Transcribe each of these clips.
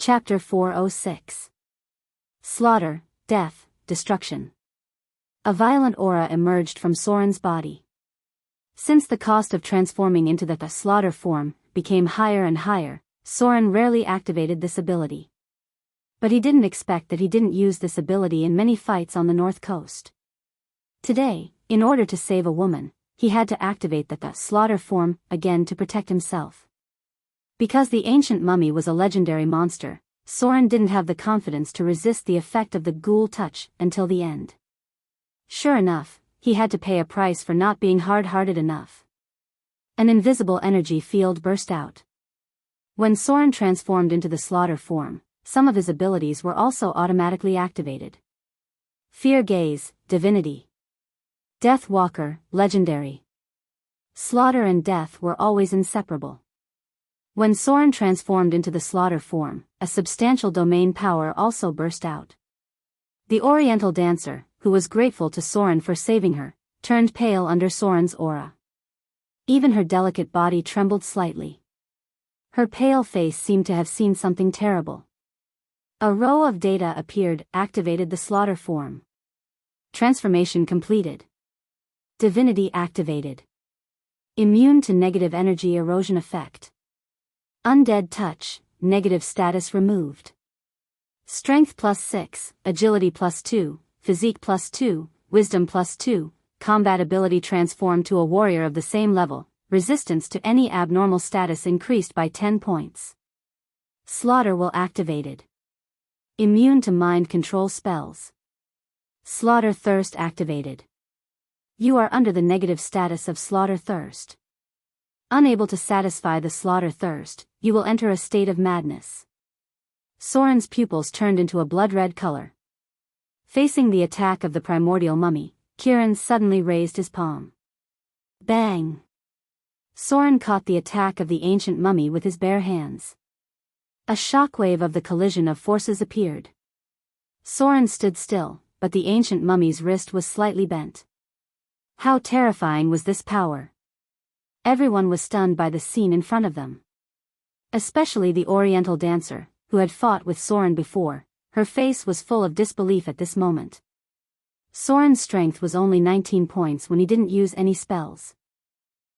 Chapter 406. Slaughter, Death, Destruction. A violent aura emerged from Soren's body. Since the cost of transforming into the slaughter form became higher and higher, Soren rarely activated this ability. But he didn't expect that he didn't use this ability in many fights on the north coast. Today, in order to save a woman, he had to activate the slaughter form again to protect himself. Because the ancient mummy was a legendary monster, Soren didn't have the confidence to resist the effect of the ghoul touch until the end. Sure enough, he had to pay a price for not being hard-hearted enough. An invisible energy field burst out. When Soren transformed into the slaughter form, some of his abilities were also automatically activated. Fear Gaze, Divinity. Death Walker, Legendary. Slaughter and death were always inseparable. When Soren transformed into the slaughter form, a substantial domain power also burst out. The Oriental dancer, who was grateful to Soren for saving her, turned pale under Soren's aura. Even her delicate body trembled slightly. Her pale face seemed to have seen something terrible. A row of data appeared, activated the slaughter form. Transformation completed. Divinity activated. Immune to negative energy erosion effect. Undead touch, negative status removed. Strength +6, agility +2, physique +2, wisdom +2, combat ability transformed to a warrior of the same level, resistance to any abnormal status increased by 10 points. Slaughter will activated. Immune to mind control spells. Slaughter Thirst activated. You are under the negative status of Slaughter Thirst. Unable to satisfy the slaughter thirst, you will enter a state of madness. Soren's pupils turned into a blood-red color. Facing the attack of the primordial mummy, Kieran suddenly raised his palm. Bang! Soren caught the attack of the ancient mummy with his bare hands. A shockwave of the collision of forces appeared. Soren stood still, but the ancient mummy's wrist was slightly bent. How terrifying was this power! Everyone was stunned by the scene in front of them. Especially the Oriental dancer, who had fought with Soren before. Her face was full of disbelief at this moment. Soren's strength was only 19 points when he didn't use any spells.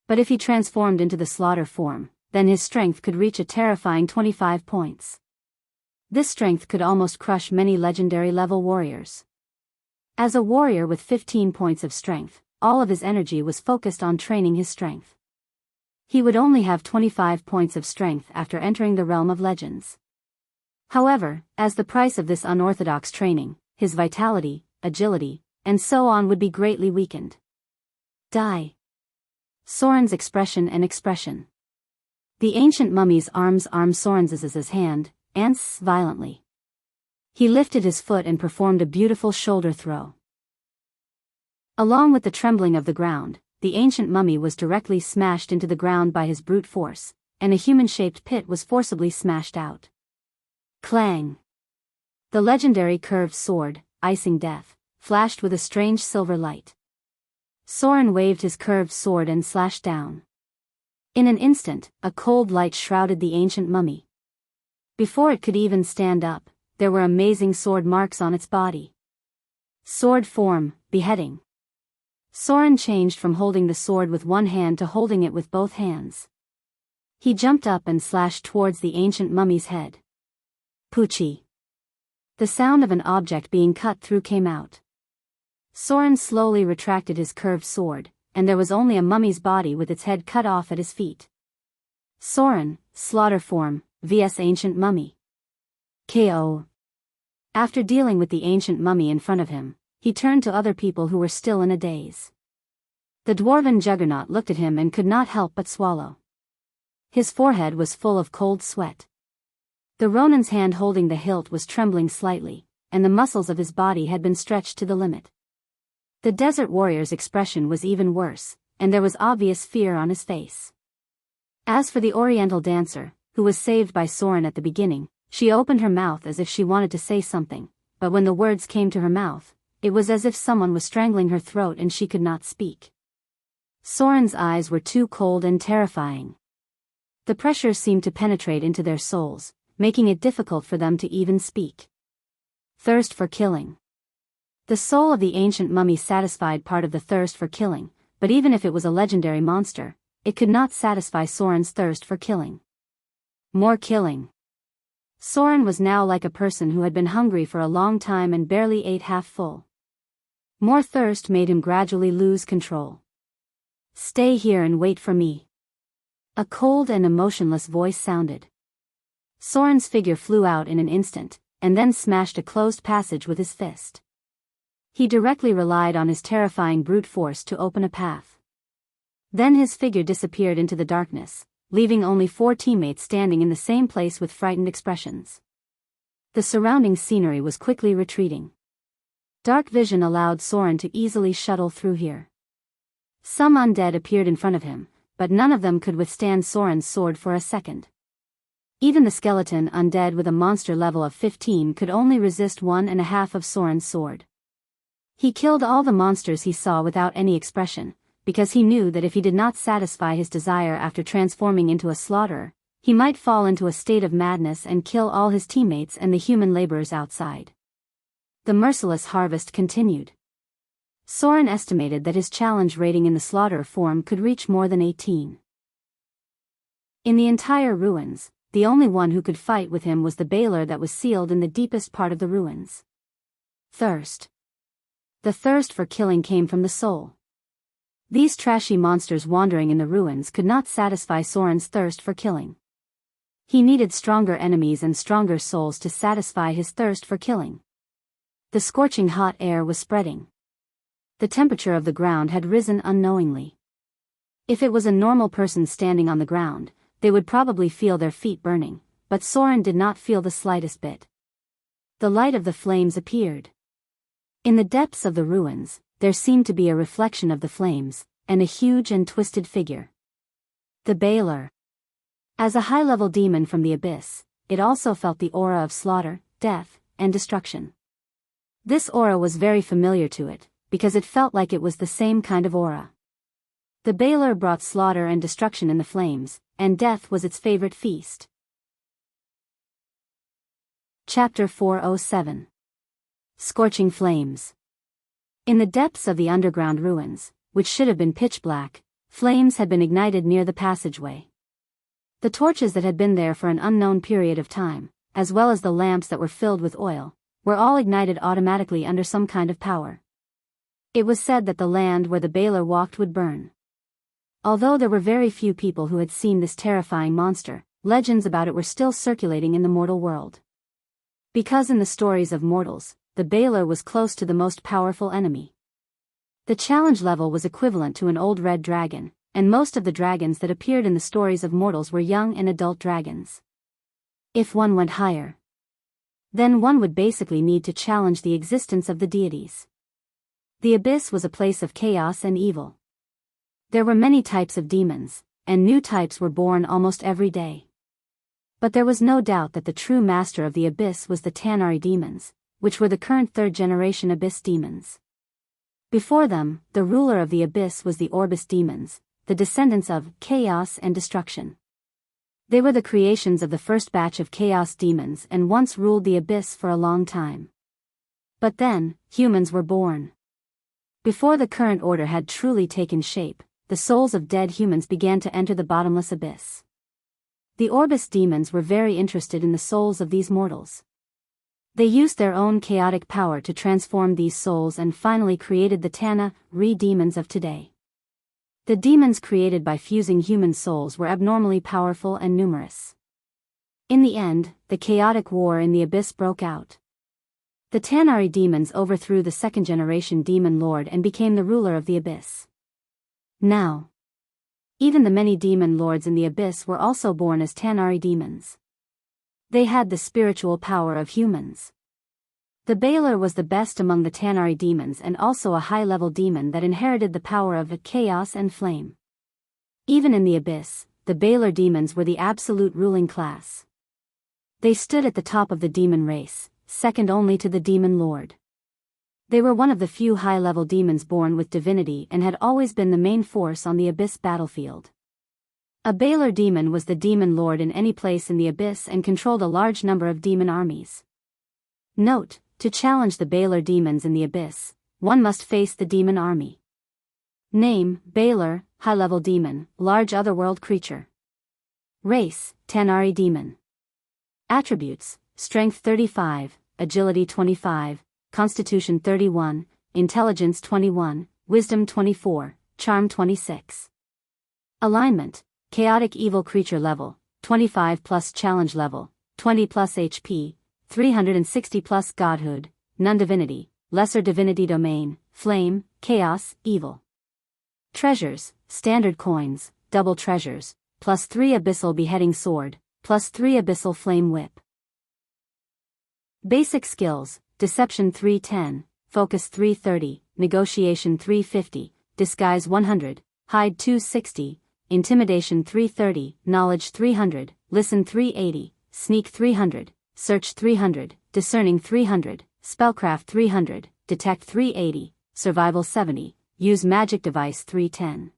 But if he transformed into the slaughter form, then his strength could reach a terrifying 25 points. This strength could almost crush many legendary level warriors. As a warrior with 15 points of strength, all of his energy was focused on training his strength. He would only have 25 points of strength after entering the realm of legends. However, as the price of this unorthodox training, his vitality, agility, and so on would be greatly weakened. Die. Soren's expression. The ancient mummy's arms armed Soren's hand, and violently. He lifted his foot and performed a beautiful shoulder throw. Along with the trembling of the ground, the ancient mummy was directly smashed into the ground by his brute force, and a human-shaped pit was forcibly smashed out. Clang! The legendary curved sword, Icing Death, flashed with a strange silver light. Soren waved his curved sword and slashed down. In an instant, a cold light shrouded the ancient mummy. Before it could even stand up, there were amazing sword marks on its body. Sword form, beheading. Soren changed from holding the sword with one hand to holding it with both hands. He jumped up and slashed towards the ancient mummy's head. Poochie. The sound of an object being cut through came out. Soren slowly retracted his curved sword, and there was only a mummy's body with its head cut off at his feet. Soren, slaughter form, vs ancient mummy. KO. After dealing with the ancient mummy in front of him, he turned to other people who were still in a daze. The dwarven juggernaut looked at him and could not help but swallow. His forehead was full of cold sweat. The Ronin's hand holding the hilt was trembling slightly, and the muscles of his body had been stretched to the limit. The desert warrior's expression was even worse, and there was obvious fear on his face. As for the Oriental dancer, who was saved by Soren at the beginning, she opened her mouth as if she wanted to say something, but when the words came to her mouth, it was as if someone was strangling her throat and she could not speak. Soren's eyes were too cold and terrifying. The pressure seemed to penetrate into their souls, making it difficult for them to even speak. Thirst for killing. The soul of the ancient mummy satisfied part of the thirst for killing, but even if it was a legendary monster, it could not satisfy Soren's thirst for killing. More killing. Soren was now like a person who had been hungry for a long time and barely ate half full. More thirst made him gradually lose control. "Stay here and wait for me." A cold and emotionless voice sounded. Soren's figure flew out in an instant, and then smashed a closed passage with his fist. He directly relied on his terrifying brute force to open a path. Then his figure disappeared into the darkness, leaving only 4 teammates standing in the same place with frightened expressions. The surrounding scenery was quickly retreating. Dark vision allowed Soren to easily shuttle through here. Some undead appeared in front of him, but none of them could withstand Soren's sword for a second. Even the skeleton undead with a monster level of 15 could only resist 1.5 of Soren's sword. He killed all the monsters he saw without any expression, because he knew that if he did not satisfy his desire after transforming into a slaughterer, he might fall into a state of madness and kill all his teammates and the human laborers outside. The merciless harvest continued. Soren estimated that his challenge rating in the slaughterer form could reach more than 18. In the entire ruins, the only one who could fight with him was the bailer that was sealed in the deepest part of the ruins. Thirst. The thirst for killing came from the soul. These trashy monsters wandering in the ruins could not satisfy Soren's thirst for killing. He needed stronger enemies and stronger souls to satisfy his thirst for killing. The scorching hot air was spreading. The temperature of the ground had risen unknowingly. If it was a normal person standing on the ground, they would probably feel their feet burning, but Soren did not feel the slightest bit. The light of the flames appeared. In the depths of the ruins, there seemed to be a reflection of the flames, and a huge and twisted figure. The Bailer. As a high-level demon from the abyss, it also felt the aura of slaughter, death, and destruction. This aura was very familiar to it, because it felt like it was the same kind of aura. The Bailer brought slaughter and destruction in the flames, and death was its favorite feast. Chapter 407. Scorching Flames. In the depths of the underground ruins, which should have been pitch black, flames had been ignited near the passageway. The torches that had been there for an unknown period of time, as well as the lamps that were filled with oil, were all ignited automatically under some kind of power. It was said that the land where the Bailer walked would burn. Although there were very few people who had seen this terrifying monster, legends about it were still circulating in the mortal world. Because in the stories of mortals, the Bailer was close to the most powerful enemy. The challenge level was equivalent to an old red dragon, and most of the dragons that appeared in the stories of mortals were young and adult dragons. If one went higher, then one would basically need to challenge the existence of the deities. The abyss was a place of chaos and evil. There were many types of demons, and new types were born almost every day. But there was no doubt that the true master of the abyss was the Tanar'ri demons, which were the current 3rd-generation abyss demons. Before them, the ruler of the abyss was the Orbis demons, the descendants of chaos and destruction. They were the creations of the first batch of chaos demons and once ruled the abyss for a long time. But then, humans were born. Before the current order had truly taken shape, the souls of dead humans began to enter the bottomless abyss. The Orbis demons were very interested in the souls of these mortals. They used their own chaotic power to transform these souls and finally created the Tanar'ri demons of today. The demons created by fusing human souls were abnormally powerful and numerous. In the end, the chaotic war in the abyss broke out. The Tanar'ri demons overthrew the 2nd-generation demon lord and became the ruler of the abyss. Now, even the many demon lords in the abyss were also born as Tanar'ri demons. They had the spiritual power of humans. The Bailer was the best among the Tanar'ri demons and also a high-level demon that inherited the power of chaos and flame. Even in the abyss, the Bailer demons were the absolute ruling class. They stood at the top of the demon race, second only to the demon lord. They were one of the few high-level demons born with divinity and had always been the main force on the abyss battlefield. A Baelor demon was the demon lord in any place in the abyss and controlled a large number of demon armies. Note: to challenge the Baelor demons in the abyss, one must face the demon army. Name: Baelor, high-level demon, large otherworld creature. Race: Tanari demon. Attributes: Strength 35, Agility 25, Constitution 31, Intelligence 21, Wisdom 24, Charm 26. Alignment: Chaotic evil creature level, 25 plus challenge level, 20 plus HP, 360 plus godhood, none divinity, lesser divinity domain, flame, chaos, evil. Treasures: Standard coins, double treasures, plus 3 abyssal beheading sword, plus 3 abyssal flame whip. Basic skills: Deception 310, Focus 330, Negotiation 350, Disguise 100, Hide 260, Intimidation 330, Knowledge 300, Listen 380, Sneak 300, Search 300, Discerning 300, Spellcraft 300, Detect 380, Survival 70, Use Magic Device 310.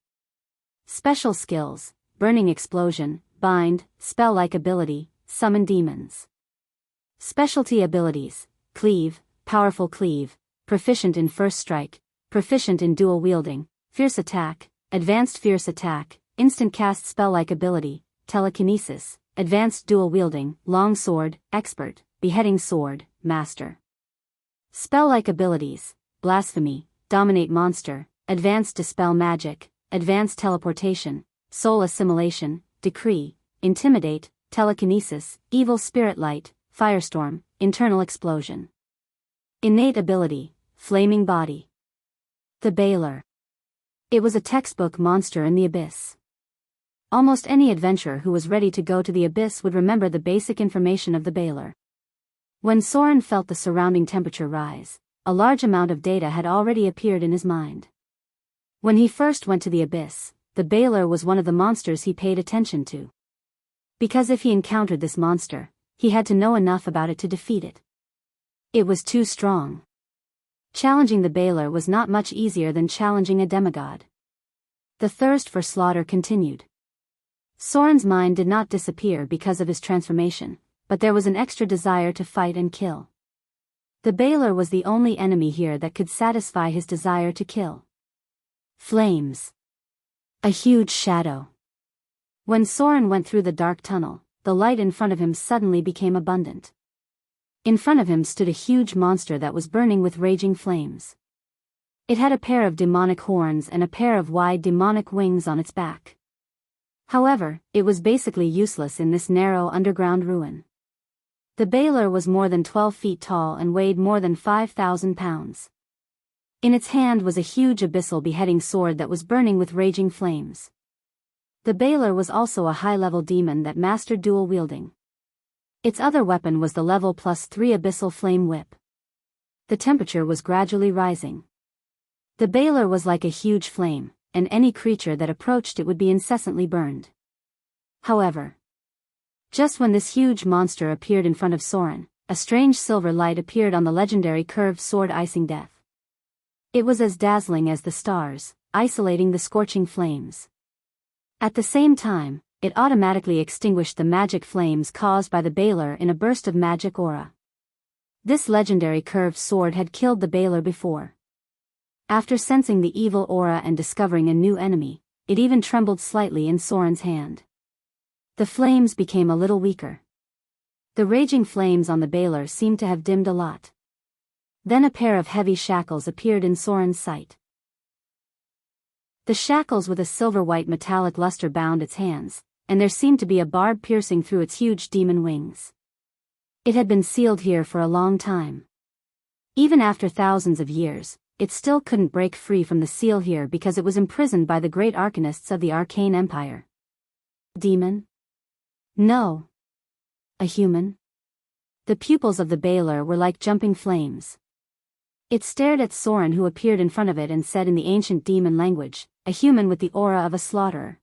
Special skills: Burning Explosion, Bind, Spell-like ability, Summon demons. Specialty abilities: Cleave, Powerful Cleave, Proficient in First Strike, Proficient in Dual Wielding, Fierce Attack, Advanced Fierce Attack, Instant Cast Spell-like ability, Telekinesis, Advanced Dual Wielding, Long Sword, Expert, Beheading Sword, Master. Spell-like abilities: Blasphemy, Dominate Monster, Advanced Dispel Magic, Advanced Teleportation, Soul Assimilation, Decree, Intimidate, Telekinesis, Evil Spirit Light, Firestorm, Internal Explosion. Innate ability: Flaming Body. The Baelor. It was a textbook monster in the abyss. Almost any adventurer who was ready to go to the abyss would remember the basic information of the Baelor. When Soren felt the surrounding temperature rise, a large amount of data had already appeared in his mind. When he first went to the abyss, the Baelor was one of the monsters he paid attention to. Because if he encountered this monster, he had to know enough about it to defeat it. It was too strong. Challenging the Baelor was not much easier than challenging a demigod. The thirst for slaughter continued. Soren's mind did not disappear because of his transformation, but there was an extra desire to fight and kill. The Baelor was the only enemy here that could satisfy his desire to kill. Flames. A huge shadow. When Soren went through the dark tunnel, the light in front of him suddenly became abundant. In front of him stood a huge monster that was burning with raging flames. It had a pair of demonic horns and a pair of wide demonic wings on its back. However, it was basically useless in this narrow underground ruin. The Baelor was more than 12 feet tall and weighed more than 5,000 pounds. In its hand was a huge abyssal beheading sword that was burning with raging flames. The Baelor was also a high-level demon that mastered dual wielding. Its other weapon was the level +3 abyssal flame whip. The temperature was gradually rising. The Baelor was like a huge flame, and any creature that approached it would be incessantly burned. However, just when this huge monster appeared in front of Soren, a strange silver light appeared on the legendary curved sword icing death. It was as dazzling as the stars, isolating the scorching flames. At the same time, it automatically extinguished the magic flames caused by the Baelor in a burst of magic aura. This legendary curved sword had killed the Baelor before. After sensing the evil aura and discovering a new enemy, it even trembled slightly in Soren's hand. The flames became a little weaker. The raging flames on the Baelor seemed to have dimmed a lot. Then a pair of heavy shackles appeared in Soren's sight. The shackles with a silver-white metallic luster bound its hands, and there seemed to be a barb piercing through its huge demon wings. It had been sealed here for a long time. Even after thousands of years, it still couldn't break free from the seal here because it was imprisoned by the great arcanists of the Arcane Empire. Demon? No. A human? The pupils of the Baelor were like jumping flames. It stared at Soren, who appeared in front of it, and said in the ancient demon language, a human with the aura of a slaughterer.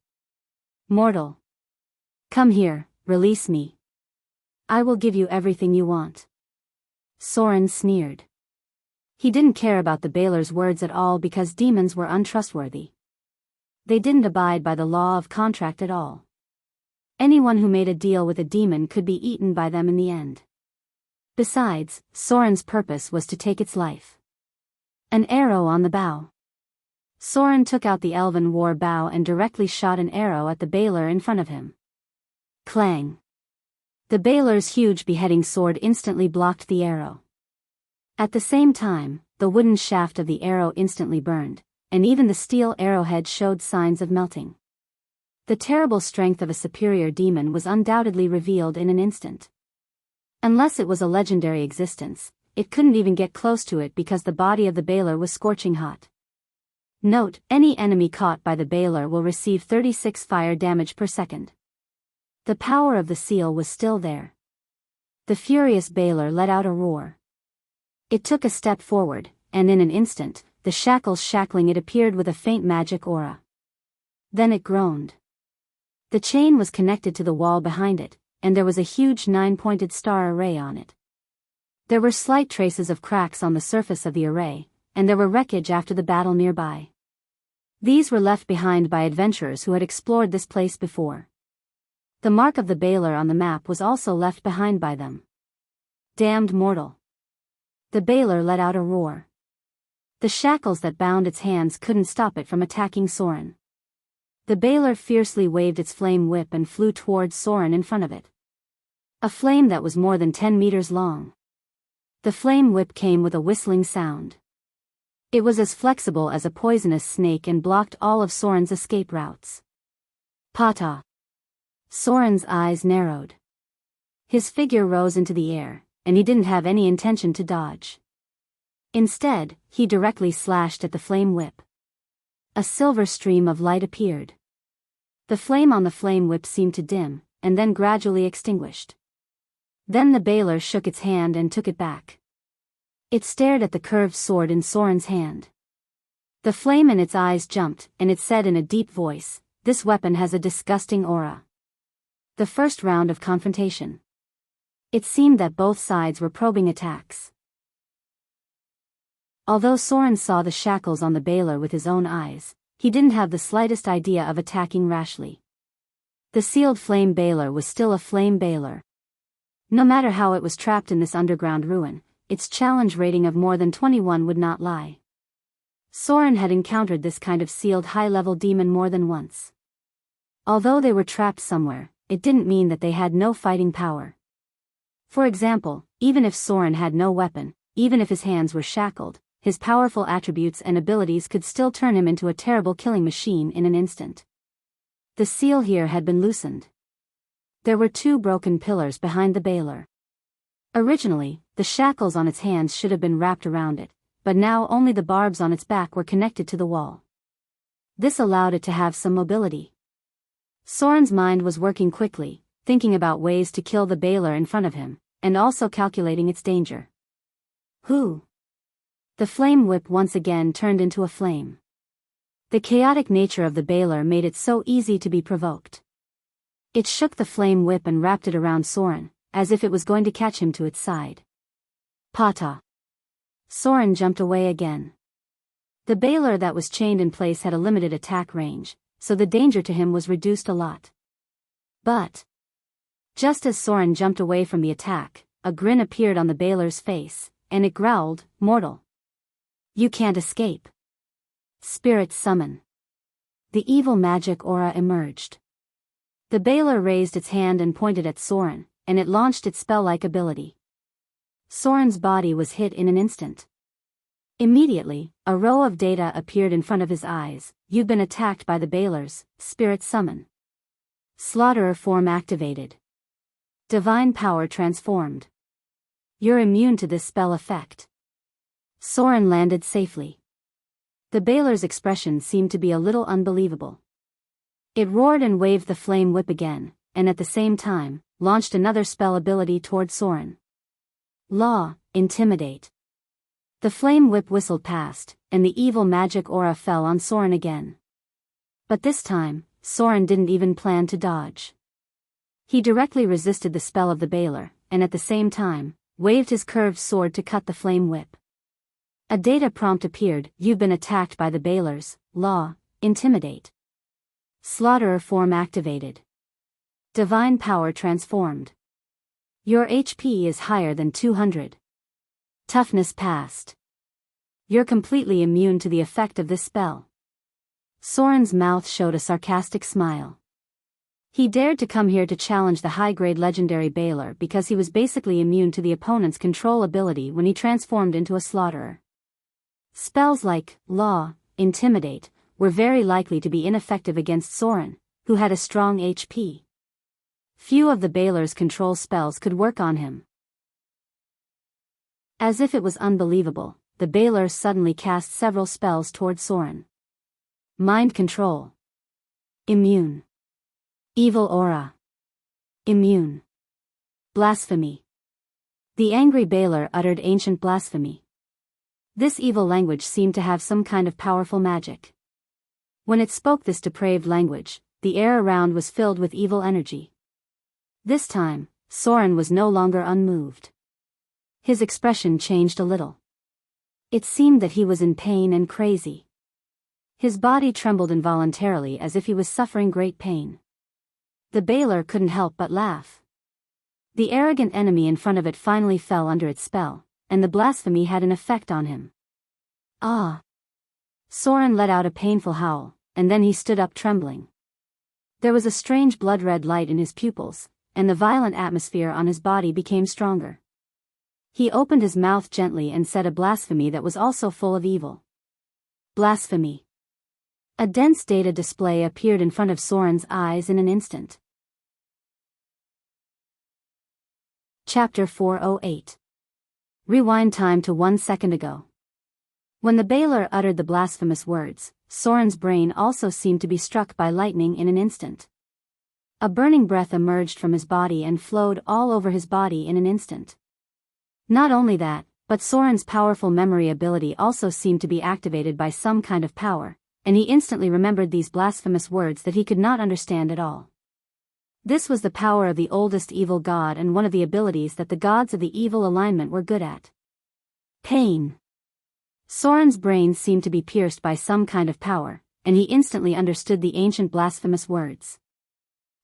Mortal. Come here, release me. I will give you everything you want. Soren sneered. He didn't care about the Baelor's words at all because demons were untrustworthy. They didn't abide by the law of contract at all. Anyone who made a deal with a demon could be eaten by them in the end. Besides, Soren's purpose was to take its life. An arrow on the bow. Soren took out the elven war bow and directly shot an arrow at the bailer in front of him. Clang! The bailer's huge beheading sword instantly blocked the arrow. At the same time, the wooden shaft of the arrow instantly burned, and even the steel arrowhead showed signs of melting. The terrible strength of a superior demon was undoubtedly revealed in an instant. Unless it was a legendary existence, it couldn't even get close to it because the body of the bailer was scorching hot. Note, any enemy caught by the bailer will receive 36 fire damage per second. The power of the seal was still there. The furious bailer let out a roar. It took a step forward, and in an instant, the shackles shackling it appeared with a faint magic aura. Then it groaned. The chain was connected to the wall behind it, and there was a huge 9-pointed star array on it. There were slight traces of cracks on the surface of the array, and there were wreckage after the battle nearby. These were left behind by adventurers who had explored this place before. The mark of the bailer on the map was also left behind by them. Damned mortal! The bailer let out a roar. The shackles that bound its hands couldn't stop it from attacking Soren. The bailer fiercely waved its flame whip and flew towards Soren in front of it. A flame that was more than 10 meters long. The flame whip came with a whistling sound. It was as flexible as a poisonous snake and blocked all of Soren's escape routes. Pata! Soren's eyes narrowed. His figure rose into the air, and he didn't have any intention to dodge. Instead, he directly slashed at the flame whip. A silver stream of light appeared. The flame on the flame whip seemed to dim, and then gradually extinguished. Then the bailer shook its hand and took it back. It stared at the curved sword in Soren's hand. The flame in its eyes jumped, and it said in a deep voice, "This weapon has a disgusting aura." The first round of confrontation. It seemed that both sides were probing attacks. Although Soren saw the shackles on the bailer with his own eyes, he didn't have the slightest idea of attacking rashly. The sealed flame bailer was still a flame bailer. No matter how it was trapped in this underground ruin, its challenge rating of more than 21 would not lie. Soren had encountered this kind of sealed high-level demon more than once. Although they were trapped somewhere, it didn't mean that they had no fighting power. For example, even if Soren had no weapon, even if his hands were shackled, his powerful attributes and abilities could still turn him into a terrible killing machine in an instant. The seal here had been loosened. There were 2 broken pillars behind the bailer. Originally, the shackles on its hands should have been wrapped around it, but now only the barbs on its back were connected to the wall. This allowed it to have some mobility. Soren's mind was working quickly, thinking about ways to kill the bailer in front of him, and also calculating its danger. Who? The flame whip once again turned into a flame. The chaotic nature of the bailer made it so easy to be provoked. It shook the flame whip and wrapped it around Soren, as if it was going to catch him to its side. Pata! Soren jumped away again. The bailer that was chained in place had a limited attack range, so the danger to him was reduced a lot. But just as Soren jumped away from the attack, a grin appeared on the bailer's face, and it growled, "Mortal! You can't escape." Spirit summon. The evil magic aura emerged. The bailer raised its hand and pointed at Soren, and it launched its spell-like ability. Soren's body was hit in an instant. Immediately, a row of data appeared in front of his eyes. "You've been attacked by the bailers, spirit summon. Slaughterer form activated. Divine power transformed. You're immune to this spell effect." Soren landed safely. The bailer's expression seemed to be a little unbelievable. It roared and waved the flame whip again, and at the same time, launched another spell ability toward Soren. Law, intimidate. The flame whip whistled past, and the evil magic aura fell on Soren again. But this time, Soren didn't even plan to dodge. He directly resisted the spell of the bailer, and at the same time, waved his curved sword to cut the flame whip. A data prompt appeared. "You've been attacked by the bailers, law, intimidate. Slaughterer form activated. Divine power transformed. Your HP is higher than 200. Toughness passed. You're completely immune to the effect of this spell. Soren's mouth showed a sarcastic smile. He dared to come here to challenge the high-grade legendary Baylor because he was basically immune to the opponent's control ability when he transformed into a slaughterer. Spells like Law, Intimidate, were very likely to be ineffective against Soren, who had a strong HP. Few of the Baylor's control spells could work on him. As if it was unbelievable, the Baylor suddenly cast several spells toward Soren. Mind control. Immune. Evil aura. Immune. Blasphemy. The angry Baylor uttered ancient blasphemy. This evil language seemed to have some kind of powerful magic. When it spoke this depraved language, the air around was filled with evil energy. This time, Soren was no longer unmoved. His expression changed a little. It seemed that he was in pain and crazy. His body trembled involuntarily as if he was suffering great pain. The Baylor couldn't help but laugh. The arrogant enemy in front of it finally fell under its spell, and the blasphemy had an effect on him. Ah! Soren let out a painful howl, and then he stood up trembling. There was a strange blood-red light in his pupils, and the violent atmosphere on his body became stronger. He opened his mouth gently and said a blasphemy that was also full of evil. Blasphemy. A dense data display appeared in front of Soren's eyes in an instant. Chapter 408. Rewind time to 1 second ago. When the Baylor uttered the blasphemous words, Soren's brain also seemed to be struck by lightning in an instant. A burning breath emerged from his body and flowed all over his body in an instant. Not only that, but Soren's powerful memory ability also seemed to be activated by some kind of power, and he instantly remembered these blasphemous words that he could not understand at all. This was the power of the oldest evil god and one of the abilities that the gods of the evil alignment were good at. Pain. Soren's brain seemed to be pierced by some kind of power, and he instantly understood the ancient blasphemous words.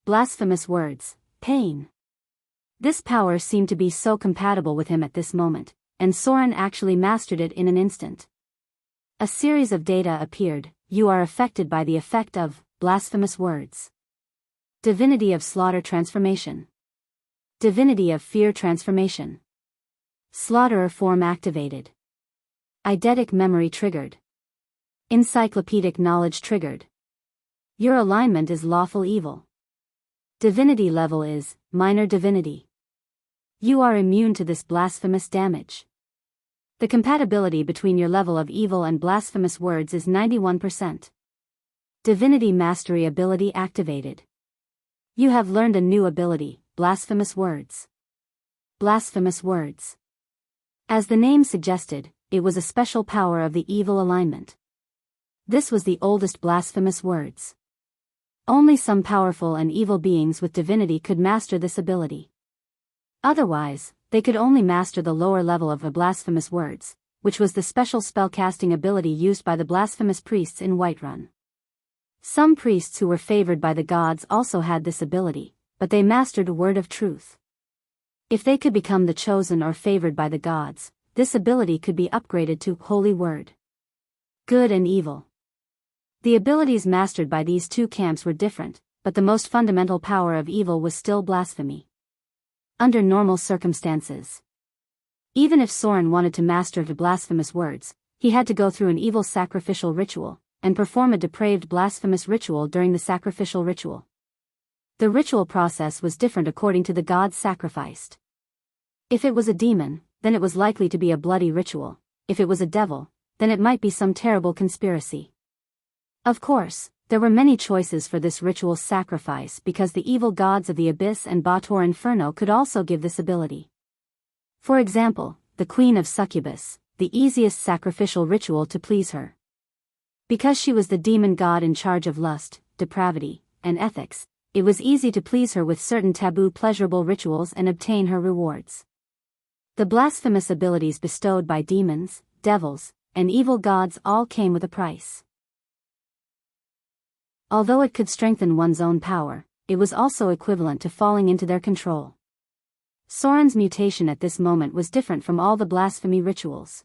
Blasphemous words, pain. This power seemed to be so compatible with him at this moment, and Soren actually mastered it in an instant. A series of data appeared. You are affected by the effect of blasphemous words. Divinity of slaughter transformation. Divinity of fear transformation. Slaughterer form activated. Eidetic memory triggered. Encyclopedic knowledge triggered. Your alignment is lawful evil. Divinity level is minor divinity. You are immune to this blasphemous damage. The compatibility between your level of evil and blasphemous words is 91%. Divinity mastery ability activated. You have learned a new ability, blasphemous words. Blasphemous words. As the name suggested, it was a special power of the evil alignment. This was the oldest blasphemous words. Only some powerful and evil beings with divinity could master this ability. Otherwise, they could only master the lower level of the blasphemous words, which was the special spellcasting ability used by the blasphemous priests in Whiterun. Some priests who were favored by the gods also had this ability, but they mastered a word of truth. If they could become the chosen or favored by the gods, this ability could be upgraded to Holy Word. Good and evil. The abilities mastered by these two camps were different, but the most fundamental power of evil was still blasphemy. Under normal circumstances. Even if Soren wanted to master the blasphemous words, he had to go through an evil sacrificial ritual, and perform a depraved blasphemous ritual during the sacrificial ritual. The ritual process was different according to the gods sacrificed. If it was a demon, then it was likely to be a bloody ritual. If it was a devil, then it might be some terrible conspiracy. Of course, there were many choices for this ritual sacrifice because the evil gods of the Abyss and Bator Inferno could also give this ability. For example, the Queen of Succubus, the easiest sacrificial ritual to please her. Because she was the demon god in charge of lust, depravity, and ethics, it was easy to please her with certain taboo pleasurable rituals and obtain her rewards. The blasphemous abilities bestowed by demons, devils, and evil gods all came with a price. Although it could strengthen one's own power, it was also equivalent to falling into their control. Soren's mutation at this moment was different from all the blasphemy rituals.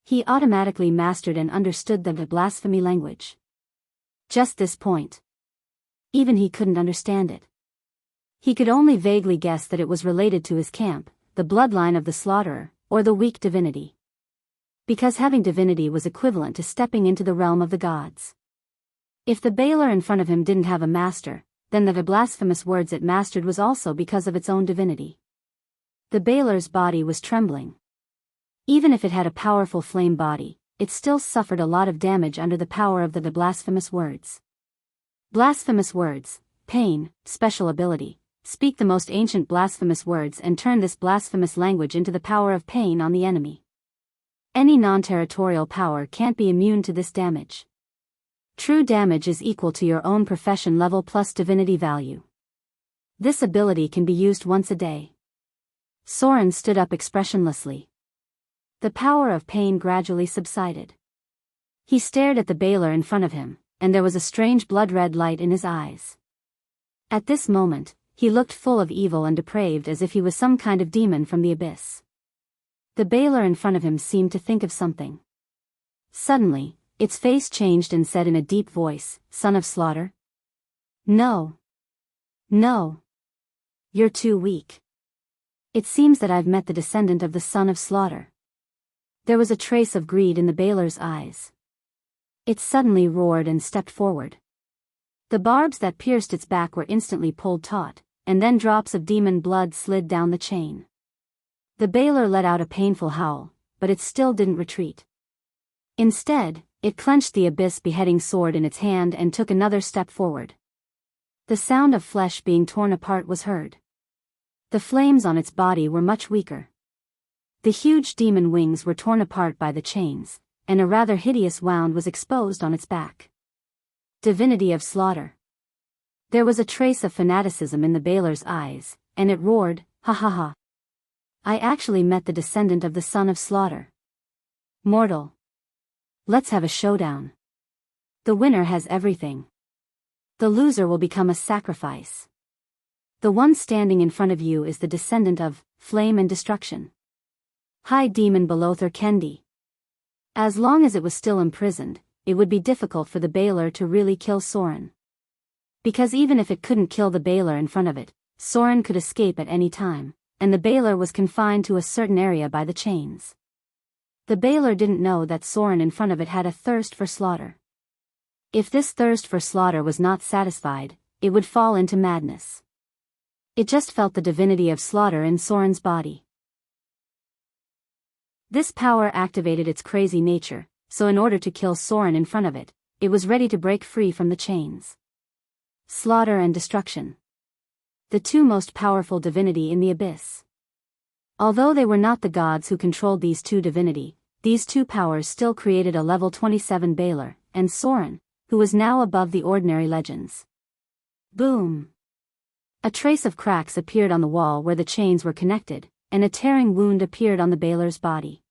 He automatically mastered and understood the blasphemy language. Just this point. Even he couldn't understand it. He could only vaguely guess that it was related to his camp, the bloodline of the slaughterer, or the weak divinity. Because having divinity was equivalent to stepping into the realm of the gods. If the Baler in front of him didn't have a master, then the blasphemous words it mastered was also because of its own divinity. The Baler's body was trembling. Even if it had a powerful flame body, it still suffered a lot of damage under the power of the blasphemous words. Blasphemous words, pain, special ability. Speak the most ancient blasphemous words and turn this blasphemous language into the power of pain on the enemy. Any non-territorial power can't be immune to this damage. True damage is equal to your own profession level plus divinity value. This ability can be used once a day. Soren stood up expressionlessly. The power of pain gradually subsided. He stared at the Baler in front of him, and there was a strange blood-red light in his eyes. At this moment, he looked full of evil and depraved as if he was some kind of demon from the abyss. The Baler in front of him seemed to think of something. Suddenly, its face changed and said in a deep voice, "Son of slaughter? No. No. You're too weak. It seems that I've met the descendant of the son of slaughter." There was a trace of greed in the Baler's eyes. It suddenly roared and stepped forward. The barbs that pierced its back were instantly pulled taut, and then drops of demon blood slid down the chain. The Baler let out a painful howl, but it still didn't retreat. Instead, it clenched the abyss beheading sword in its hand and took another step forward. The sound of flesh being torn apart was heard. The flames on its body were much weaker. The huge demon wings were torn apart by the chains, and a rather hideous wound was exposed on its back. Divinity of slaughter. There was a trace of fanaticism in the Baler's eyes, and it roared, "Ha ha ha. I actually met the descendant of the son of slaughter. Mortal. Let's have a showdown. The winner has everything. The loser will become a sacrifice. The one standing in front of you is the descendant of flame and destruction. High demon Belother Kendi." As long as it was still imprisoned, it would be difficult for the Baler to really kill Soren. Because even if it couldn't kill the Baler in front of it, Soren could escape at any time, and the Baler was confined to a certain area by the chains. The Baler didn't know that Soren in front of it had a thirst for slaughter. If this thirst for slaughter was not satisfied, it would fall into madness. It just felt the divinity of slaughter in Soren's body. This power activated its crazy nature, so in order to kill Soren in front of it, it was ready to break free from the chains. Slaughter and destruction. The two most powerful divinity in the abyss. Although they were not the gods who controlled these two divinity, these two powers still created a level 27 Baler, and Soren, who was now above the ordinary legends. Boom! A trace of cracks appeared on the wall where the chains were connected, and a tearing wound appeared on the Baler's body.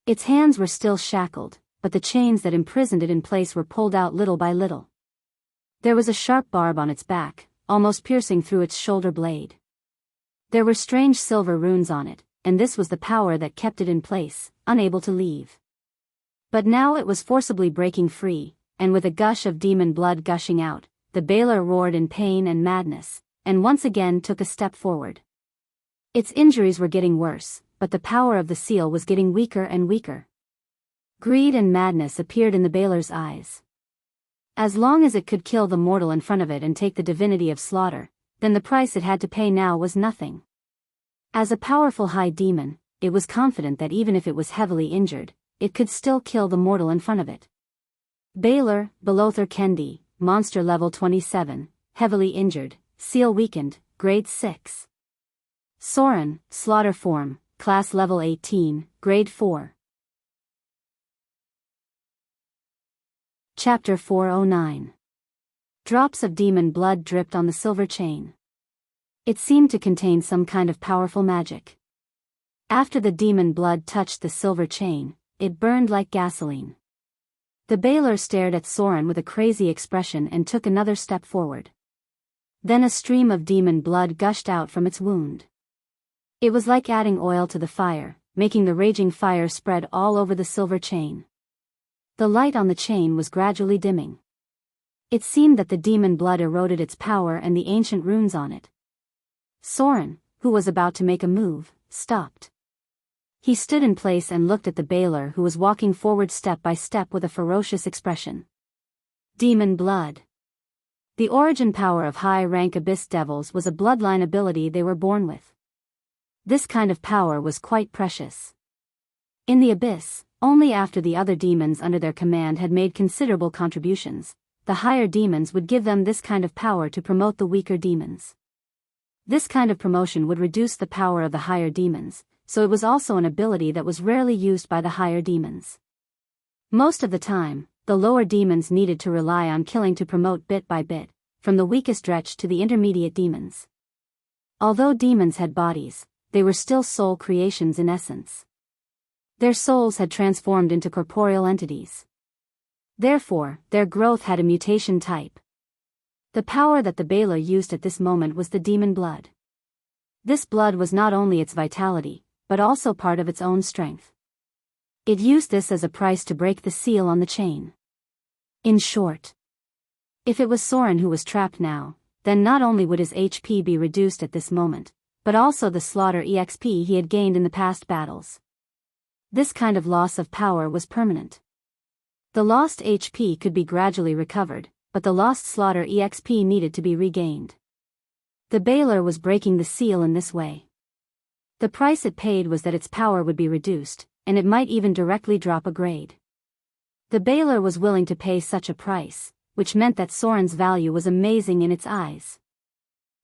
Its hands were still shackled, but the chains that imprisoned it in place were pulled out little by little. There was a sharp barb on its back, almost piercing through its shoulder blade. There were strange silver runes on it, and this was the power that kept it in place, unable to leave. But now it was forcibly breaking free, and with a gush of demon blood gushing out, the Baler roared in pain and madness, and once again took a step forward. Its injuries were getting worse, but the power of the seal was getting weaker and weaker. Greed and madness appeared in the Baler's eyes. As long as it could kill the mortal in front of it and take the divinity of slaughter, then the price it had to pay now was nothing. As a powerful high demon, it was confident that even if it was heavily injured, it could still kill the mortal in front of it. Baler, Belother Kendi, monster level 27, heavily injured, seal weakened, grade 6. Soren, slaughter form, class level 18, grade 4. Chapter 409. Drops of demon blood dripped on the silver chain. It seemed to contain some kind of powerful magic. After the demon blood touched the silver chain, it burned like gasoline. The Baler stared at Soren with a crazy expression and took another step forward. Then a stream of demon blood gushed out from its wound. It was like adding oil to the fire, making the raging fire spread all over the silver chain. The light on the chain was gradually dimming. It seemed that the demon blood eroded its power and the ancient runes on it. Soren, who was about to make a move, stopped. He stood in place and looked at the Baylor, who was walking forward step by step with a ferocious expression. Demon blood. The origin power of high-rank abyss devils was a bloodline ability they were born with. This kind of power was quite precious. In the abyss, only after the other demons under their command had made considerable contributions, the higher demons would give them this kind of power to promote the weaker demons. This kind of promotion would reduce the power of the higher demons, so it was also an ability that was rarely used by the higher demons. Most of the time, the lower demons needed to rely on killing to promote bit by bit, from the weakest wretch to the intermediate demons. Although demons had bodies, they were still soul creations in essence. Their souls had transformed into corporeal entities. Therefore, their growth had a mutation type. The power that the Baylor used at this moment was the demon blood. This blood was not only its vitality, but also part of its own strength. It used this as a price to break the seal on the chain. In short, if it was Soren who was trapped now, then not only would his HP be reduced at this moment, but also the slaughter EXP he had gained in the past battles. This kind of loss of power was permanent. The lost HP could be gradually recovered, but the lost slaughter EXP needed to be regained. The Baylor was breaking the seal in this way. The price it paid was that its power would be reduced, and it might even directly drop a grade. The Baylor was willing to pay such a price, which meant that Soren's value was amazing in its eyes.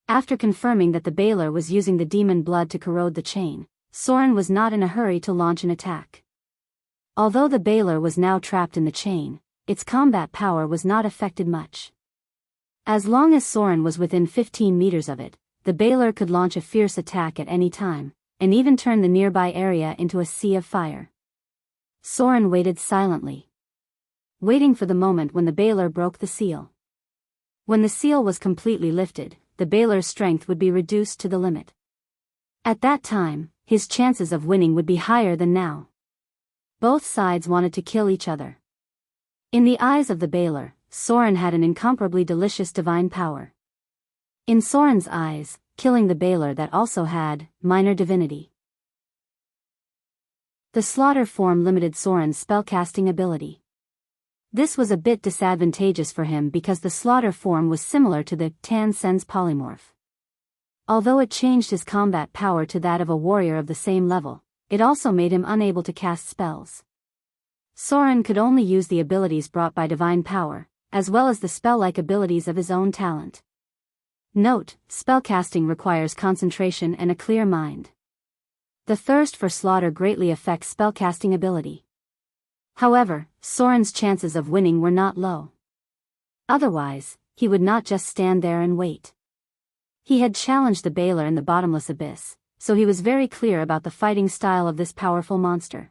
After confirming that the Baylor was using the demon blood to corrode the chain, Soren was not in a hurry to launch an attack. Although the Baylor was now trapped in the chain, its combat power was not affected much. As long as Soren was within 15 meters of it, the Baylor could launch a fierce attack at any time, and even turn the nearby area into a sea of fire. Soren waited silently, waiting for the moment when the Baylor broke the seal. When the seal was completely lifted, the Baylor's strength would be reduced to the limit. At that time, his chances of winning would be higher than now. Both sides wanted to kill each other. In the eyes of the Baylor, Soren had an incomparably delicious divine power. In Soren's eyes, killing the Baylor that also had minor divinity. The slaughter form limited Soren's spellcasting ability. This was a bit disadvantageous for him because the slaughter form was similar to the Tan Sen's polymorph. Although it changed his combat power to that of a warrior of the same level, it also made him unable to cast spells. Soren could only use the abilities brought by divine power, as well as the spell-like abilities of his own talent. Note, spellcasting requires concentration and a clear mind. The thirst for slaughter greatly affects spellcasting ability. However, Soren's chances of winning were not low. Otherwise, he would not just stand there and wait. He had challenged the Baylor in the bottomless abyss, so he was very clear about the fighting style of this powerful monster.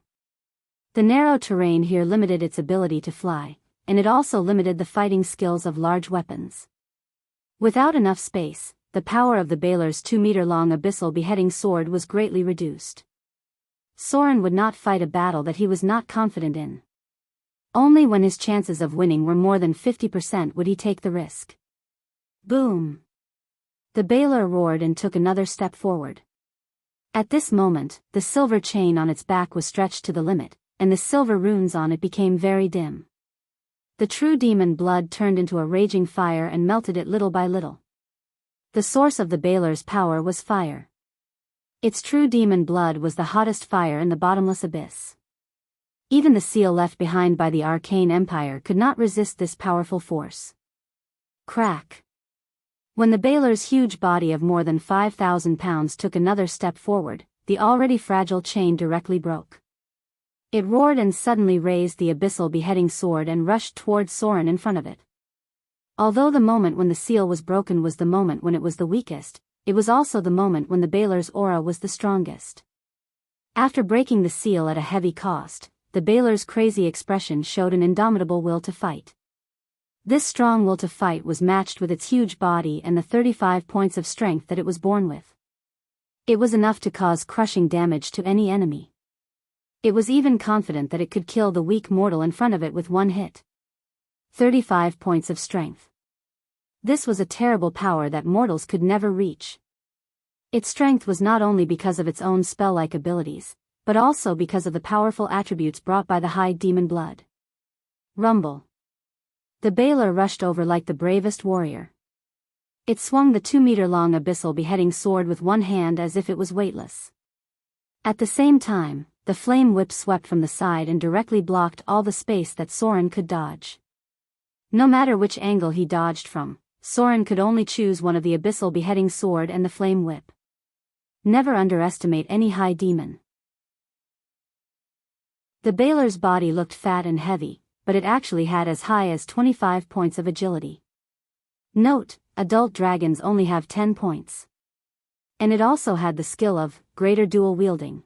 The narrow terrain here limited its ability to fly, and it also limited the fighting skills of large weapons. Without enough space, the power of the Baylor's 2-meter-long abyssal beheading sword was greatly reduced. Soren would not fight a battle that he was not confident in. Only when his chances of winning were more than 50% would he take the risk. Boom! The Baylor roared and took another step forward. At this moment, the silver chain on its back was stretched to the limit, and the silver runes on it became very dim. The true demon blood turned into a raging fire and melted it little by little. The source of the Baylor's power was fire. Its true demon blood was the hottest fire in the bottomless abyss. Even the seal left behind by the Arcane Empire could not resist this powerful force. Crack! When the Baylor's huge body of more than 5,000 pounds took another step forward, the already fragile chain directly broke. It roared and suddenly raised the abyssal beheading sword and rushed toward Soren in front of it. Although the moment when the seal was broken was the moment when it was the weakest, it was also the moment when the Baylor's aura was the strongest. After breaking the seal at a heavy cost, the Baylor's crazy expression showed an indomitable will to fight. This strong will to fight was matched with its huge body and the 35 points of strength that it was born with. It was enough to cause crushing damage to any enemy. It was even confident that it could kill the weak mortal in front of it with one hit. 35 points of strength. This was a terrible power that mortals could never reach. Its strength was not only because of its own spell-like abilities, but also because of the powerful attributes brought by the high demon blood. Rumble. The Baler rushed over like the bravest warrior. It swung the 2-meter-long abyssal beheading sword with one hand as if it was weightless. At the same time, the flame whip swept from the side and directly blocked all the space that Soren could dodge. No matter which angle he dodged from, Soren could only choose one of the abyssal beheading sword and the flame whip. Never underestimate any high demon. The Baler's body looked fat and heavy, but it actually had as high as 25 points of agility. Note, adult dragons only have 10 points. And it also had the skill of greater dual wielding.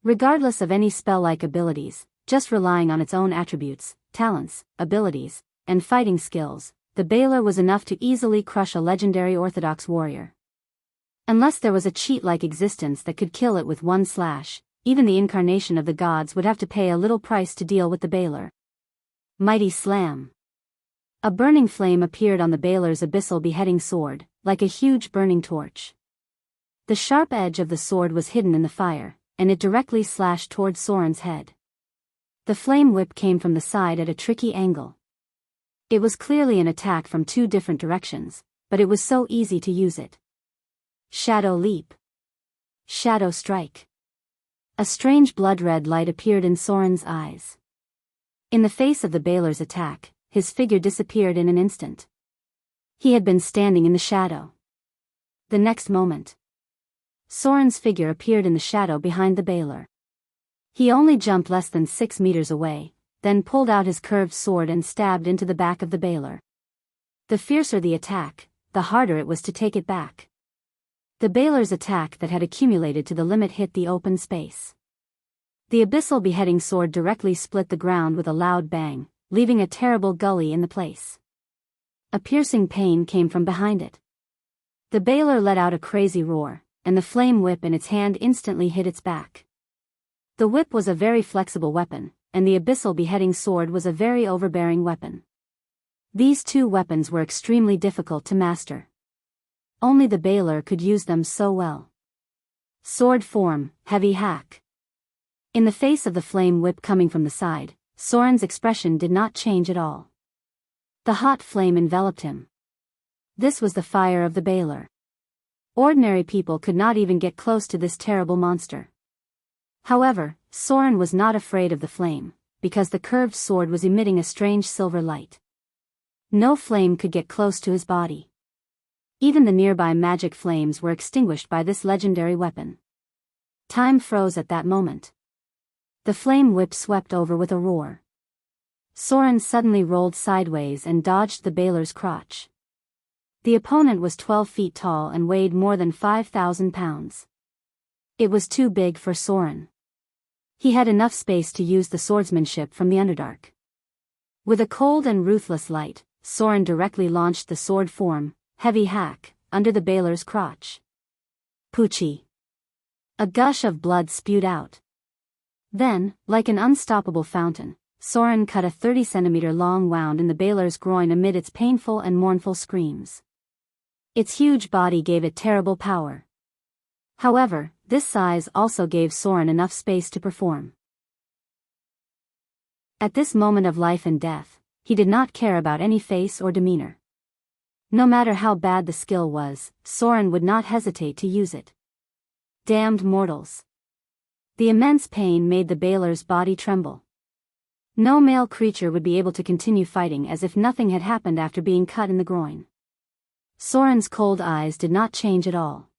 Regardless of any spell-like abilities, just relying on its own attributes, talents, abilities, and fighting skills, the Baler was enough to easily crush a legendary Orthodox warrior. Unless there was a cheat-like existence that could kill it with one slash, even the incarnation of the gods would have to pay a little price to deal with the Baler. Mighty slam. A burning flame appeared on the Baler's abyssal beheading sword, like a huge burning torch. The sharp edge of the sword was hidden in the fire, and it directly slashed towards Soren's head. The flame whip came from the side at a tricky angle. It was clearly an attack from two different directions, but it was so easy to use it. Shadow leap. Shadow strike. A strange blood-red light appeared in Soren's eyes. In the face of the Baler's attack, his figure disappeared in an instant. He had been standing in the shadow. The next moment, Soren's figure appeared in the shadow behind the Baler. He only jumped less than 6 meters away, then pulled out his curved sword and stabbed into the back of the Baler. The fiercer the attack, the harder it was to take it back. The Baler's attack that had accumulated to the limit hit the open space. The abyssal beheading sword directly split the ground with a loud bang, leaving a terrible gully in the place. A piercing pain came from behind it. The Baler let out a crazy roar, and the flame whip in its hand instantly hit its back. The whip was a very flexible weapon, and the abyssal beheading sword was a very overbearing weapon. These two weapons were extremely difficult to master. Only the Baler could use them so well. Sword form, heavy hack. In the face of the flame whip coming from the side, Soren's expression did not change at all. The hot flame enveloped him. This was the fire of the Baler. Ordinary people could not even get close to this terrible monster. However, Soren was not afraid of the flame, because the curved sword was emitting a strange silver light. No flame could get close to his body. Even the nearby magic flames were extinguished by this legendary weapon. Time froze at that moment. The flame whip swept over with a roar. Soren suddenly rolled sideways and dodged the Baler's crotch. The opponent was 12 feet tall and weighed more than 5,000 pounds. It was too big for Soren. He had enough space to use the swordsmanship from the Underdark. With a cold and ruthless light, Soren directly launched the sword form, heavy hack, under the Baler's crotch. Poochie. A gush of blood spewed out. Then, like an unstoppable fountain, Soren cut a 30-centimeter-long wound in the Baler's groin amid its painful and mournful screams. Its huge body gave it terrible power. However, this size also gave Soren enough space to perform. At this moment of life and death, he did not care about any face or demeanor. No matter how bad the skill was, Soren would not hesitate to use it. Damned mortals. The immense pain made the Baler's body tremble. No male creature would be able to continue fighting as if nothing had happened after being cut in the groin. Soren's cold eyes did not change at all.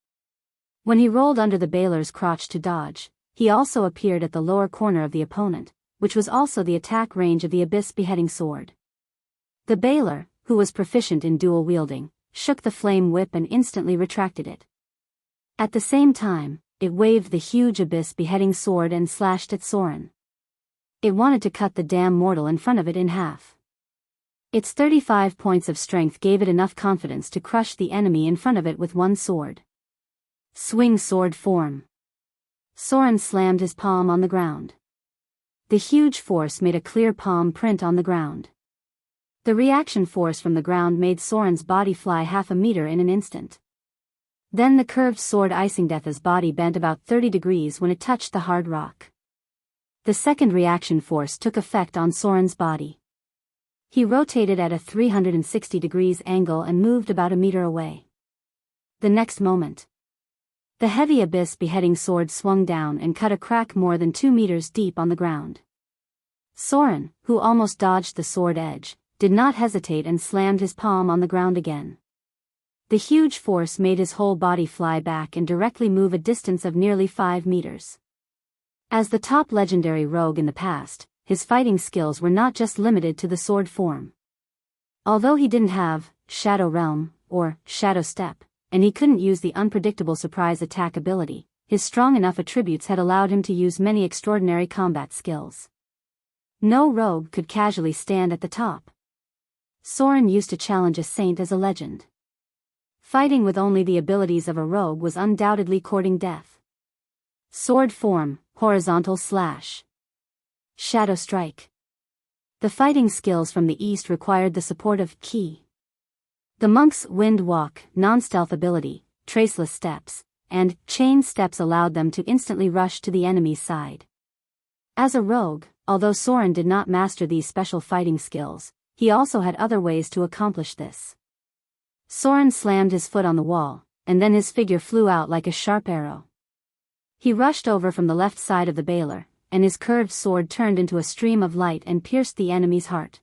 When he rolled under the Baler's crotch to dodge, he also appeared at the lower corner of the opponent, which was also the attack range of the abyss beheading sword. The Baler, who was proficient in dual wielding, shook the flame whip and instantly retracted it. At the same time, it waved the huge abyss beheading sword and slashed at Soren. It wanted to cut the damn mortal in front of it in half. Its 35 points of strength gave it enough confidence to crush the enemy in front of it with one sword. Swing sword form. Soren slammed his palm on the ground. The huge force made a clear palm print on the ground. The reaction force from the ground made Soren's body fly half a meter in an instant. Then the curved sword Isingdeath's body bent about 30 degrees when it touched the hard rock. The second reaction force took effect on Soren's body. He rotated at a 360 degrees angle and moved about a meter away. The next moment, the heavy abyss beheading sword swung down and cut a crack more than 2 meters deep on the ground. Soren, who almost dodged the sword edge, did not hesitate and slammed his palm on the ground again. The huge force made his whole body fly back and directly move a distance of nearly 5 meters. As the top legendary rogue in the past, his fighting skills were not just limited to the sword form. Although he didn't have Shadow Realm or Shadow Step, and he couldn't use the unpredictable surprise attack ability, his strong enough attributes had allowed him to use many extraordinary combat skills. No rogue could casually stand at the top. Soren used to challenge a saint as a legend. Fighting with only the abilities of a rogue was undoubtedly courting death. Sword form, horizontal slash. Shadow strike. The fighting skills from the east required the support of ki. The monk's wind walk, non-stealth ability, traceless steps, and chain steps allowed them to instantly rush to the enemy's side. As a rogue, although Soren did not master these special fighting skills, he also had other ways to accomplish this. Soren slammed his foot on the wall, and then his figure flew out like a sharp arrow. He rushed over from the left side of the baler, and his curved sword turned into a stream of light and pierced the enemy's heart.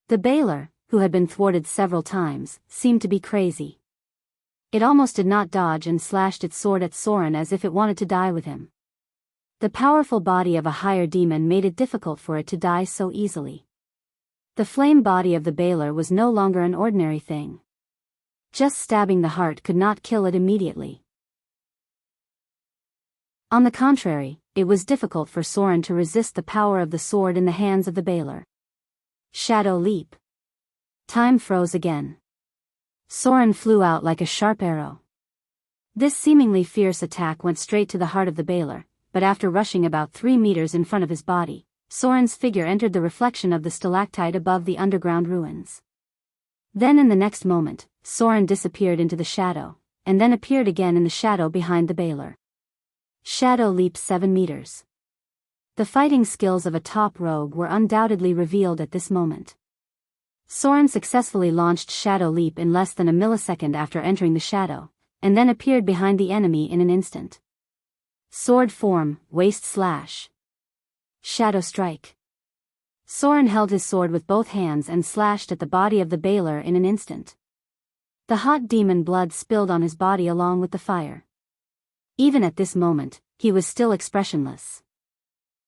The baler, who had been thwarted several times, seemed to be crazy. It almost did not dodge and slashed its sword at Soren as if it wanted to die with him. The powerful body of a higher demon made it difficult for it to die so easily. The flame body of the baler was no longer an ordinary thing. Just stabbing the heart could not kill it immediately. On the contrary, it was difficult for Soren to resist the power of the sword in the hands of the baler. Shadow leap. Time froze again. Soren flew out like a sharp arrow. This seemingly fierce attack went straight to the heart of the baler, but after rushing about 3 meters in front of his body, Soren's figure entered the reflection of the stalactite above the underground ruins. Then in the next moment, Soren disappeared into the shadow, and then appeared again in the shadow behind the baler. Shadow leap 7 meters. The fighting skills of a top rogue were undoubtedly revealed at this moment. Soren successfully launched Shadow Leap in less than a millisecond after entering the shadow, and then appeared behind the enemy in an instant. Sword form, waist slash. Shadow strike. Soren held his sword with both hands and slashed at the body of the baler in an instant. The hot demon blood spilled on his body along with the fire. Even at this moment, he was still expressionless.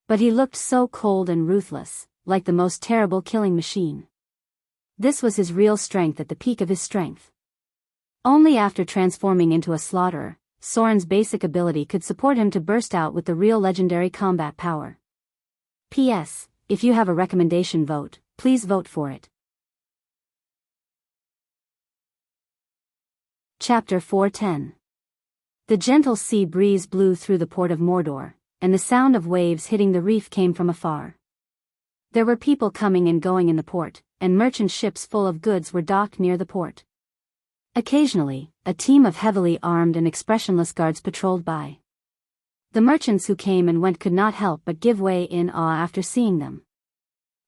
But he looked so cold and ruthless, like the most terrible killing machine. This was his real strength at the peak of his strength. Only after transforming into a slaughterer, Soren's basic ability could support him to burst out with the real legendary combat power. P.S. If you have a recommendation vote, please vote for it. Chapter 410. The gentle sea breeze blew through the port of Mordor, and the sound of waves hitting the reef came from afar. There were people coming and going in the port, and merchant ships full of goods were docked near the port. Occasionally, a team of heavily armed and expressionless guards patrolled by. The merchants who came and went could not help but give way in awe after seeing them.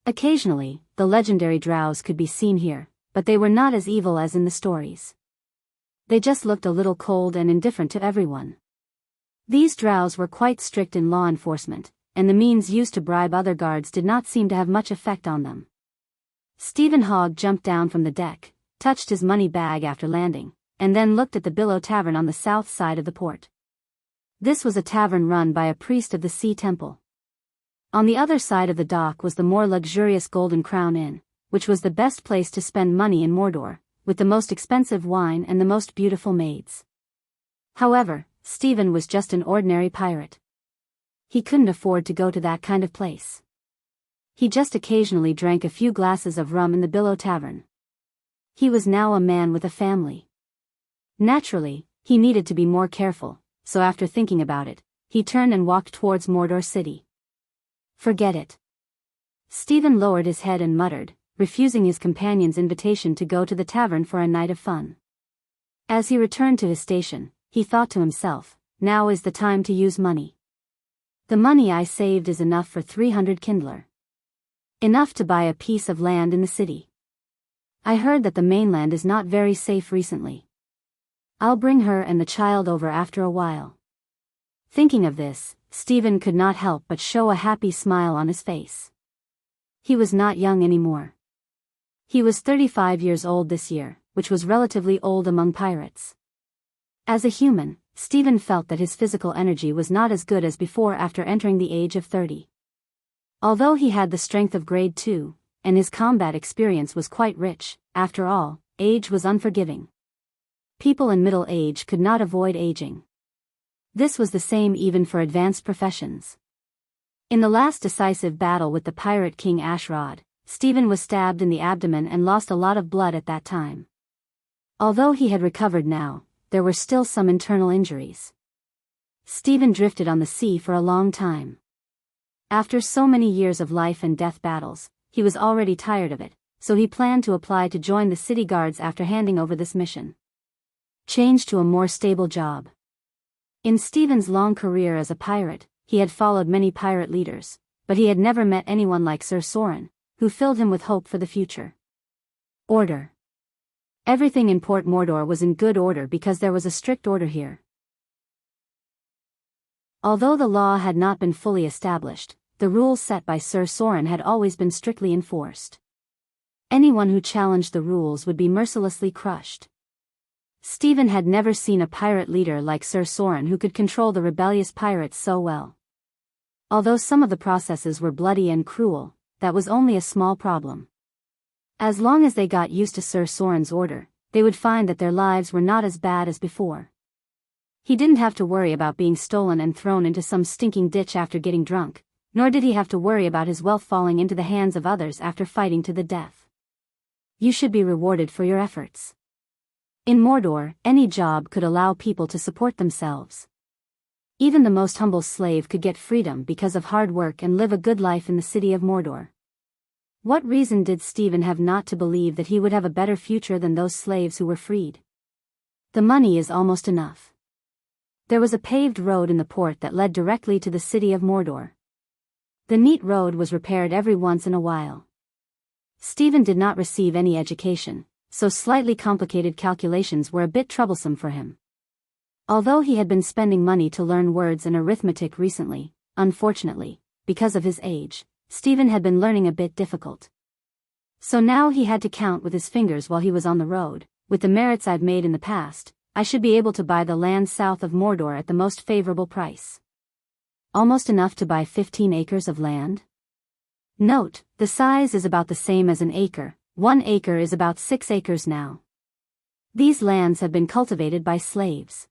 Occasionally, the legendary drows could be seen here, but they were not as evil as in the stories. They just looked a little cold and indifferent to everyone. These drows were quite strict in law enforcement, and the means used to bribe other guards did not seem to have much effect on them. Stephen Hogg jumped down from the deck, touched his money bag after landing, and then looked at the Billow Tavern on the south side of the port. This was a tavern run by a priest of the Sea Temple. On the other side of the dock was the more luxurious Golden Crown Inn, which was the best place to spend money in Mordor, with the most expensive wine and the most beautiful maids. However, Stephen was just an ordinary pirate. He couldn't afford to go to that kind of place. He just occasionally drank a few glasses of rum in the Billow Tavern. He was now a man with a family. Naturally, he needed to be more careful, so after thinking about it, he turned and walked towards Mordor City. Forget it. Stephen lowered his head and muttered, refusing his companion's invitation to go to the tavern for a night of fun. As he returned to his station, he thought to himself, now is the time to use money. The money I saved is enough for 300 Kindler. Enough to buy a piece of land in the city. I heard that the mainland is not very safe recently. I'll bring her and the child over after a while. Thinking of this, Stephen could not help but show a happy smile on his face. He was not young anymore. He was 35 years old this year, which was relatively old among pirates. As a human, Stephen felt that his physical energy was not as good as before after entering the age of 30. Although he had the strength of grade 2, and his combat experience was quite rich, after all, age was unforgiving. People in middle age could not avoid aging. This was the same even for advanced professions. In the last decisive battle with the pirate king Ashrod, Stephen was stabbed in the abdomen and lost a lot of blood at that time. Although he had recovered now, there were still some internal injuries. Stephen drifted on the sea for a long time. After so many years of life and death battles, he was already tired of it, so he planned to apply to join the city guards after handing over this mission. Change to a more stable job. In Stephen's long career as a pirate, he had followed many pirate leaders, but he had never met anyone like Sir Soren, who filled him with hope for the future. Order. Everything in Port Mordor was in good order because there was a strict order here. Although the law had not been fully established, the rules set by Sir Soren had always been strictly enforced. Anyone who challenged the rules would be mercilessly crushed. Stephen had never seen a pirate leader like Sir Soren who could control the rebellious pirates so well. Although some of the processes were bloody and cruel, that was only a small problem. As long as they got used to Sir Soren's order, they would find that their lives were not as bad as before. He didn't have to worry about being stolen and thrown into some stinking ditch after getting drunk, nor did he have to worry about his wealth falling into the hands of others after fighting to the death. You should be rewarded for your efforts. In Mordor, any job could allow people to support themselves. Even the most humble slave could get freedom because of hard work and live a good life in the city of Mordor. What reason did Stephen have not to believe that he would have a better future than those slaves who were freed? The money is almost enough. There was a paved road in the port that led directly to the city of Mordor. The neat road was repaired every once in a while. Stephen did not receive any education, so slightly complicated calculations were a bit troublesome for him. Although he had been spending money to learn words and arithmetic recently, unfortunately, because of his age, Stephen had been learning a bit difficult. So now he had to count with his fingers while he was on the road. With the merits I've made in the past, I should be able to buy the land south of Mordor at the most favorable price. Almost enough to buy 15 acres of land? Note, the size is about the same as an acre. 1 acre is about 6 acres now. These lands have been cultivated by slaves.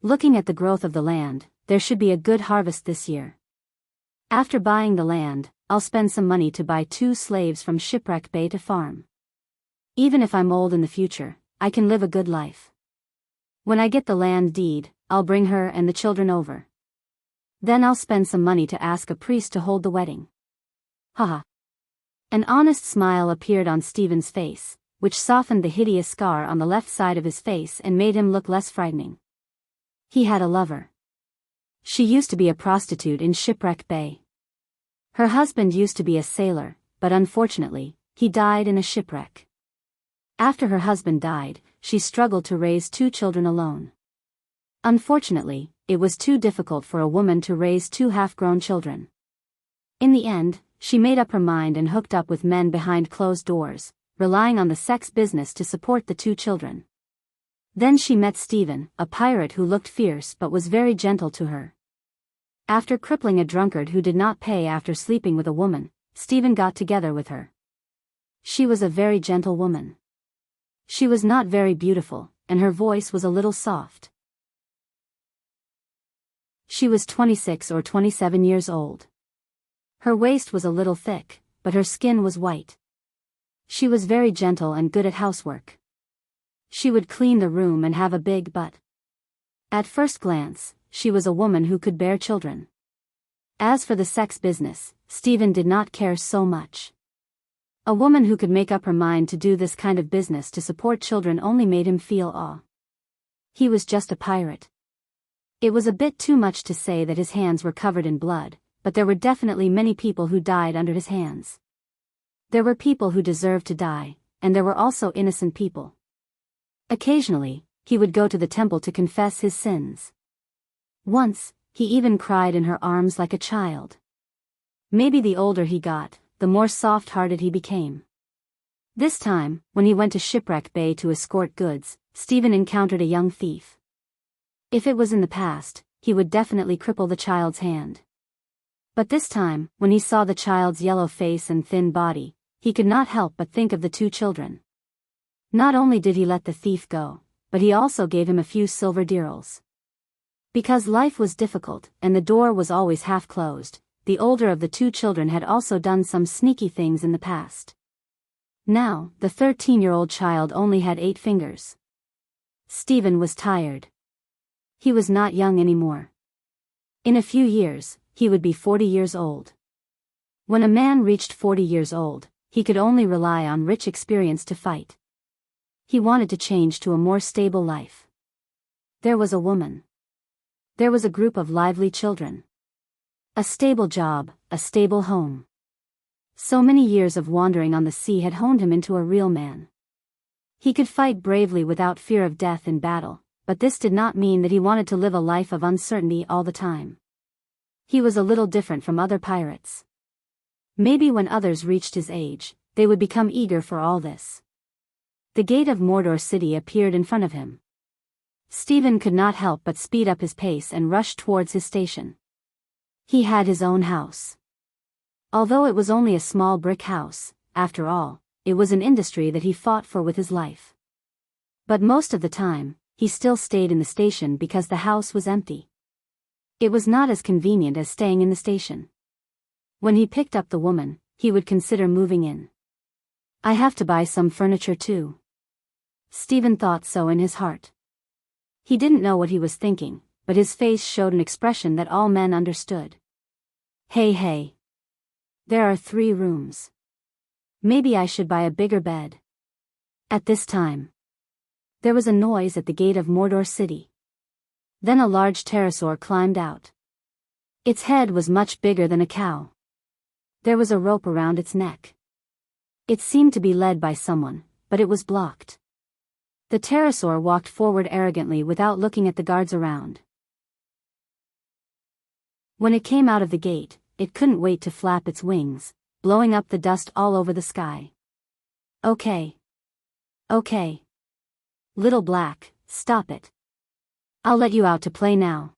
Looking at the growth of the land, there should be a good harvest this year. After buying the land, I'll spend some money to buy 2 slaves from Shipwreck Bay to farm. Even if I'm old in the future, I can live a good life. When I get the land deed, I'll bring her and the children over. Then I'll spend some money to ask a priest to hold the wedding. Haha. An honest smile appeared on Stephen's face, which softened the hideous scar on the left side of his face and made him look less frightening. He had a lover. She used to be a prostitute in Shipwreck Bay. Her husband used to be a sailor, but unfortunately, he died in a shipwreck. After her husband died, she struggled to raise 2 children alone. Unfortunately, it was too difficult for a woman to raise 2 half-grown children. In the end, she made up her mind and hooked up with men behind closed doors, relying on the sex business to support the 2 children. Then she met Stephen, a pirate who looked fierce but was very gentle to her. After crippling a drunkard who did not pay after sleeping with a woman, Stephen got together with her. She was a very gentle woman. She was not very beautiful, and her voice was a little soft. She was 26 or 27 years old. Her waist was a little thick, but her skin was white. She was very gentle and good at housework. She would clean the room and have a big butt. At first glance, she was a woman who could bear children. As for the sex business, Stephen did not care so much. A woman who could make up her mind to do this kind of business to support children only made him feel awe. He was just a pirate. It was a bit too much to say that his hands were covered in blood, but there were definitely many people who died under his hands. There were people who deserved to die, and there were also innocent people. Occasionally, he would go to the temple to confess his sins. Once, he even cried in her arms like a child. Maybe the older he got, the more soft-hearted he became. This time, when he went to Shipwreck Bay to escort goods, Stephen encountered a young thief. If it was in the past, he would definitely cripple the child's hand. But this time, when he saw the child's yellow face and thin body, he could not help but think of the two children. Not only did he let the thief go, but he also gave him a few silver dirhams. Because life was difficult, and the door was always half closed, the older of the two children had also done some sneaky things in the past. Now, the 13-year-old child only had 8 fingers. Stephen was tired. He was not young anymore. In a few years, he would be 40 years old. When a man reached 40 years old, he could only rely on rich experience to fight. He wanted to change to a more stable life. There was a woman. There was a group of lively children. A stable job, a stable home. So many years of wandering on the sea had honed him into a real man. He could fight bravely without fear of death in battle, but this did not mean that he wanted to live a life of uncertainty all the time. He was a little different from other pirates. Maybe when others reached his age, they would become eager for all this. The gate of Mordor City appeared in front of him. Stephen could not help but speed up his pace and rush towards his station. He had his own house. Although it was only a small brick house, after all, it was an industry that he fought for with his life. But most of the time, he still stayed in the station because the house was empty. It was not as convenient as staying in the station. When he picked up the woman, he would consider moving in. I have to buy some furniture too. Stephen thought so in his heart. He didn't know what he was thinking, but his face showed an expression that all men understood. Hey. There are 3 rooms. Maybe I should buy a bigger bed. At this time, there was a noise at the gate of Mordor City. Then a large pterosaur climbed out. Its head was much bigger than a cow. There was a rope around its neck. It seemed to be led by someone, but it was blocked. The pterosaur walked forward arrogantly without looking at the guards around. When it came out of the gate, it couldn't wait to flap its wings, blowing up the dust all over the sky. Okay. Little Black, stop it. I'll let you out to play now.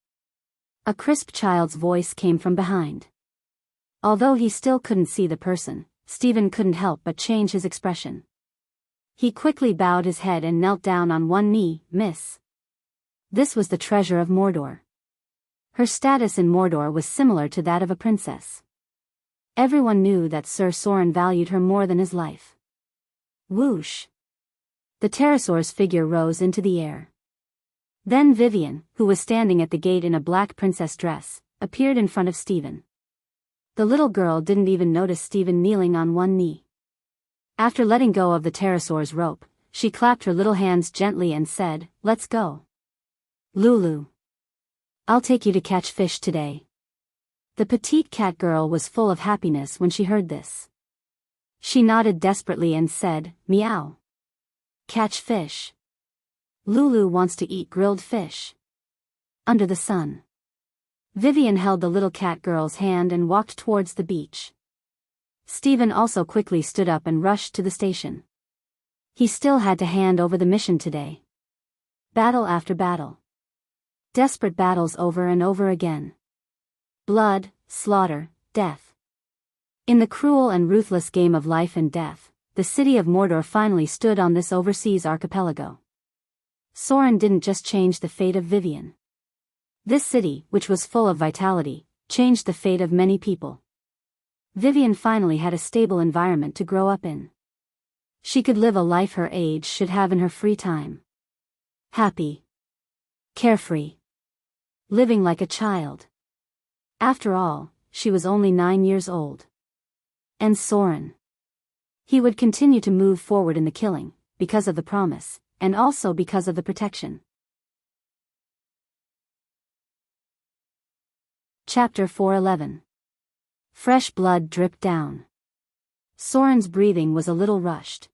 A crisp child's voice came from behind. Although he still couldn't see the person, Stephen couldn't help but change his expression. He quickly bowed his head and knelt down on one knee. Miss. This was the treasure of Mordor. Her status in Mordor was similar to that of a princess. Everyone knew that Sir Soren valued her more than his life. Whoosh! The pterosaur's figure rose into the air. Then Vivian, who was standing at the gate in a black princess dress, appeared in front of Stephen. The little girl didn't even notice Stephen kneeling on one knee. After letting go of the pterosaur's rope, she clapped her little hands gently and said, "Let's go. Lulu. I'll take you to catch fish today." The petite cat girl was full of happiness when she heard this. She nodded desperately and said, "Meow. Catch fish. Lulu wants to eat grilled fish." Under the sun. Vivian held the little cat girl's hand and walked towards the beach. Stephen also quickly stood up and rushed to the station. He still had to hand over the mission today. Battle after battle. Desperate battles over and over again. Blood, slaughter, death. In the cruel and ruthless game of life and death, the city of Mordor finally stood on this overseas archipelago. Soren didn't just change the fate of Vivian. This city, which was full of vitality, changed the fate of many people. Vivian finally had a stable environment to grow up in. She could live a life her age should have in her free time. Happy. Carefree. Living like a child. After all, she was only 9 years old. And Soren. He would continue to move forward in the killing, because of the promise, and also because of the protection. Chapter 4:11. Fresh blood dripped down. Soren's breathing was a little rushed.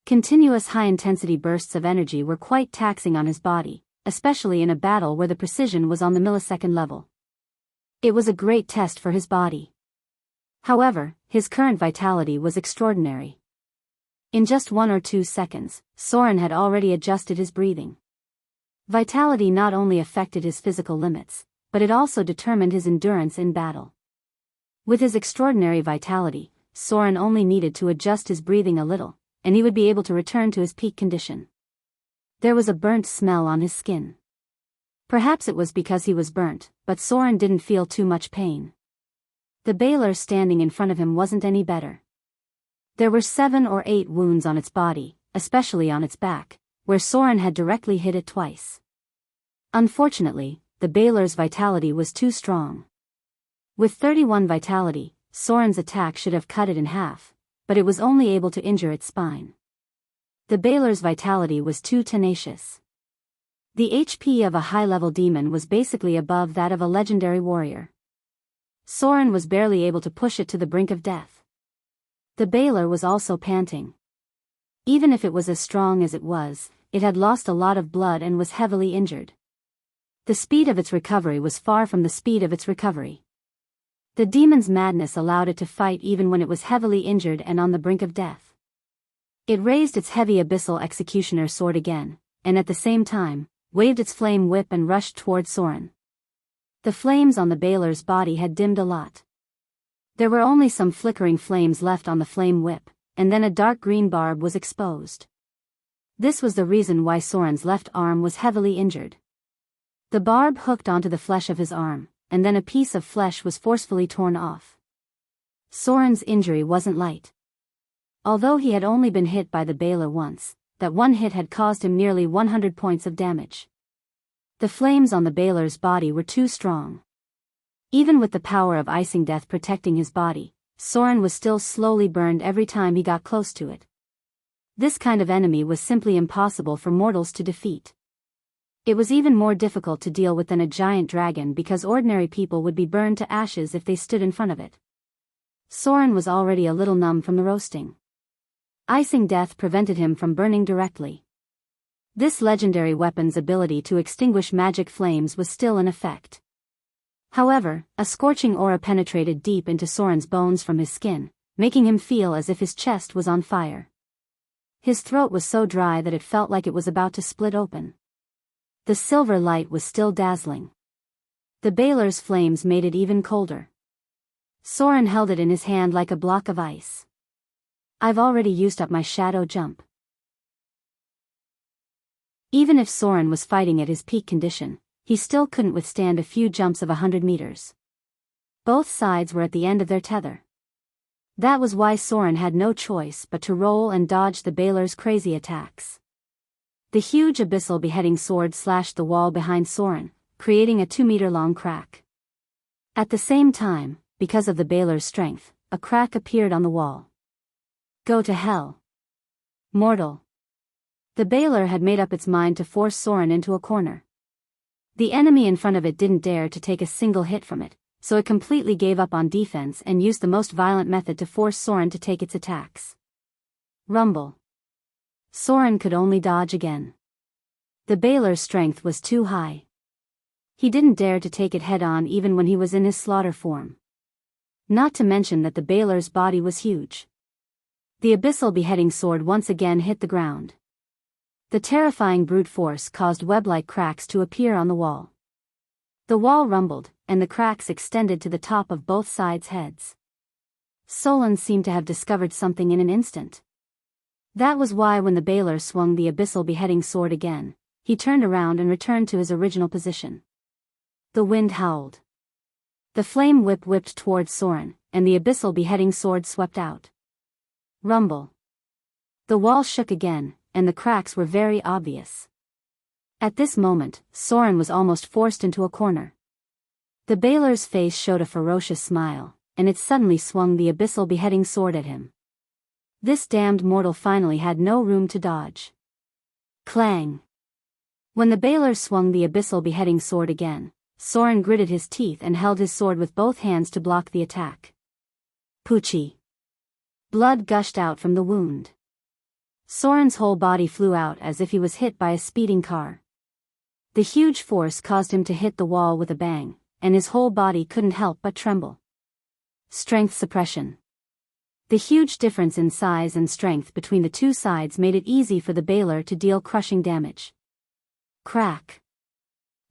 Continuous high-intensity bursts of energy were quite taxing on his body, especially in a battle where the precision was on the millisecond level. It was a great test for his body. However, his current vitality was extraordinary. In just 1 or 2 seconds, Soren had already adjusted his breathing. Vitality not only affected his physical limits, but it also determined his endurance in battle. With his extraordinary vitality, Soren only needed to adjust his breathing a little, and he would be able to return to his peak condition. There was a burnt smell on his skin. Perhaps it was because he was burnt, but Soren didn't feel too much pain. The baler standing in front of him wasn't any better. There were 7 or 8 wounds on its body, especially on its back, where Soren had directly hit it twice. Unfortunately, the baler's vitality was too strong. With 31 vitality, Soren's attack should have cut it in half, but it was only able to injure its spine. The baler's vitality was too tenacious. The HP of a high-level demon was basically above that of a legendary warrior. Soren was barely able to push it to the brink of death. The baler was also panting. Even if it was as strong as it had lost a lot of blood and was heavily injured. The speed of its recovery was far from the speed of its recovery. The demon's madness allowed it to fight even when it was heavily injured and on the brink of death. It raised its heavy abyssal executioner sword again, and at the same time, waved its flame whip and rushed toward Soren. The flames on the baler's body had dimmed a lot. There were only some flickering flames left on the flame whip, and then a dark green barb was exposed. This was the reason why Soren's left arm was heavily injured. The barb hooked onto the flesh of his arm, and then a piece of flesh was forcefully torn off. Soren's injury wasn't light. Although he had only been hit by the baler once, that one hit had caused him nearly 100 points of damage. The flames on the baler's body were too strong. Even with the power of icing death protecting his body, Soren was still slowly burned every time he got close to it. This kind of enemy was simply impossible for mortals to defeat. It was even more difficult to deal with than a giant dragon because ordinary people would be burned to ashes if they stood in front of it. Soren was already a little numb from the roasting. Icing death prevented him from burning directly. This legendary weapon's ability to extinguish magic flames was still in effect. However, a scorching aura penetrated deep into Soren's bones from his skin, making him feel as if his chest was on fire. His throat was so dry that it felt like it was about to split open. The silver light was still dazzling. The baler's flames made it even colder. Soren held it in his hand like a block of ice. I've already used up my shadow jump. Even if Soren was fighting at his peak condition, he still couldn't withstand a few jumps of 100 meters. Both sides were at the end of their tether. That was why Soren had no choice but to roll and dodge the baler's crazy attacks. The huge abyssal beheading sword slashed the wall behind Soren, creating a 2-meter-long crack. At the same time, because of the baler's strength, a crack appeared on the wall. Go to hell, mortal. The baler had made up its mind to force Soren into a corner. The enemy in front of it didn't dare to take a single hit from it, so it completely gave up on defense and used the most violent method to force Soren to take its attacks. Rumble. Soren could only dodge again. The baler's strength was too high. He didn't dare to take it head-on even when he was in his slaughter form. Not to mention that the baler's body was huge. The abyssal beheading sword once again hit the ground. The terrifying brute force caused web-like cracks to appear on the wall. The wall rumbled, and the cracks extended to the top of both sides' heads. Solon seemed to have discovered something in an instant. That was why when the baler swung the abyssal beheading sword again, he turned around and returned to his original position. The wind howled. The flame whip whipped towards Soren, and the abyssal beheading sword swept out. Rumble. The wall shook again, and the cracks were very obvious. At this moment, Soren was almost forced into a corner. The Baelor's face showed a ferocious smile, and it suddenly swung the abyssal beheading sword at him. This damned mortal finally had no room to dodge. Clang! When the Baelor swung the abyssal beheading sword again, Soren gritted his teeth and held his sword with both hands to block the attack. Poochie! Blood gushed out from the wound. Soren's whole body flew out as if he was hit by a speeding car. The huge force caused him to hit the wall with a bang, and his whole body couldn't help but tremble. Strength suppression. The huge difference in size and strength between the two sides made it easy for the Baelor to deal crushing damage. Crack.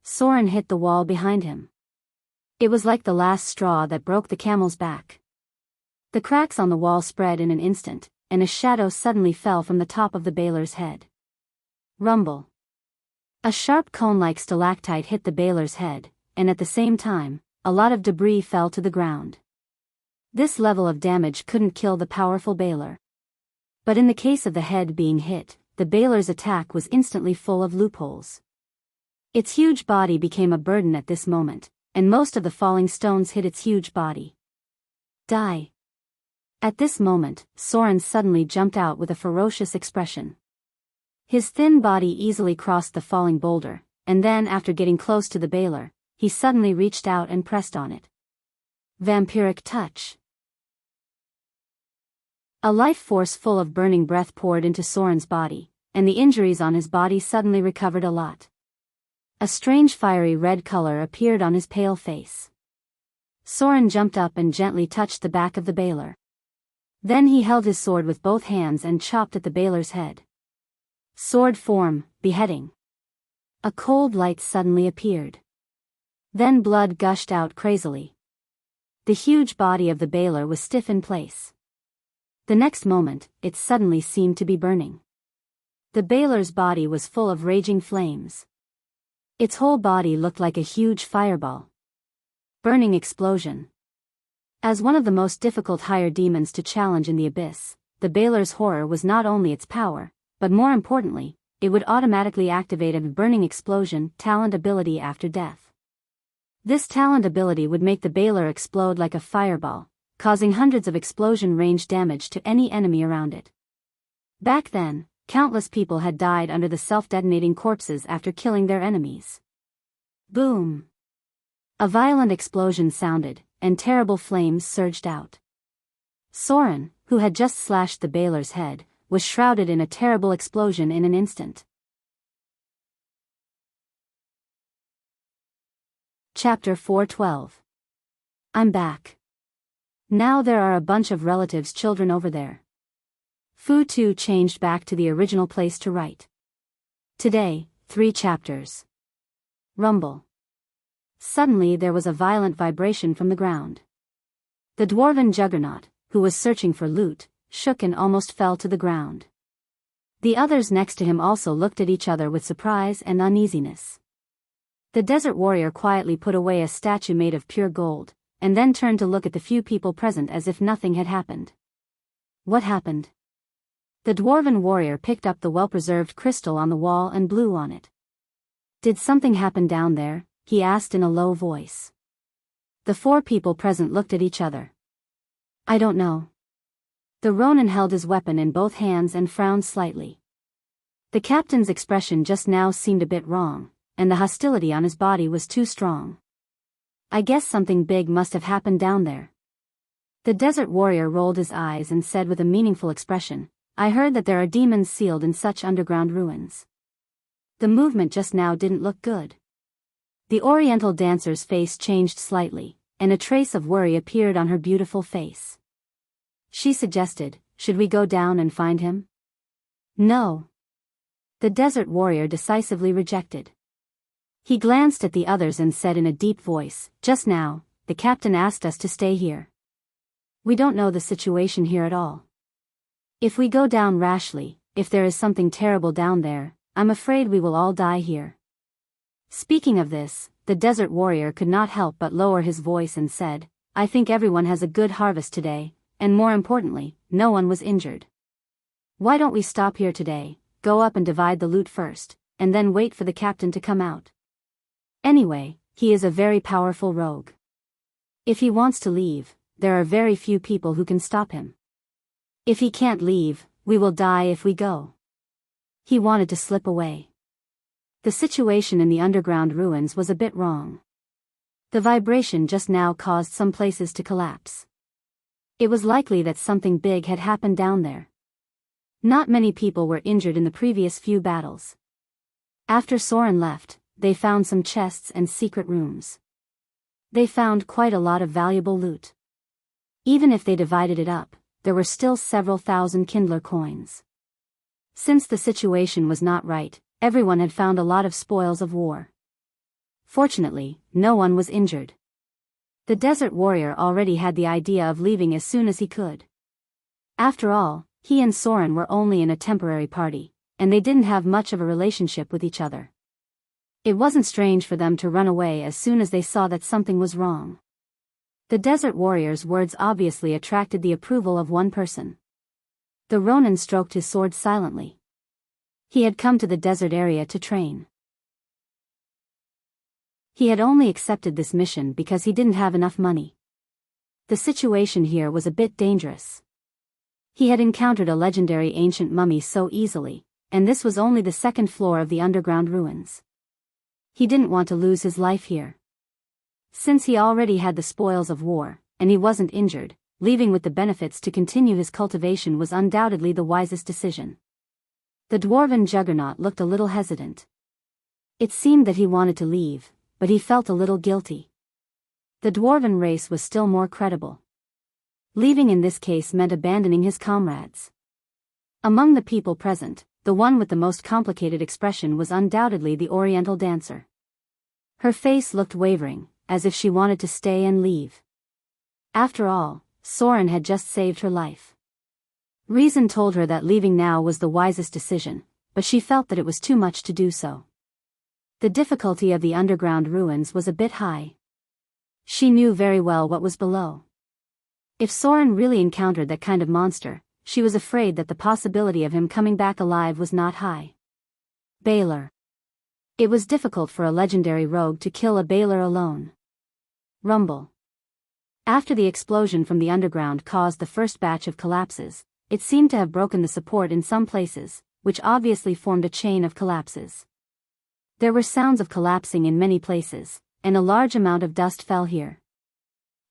Soren hit the wall behind him. It was like the last straw that broke the camel's back. The cracks on the wall spread in an instant, and a shadow suddenly fell from the top of the Baelor's head. Rumble. A sharp cone-like stalactite hit the Baelor's head, and at the same time, a lot of debris fell to the ground. This level of damage couldn't kill the powerful Baelor. But in the case of the head being hit, the Baelor's attack was instantly full of loopholes. Its huge body became a burden at this moment, and most of the falling stones hit its huge body. Die. At this moment, Soren suddenly jumped out with a ferocious expression. His thin body easily crossed the falling boulder, and then after getting close to the Baelor, he suddenly reached out and pressed on it. Vampiric touch. A life force full of burning breath poured into Soren's body, and the injuries on his body suddenly recovered a lot. A strange fiery red color appeared on his pale face. Soren jumped up and gently touched the back of the Baelor. Then he held his sword with both hands and chopped at the Baelor's head. Sword form, beheading. A cold light suddenly appeared. Then blood gushed out crazily. The huge body of the Baelor was stiff in place. The next moment, it suddenly seemed to be burning. The Baelor's body was full of raging flames. Its whole body looked like a huge fireball. Burning explosion. As one of the most difficult higher demons to challenge in the abyss, the Baelor's horror was not only its power, but more importantly, it would automatically activate a burning explosion talent ability after death. This talent ability would make the Baelor explode like a fireball, causing hundreds of explosion range damage to any enemy around it. Back then, countless people had died under the self-detonating corpses after killing their enemies. Boom! A violent explosion sounded, and terrible flames surged out. Soren, who had just slashed the Baelor's head, was shrouded in a terrible explosion in an instant. Chapter 412. I'm back. Now there are a bunch of relatives' children over there. Fu too changed back to the original place to write. Today, 3 chapters. Rumble. Suddenly there was a violent vibration from the ground. The dwarven juggernaut, who was searching for loot, shook and almost fell to the ground. The others next to him also looked at each other with surprise and uneasiness. The desert warrior quietly put away a statue made of pure gold, and then turned to look at the few people present as if nothing had happened. What happened? The dwarven warrior picked up the well-preserved crystal on the wall and blew on it. Did something happen down there? He asked in a low voice. The 4 people present looked at each other. I don't know. The Ronin held his weapon in both hands and frowned slightly. The captain's expression just now seemed a bit wrong, and the hostility on his body was too strong. I guess something big must have happened down there. The desert warrior rolled his eyes and said with a meaningful expression, I heard that there are demons sealed in such underground ruins. The movement just now didn't look good. The oriental dancer's face changed slightly, and a trace of worry appeared on her beautiful face. She suggested, should we go down and find him? No. The desert warrior decisively rejected. He glanced at the others and said in a deep voice, just now, the captain asked us to stay here. We don't know the situation here at all. If we go down rashly, if there is something terrible down there, I'm afraid we will all die here. Speaking of this, the desert warrior could not help but lower his voice and said, "I think everyone has a good harvest today, and more importantly, no one was injured. Why don't we stop here today, go up and divide the loot first, and then wait for the captain to come out? Anyway, he is a very powerful rogue. If he wants to leave, there are very few people who can stop him. If he can't leave, we will die if we go." He wanted to slip away. The situation in the underground ruins was a bit wrong. The vibration just now caused some places to collapse. It was likely that something big had happened down there. Not many people were injured in the previous few battles. After Soren left, they found some chests and secret rooms. They found quite a lot of valuable loot. Even if they divided it up, there were still several thousand Kindler coins. Since the situation was not right, everyone had found a lot of spoils of war. Fortunately, no one was injured. The desert warrior already had the idea of leaving as soon as he could. After all, he and Soren were only in a temporary party, and they didn't have much of a relationship with each other. It wasn't strange for them to run away as soon as they saw that something was wrong. The desert warrior's words obviously attracted the approval of one person. The Ronin stroked his sword silently. He had come to the desert area to train. He had only accepted this mission because he didn't have enough money. The situation here was a bit dangerous. He had encountered a legendary ancient mummy so easily, and this was only the second floor of the underground ruins. He didn't want to lose his life here. Since he already had the spoils of war, and he wasn't injured, leaving with the benefits to continue his cultivation was undoubtedly the wisest decision. The dwarven juggernaut looked a little hesitant. It seemed that he wanted to leave, but he felt a little guilty. The dwarven race was still more credible. Leaving in this case meant abandoning his comrades. Among the people present, the one with the most complicated expression was undoubtedly the Oriental dancer. Her face looked wavering, as if she wanted to stay and leave. After all, Soren had just saved her life. Reason told her that leaving now was the wisest decision, but she felt that it was too much to do so. The difficulty of the underground ruins was a bit high. She knew very well what was below. If Soren really encountered that kind of monster, she was afraid that the possibility of him coming back alive was not high. Baylor. It was difficult for a legendary rogue to kill a Baylor alone. Rumble. After the explosion from the underground caused the first batch of collapses, it seemed to have broken the support in some places, which obviously formed a chain of collapses. There were sounds of collapsing in many places, and a large amount of dust fell here.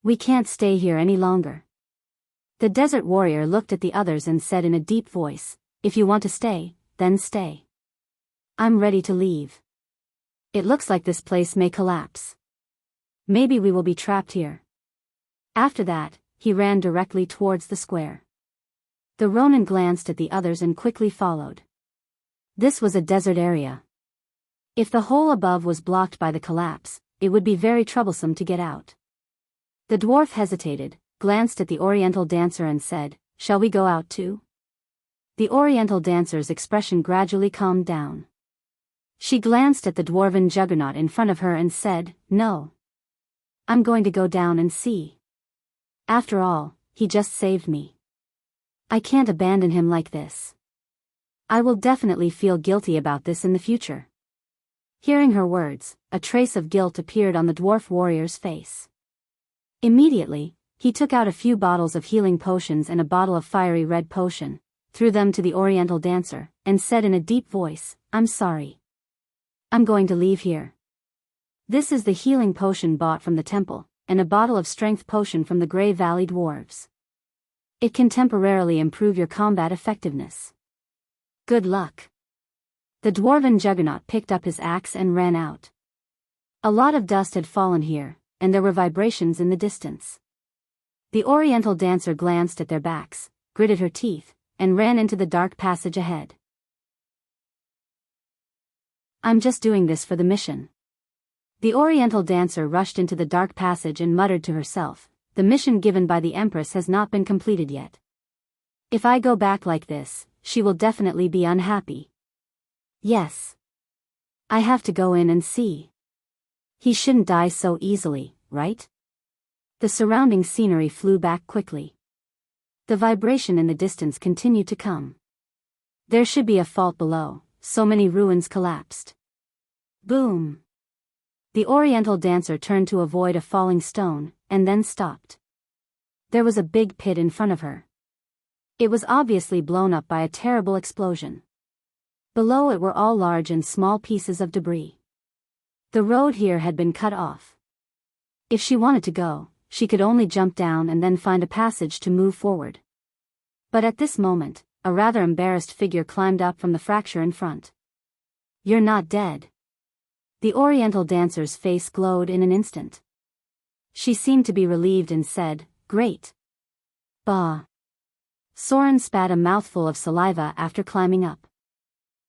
"We can't stay here any longer." The desert warrior looked at the others and said in a deep voice, "If you want to stay, then stay. I'm ready to leave. It looks like this place may collapse. Maybe we will be trapped here." After that, he ran directly towards the square. The Ronin glanced at the others and quickly followed. This was a desert area. If the hole above was blocked by the collapse, it would be very troublesome to get out. The dwarf hesitated, glanced at the Oriental dancer and said, "Shall we go out too?" The Oriental dancer's expression gradually calmed down. She glanced at the dwarven juggernaut in front of her and said, "No. I'm going to go down and see. After all, he just saved me. I can't abandon him like this. I will definitely feel guilty about this in the future." Hearing her words, a trace of guilt appeared on the dwarf warrior's face. Immediately, he took out a few bottles of healing potions and a bottle of fiery red potion, threw them to the Oriental dancer, and said in a deep voice, "I'm sorry. I'm going to leave here. This is the healing potion bought from the temple, and a bottle of strength potion from the Grey Valley dwarves. It can temporarily improve your combat effectiveness. Good luck." The dwarven juggernaut picked up his axe and ran out. A lot of dust had fallen here, and there were vibrations in the distance. The Oriental dancer glanced at their backs, gritted her teeth, and ran into the dark passage ahead. "I'm just doing this for the mission." The Oriental dancer rushed into the dark passage and muttered to herself, "The mission given by the Empress has not been completed yet. If I go back like this, she will definitely be unhappy. Yes. I have to go in and see." He shouldn't die so easily, right? The surrounding scenery flew back quickly. The vibration in the distance continued to come. There should be a fault below, so many ruins collapsed. Boom! The Oriental dancer turned to avoid a falling stone, and then stopped. There was a big pit in front of her. It was obviously blown up by a terrible explosion. Below it were all large and small pieces of debris. The road here had been cut off. If she wanted to go, she could only jump down and then find a passage to move forward. But at this moment, a rather embarrassed figure climbed up from the fracture in front. "You're not dead." The Oriental dancer's face glowed in an instant. She seemed to be relieved and said, "Great." Bah. Soren spat a mouthful of saliva after climbing up.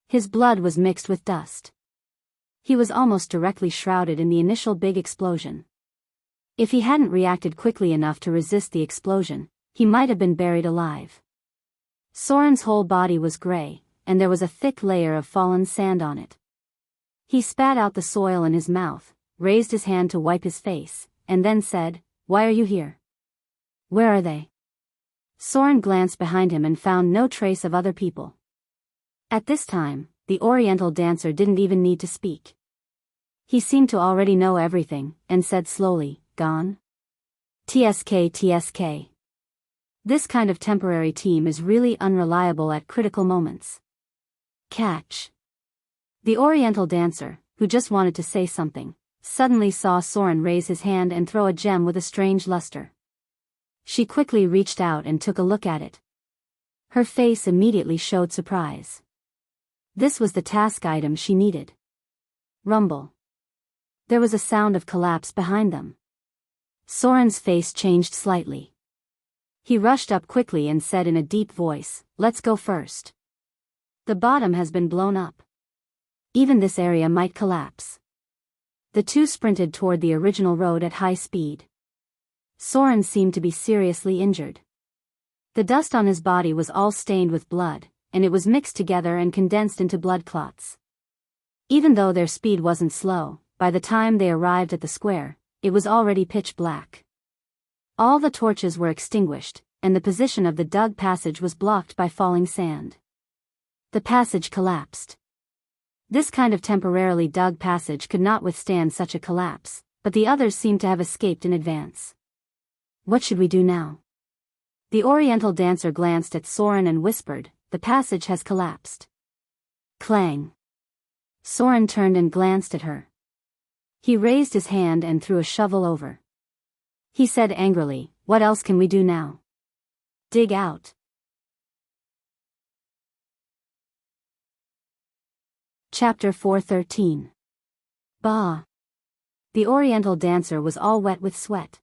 His blood was mixed with dust. He was almost directly shrouded in the initial big explosion. If he hadn't reacted quickly enough to resist the explosion, he might have been buried alive. Soren's whole body was gray, and there was a thick layer of fallen sand on it. He spat out the soil in his mouth, raised his hand to wipe his face, and then said, "Why are you here? Where are they?" Soren glanced behind him and found no trace of other people. At this time, the Oriental dancer didn't even need to speak. He seemed to already know everything, and said slowly, "Gone? TSK. This kind of temporary team is really unreliable at critical moments." Catch. The Oriental dancer, who just wanted to say something, suddenly saw Soren raise his hand and throw a gem with a strange luster. She quickly reached out and took a look at it. Her face immediately showed surprise. This was the task item she needed. Rumble. There was a sound of collapse behind them. Soren's face changed slightly. He rushed up quickly and said in a deep voice, "Let's go first. The bottom has been blown up. Even this area might collapse." The two sprinted toward the original road at high speed. Soren seemed to be seriously injured. The dust on his body was all stained with blood, and it was mixed together and condensed into blood clots. Even though their speed wasn't slow, by the time they arrived at the square, it was already pitch black. All the torches were extinguished, and the position of the dug passage was blocked by falling sand. The passage collapsed. This kind of temporarily dug passage could not withstand such a collapse, but the others seemed to have escaped in advance. "What should we do now?" The Oriental dancer glanced at Soren and whispered, "The passage has collapsed." Clang. Soren turned and glanced at her. He raised his hand and threw a shovel over. He said angrily, "What else can we do now? Dig out." Chapter 413. Bah. The Oriental dancer was all wet with sweat.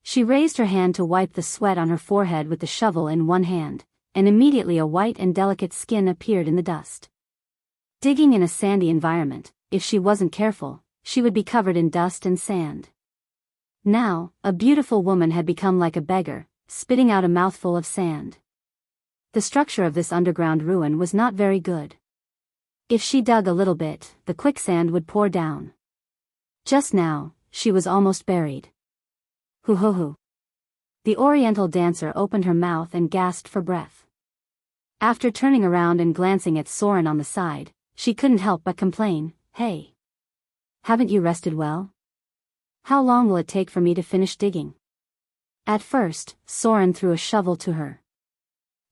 She raised her hand to wipe the sweat on her forehead with the shovel in one hand, and immediately a white and delicate skin appeared in the dust. Digging in a sandy environment, if she wasn't careful, she would be covered in dust and sand. Now, a beautiful woman had become like a beggar, spitting out a mouthful of sand. The structure of this underground ruin was not very good. If she dug a little bit, the quicksand would pour down. Just now, she was almost buried. Hoo-hoo-hoo. The Oriental dancer opened her mouth and gasped for breath. After turning around and glancing at Soren on the side, she couldn't help but complain, "Hey. Haven't you rested well? How long will it take for me to finish digging?" At first, Soren threw a shovel to her.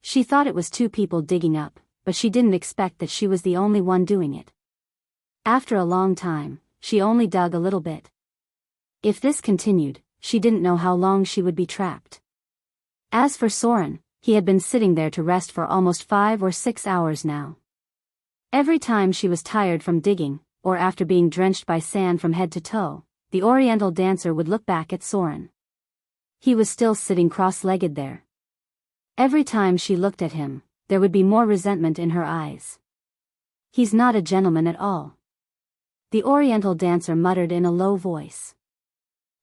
She thought it was two people digging up, but she didn't expect that she was the only one doing it. After a long time, she only dug a little bit. If this continued, she didn't know how long she would be trapped. As for Soren, he had been sitting there to rest for almost 5 or 6 hours now. Every time she was tired from digging, or after being drenched by sand from head to toe, the Oriental dancer would look back at Soren. He was still sitting cross-legged there. Every time she looked at him, there would be more resentment in her eyes. "He's not a gentleman at all," the Oriental dancer muttered in a low voice.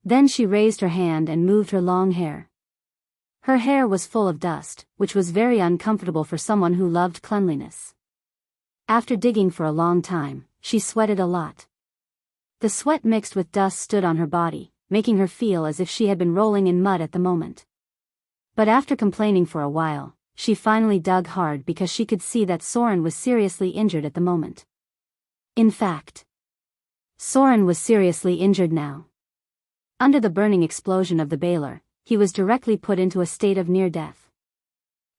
Then she raised her hand and moved her long hair. Her hair was full of dust, which was very uncomfortable for someone who loved cleanliness. After digging for a long time, she sweated a lot. The sweat mixed with dust stood on her body, making her feel as if she had been rolling in mud at the moment. But after complaining for a while, she finally dug hard because she could see that Soren was seriously injured at the moment. In fact, Soren was seriously injured now. Under the burning explosion of the baler, he was directly put into a state of near death.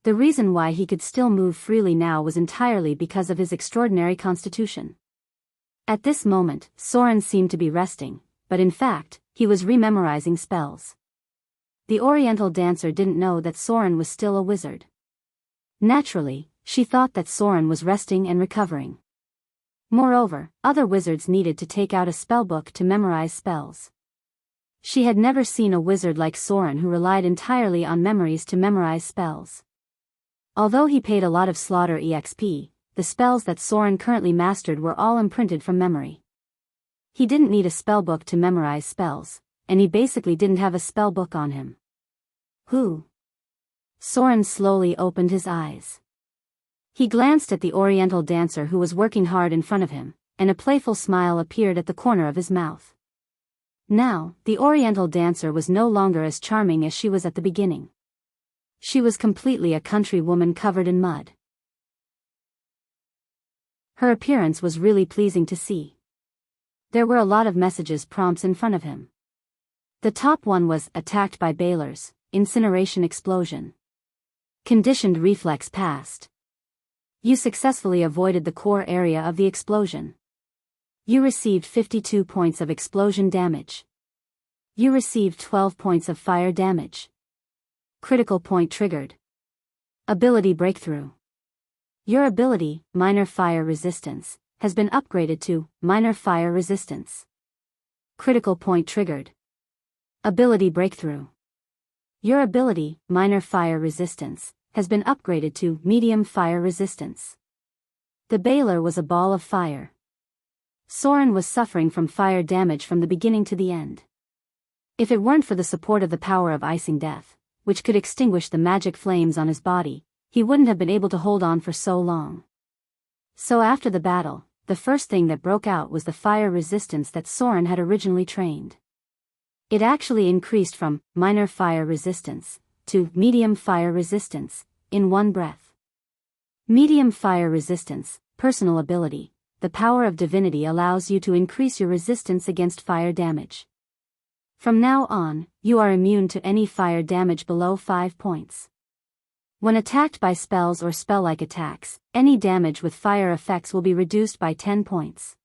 The reason why he could still move freely now was entirely because of his extraordinary constitution. At this moment, Soren seemed to be resting, but in fact, he was rememorizing spells. The Oriental dancer didn't know that Soren was still a wizard. Naturally, she thought that Soren was resting and recovering. Moreover, other wizards needed to take out a spellbook to memorize spells. She had never seen a wizard like Soren who relied entirely on memories to memorize spells. Although he paid a lot of slaughter EXP, the spells that Soren currently mastered were all imprinted from memory. He didn't need a spellbook to memorize spells, and he basically didn't have a spellbook on him. Who? Soren slowly opened his eyes. He glanced at the Oriental dancer who was working hard in front of him, and a playful smile appeared at the corner of his mouth. Now, the Oriental dancer was no longer as charming as she was at the beginning. She was completely a country woman covered in mud. Her appearance was really pleasing to see. There were a lot of messages prompts in front of him. The top one was, attacked by balers, incineration explosion. Conditioned reflex passed. You successfully avoided the core area of the explosion. You received 52 points of explosion damage. You received 12 points of fire damage. Critical point triggered. Ability breakthrough. Your ability, minor fire resistance, has been upgraded to minor fire resistance. Critical point triggered. Ability breakthrough. Your ability, minor fire resistance, has been upgraded to medium fire resistance. The baler was a ball of fire. Soren was suffering from fire damage from the beginning to the end. If it weren't for the support of the power of icing death, which could extinguish the magic flames on his body, he wouldn't have been able to hold on for so long. So after the battle, the first thing that broke out was the fire resistance that Soren had originally trained. It actually increased from minor fire resistance to medium fire resistance in one breath. Medium fire resistance, personal ability. The power of divinity allows you to increase your resistance against fire damage. From now on, you are immune to any fire damage below 5 points. When attacked by spells or spell-like attacks, any damage with fire effects will be reduced by 10 points.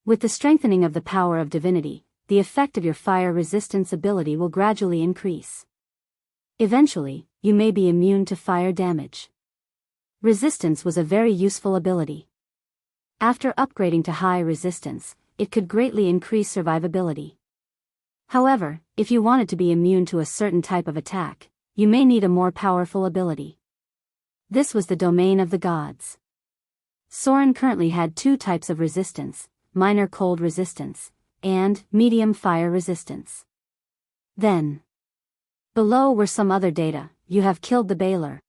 With the strengthening of the power of divinity, the effect of your fire resistance ability will gradually increase. Eventually, you may be immune to fire damage. Resistance was a very useful ability. After upgrading to high resistance, it could greatly increase survivability. However, if you wanted to be immune to a certain type of attack, you may need a more powerful ability. This was the domain of the gods. Soren currently had 2 types of resistance, minor cold resistance, and medium fire resistance. Then, below were some other data. You have killed the baler.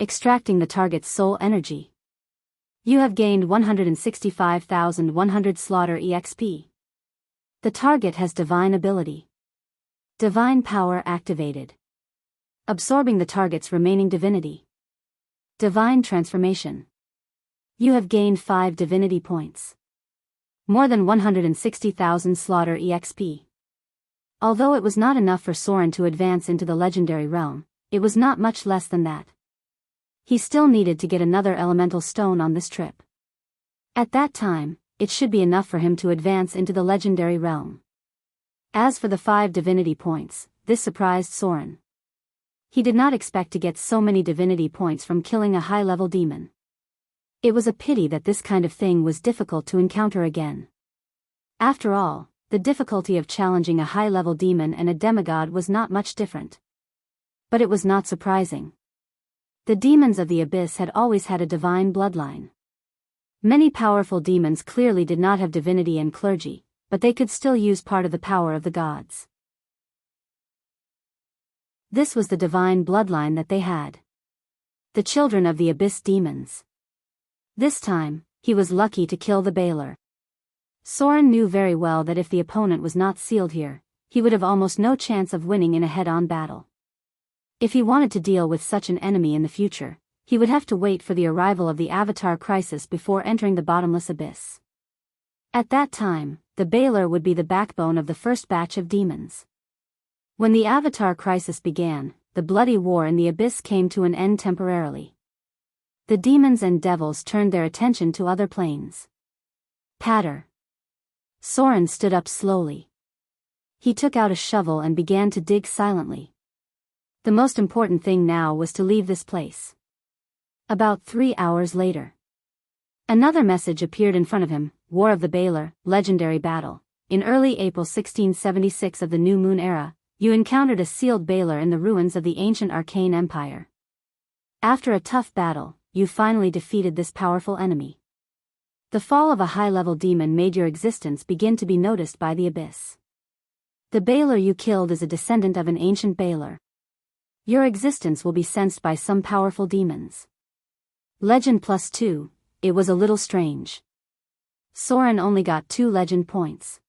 Extracting the target's soul energy. You have gained 165,100 slaughter EXP. The target has divine ability. Divine power activated. Absorbing the target's remaining divinity. Divine transformation. You have gained 5 divinity points. More than 160,000 slaughter EXP. Although it was not enough for Soren to advance into the legendary realm, it was not much less than that. He still needed to get another elemental stone on this trip. At that time, it should be enough for him to advance into the legendary realm. As for the 5 divinity points, this surprised Soren. He did not expect to get so many divinity points from killing a high-level demon. It was a pity that this kind of thing was difficult to encounter again. After all, the difficulty of challenging a high-level demon and a demigod was not much different. But it was not surprising. The demons of the abyss had always had a divine bloodline. Many powerful demons clearly did not have divinity and clergy, but they could still use part of the power of the gods. This was the divine bloodline that they had. The children of the abyss demons. This time, he was lucky to kill the baler. Soren knew very well that if the opponent was not sealed here, he would have almost no chance of winning in a head-on battle. If he wanted to deal with such an enemy in the future, he would have to wait for the arrival of the Avatar crisis before entering the bottomless abyss. At that time, the Baylor would be the backbone of the first batch of demons. When the Avatar crisis began, the bloody war in the abyss came to an end temporarily. The demons and devils turned their attention to other planes. Patter. Soren stood up slowly. He took out a shovel and began to dig silently. The most important thing now was to leave this place. About 3 hours later, another message appeared in front of him: War of the Baylor, legendary battle. In early April 1676 of the New Moon era, you encountered a sealed Baylor in the ruins of the ancient Arcane Empire. After a tough battle, you finally defeated this powerful enemy. The fall of a high-level demon made your existence begin to be noticed by the abyss. The Baylor you killed is a descendant of an ancient Baylor. Your existence will be sensed by some powerful demons. Legend +2, it was a little strange. Soren only got 2 legend points.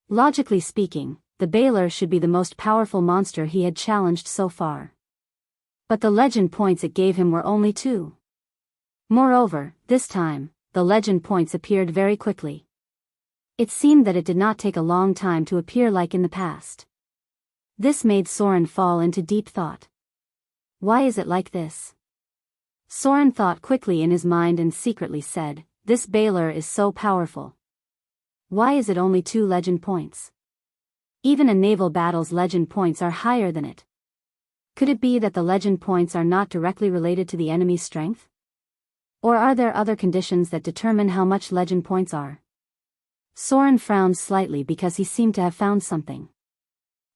Logically speaking, the Baylor should be the most powerful monster he had challenged so far. But the legend points it gave him were only 2. Moreover, this time, the legend points appeared very quickly. It seemed that it did not take a long time to appear like in the past. This made Soren fall into deep thought. Why is it like this? Soren thought quickly in his mind and secretly said, this Baylor is so powerful. Why is it only 2 legend points? Even in naval battles legend points are higher than it. Could it be that the legend points are not directly related to the enemy's strength? Or are there other conditions that determine how much legend points are? Soren frowned slightly because he seemed to have found something.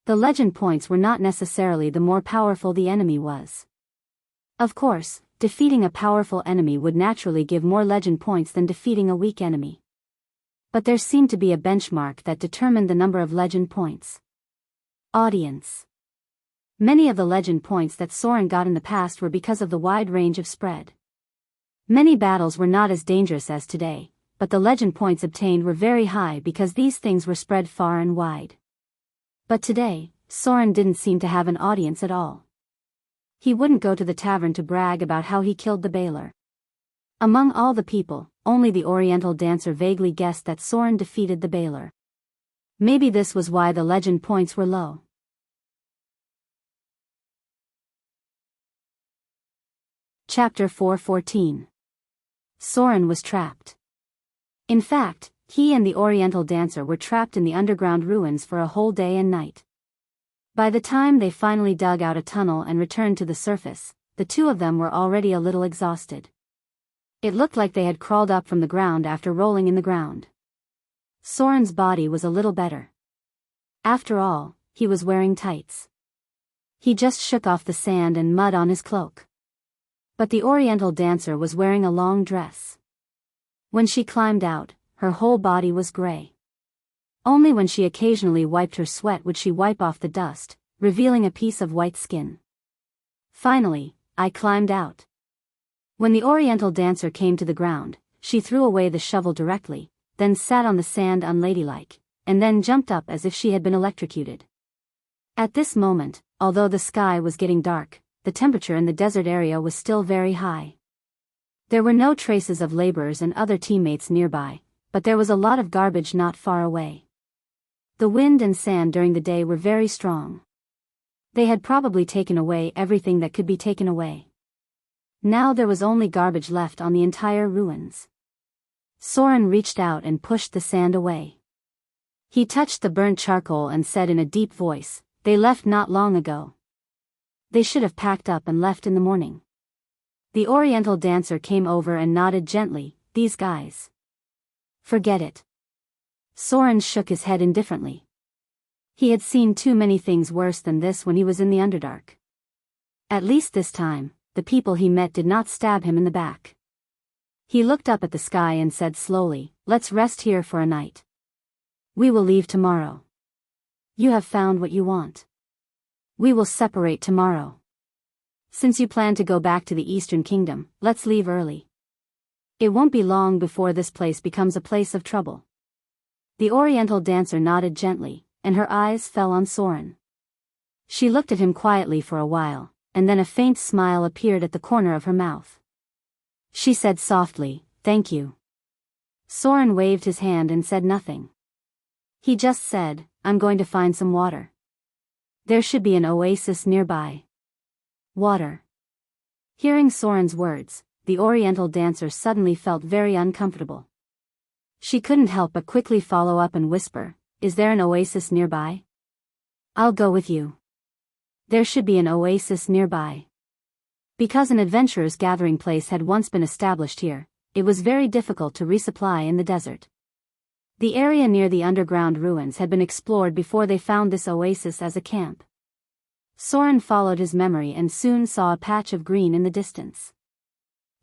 The legend points were not necessarily the more powerful the enemy was. Of course, defeating a powerful enemy would naturally give more legend points than defeating a weak enemy. But there seemed to be a benchmark that determined the number of legend points. Audience. Many of the legend points that Soren got in the past were because of the wide range of spread. Many battles were not as dangerous as today, but the legend points obtained were very high because these things were spread far and wide. But today, Soren didn't seem to have an audience at all. He wouldn't go to the tavern to brag about how he killed the Baylor. Among all the people, only the Oriental dancer vaguely guessed that Soren defeated the Baylor. Maybe this was why the legend points were low. Chapter 4:14. Soren was trapped. In fact, he and the Oriental dancer were trapped in the underground ruins for a whole day and night. By the time they finally dug out a tunnel and returned to the surface, the 2 of them were already a little exhausted. It looked like they had crawled up from the ground after rolling in the ground. Soren's body was a little better. After all, he was wearing tights. He just shook off the sand and mud on his cloak. But the Oriental dancer was wearing a long dress. When she climbed out, her whole body was gray. Only when she occasionally wiped her sweat would she wipe off the dust, revealing a piece of white skin. Finally, I climbed out. When the Oriental dancer came to the ground, she threw away the shovel directly, then sat on the sand unladylike, and then jumped up as if she had been electrocuted. At this moment, although the sky was getting dark, the temperature in the desert area was still very high. There were no traces of laborers and other teammates nearby, but there was a lot of garbage not far away. The wind and sand during the day were very strong. They had probably taken away everything that could be taken away. Now there was only garbage left on the entire ruins. Soren reached out and pushed the sand away. He touched the burnt charcoal and said in a deep voice, "They left not long ago. They should have packed up and left in the morning." The Oriental dancer came over and nodded gently, "These guys. Forget it." Soren shook his head indifferently. He had seen too many things worse than this when he was in the Underdark. At least this time, the people he met did not stab him in the back. He looked up at the sky and said slowly, "Let's rest here for a night. We will leave tomorrow. You have found what you want. We will separate tomorrow. Since you plan to go back to the Eastern Kingdom, let's leave early. It won't be long before this place becomes a place of trouble." The Oriental dancer nodded gently, and her eyes fell on Soren. She looked at him quietly for a while, and then a faint smile appeared at the corner of her mouth. She said softly, "Thank you." Soren waved his hand and said nothing. He just said, "I'm going to find some water. There should be an oasis nearby." Water. Hearing Soren's words, the Oriental dancer suddenly felt very uncomfortable. She couldn't help but quickly follow up and whisper, "Is there an oasis nearby? I'll go with you. There should be an oasis nearby." Because an adventurers' gathering place had once been established here, it was very difficult to resupply in the desert. The area near the underground ruins had been explored before they found this oasis as a camp. Soren followed his memory and soon saw a patch of green in the distance.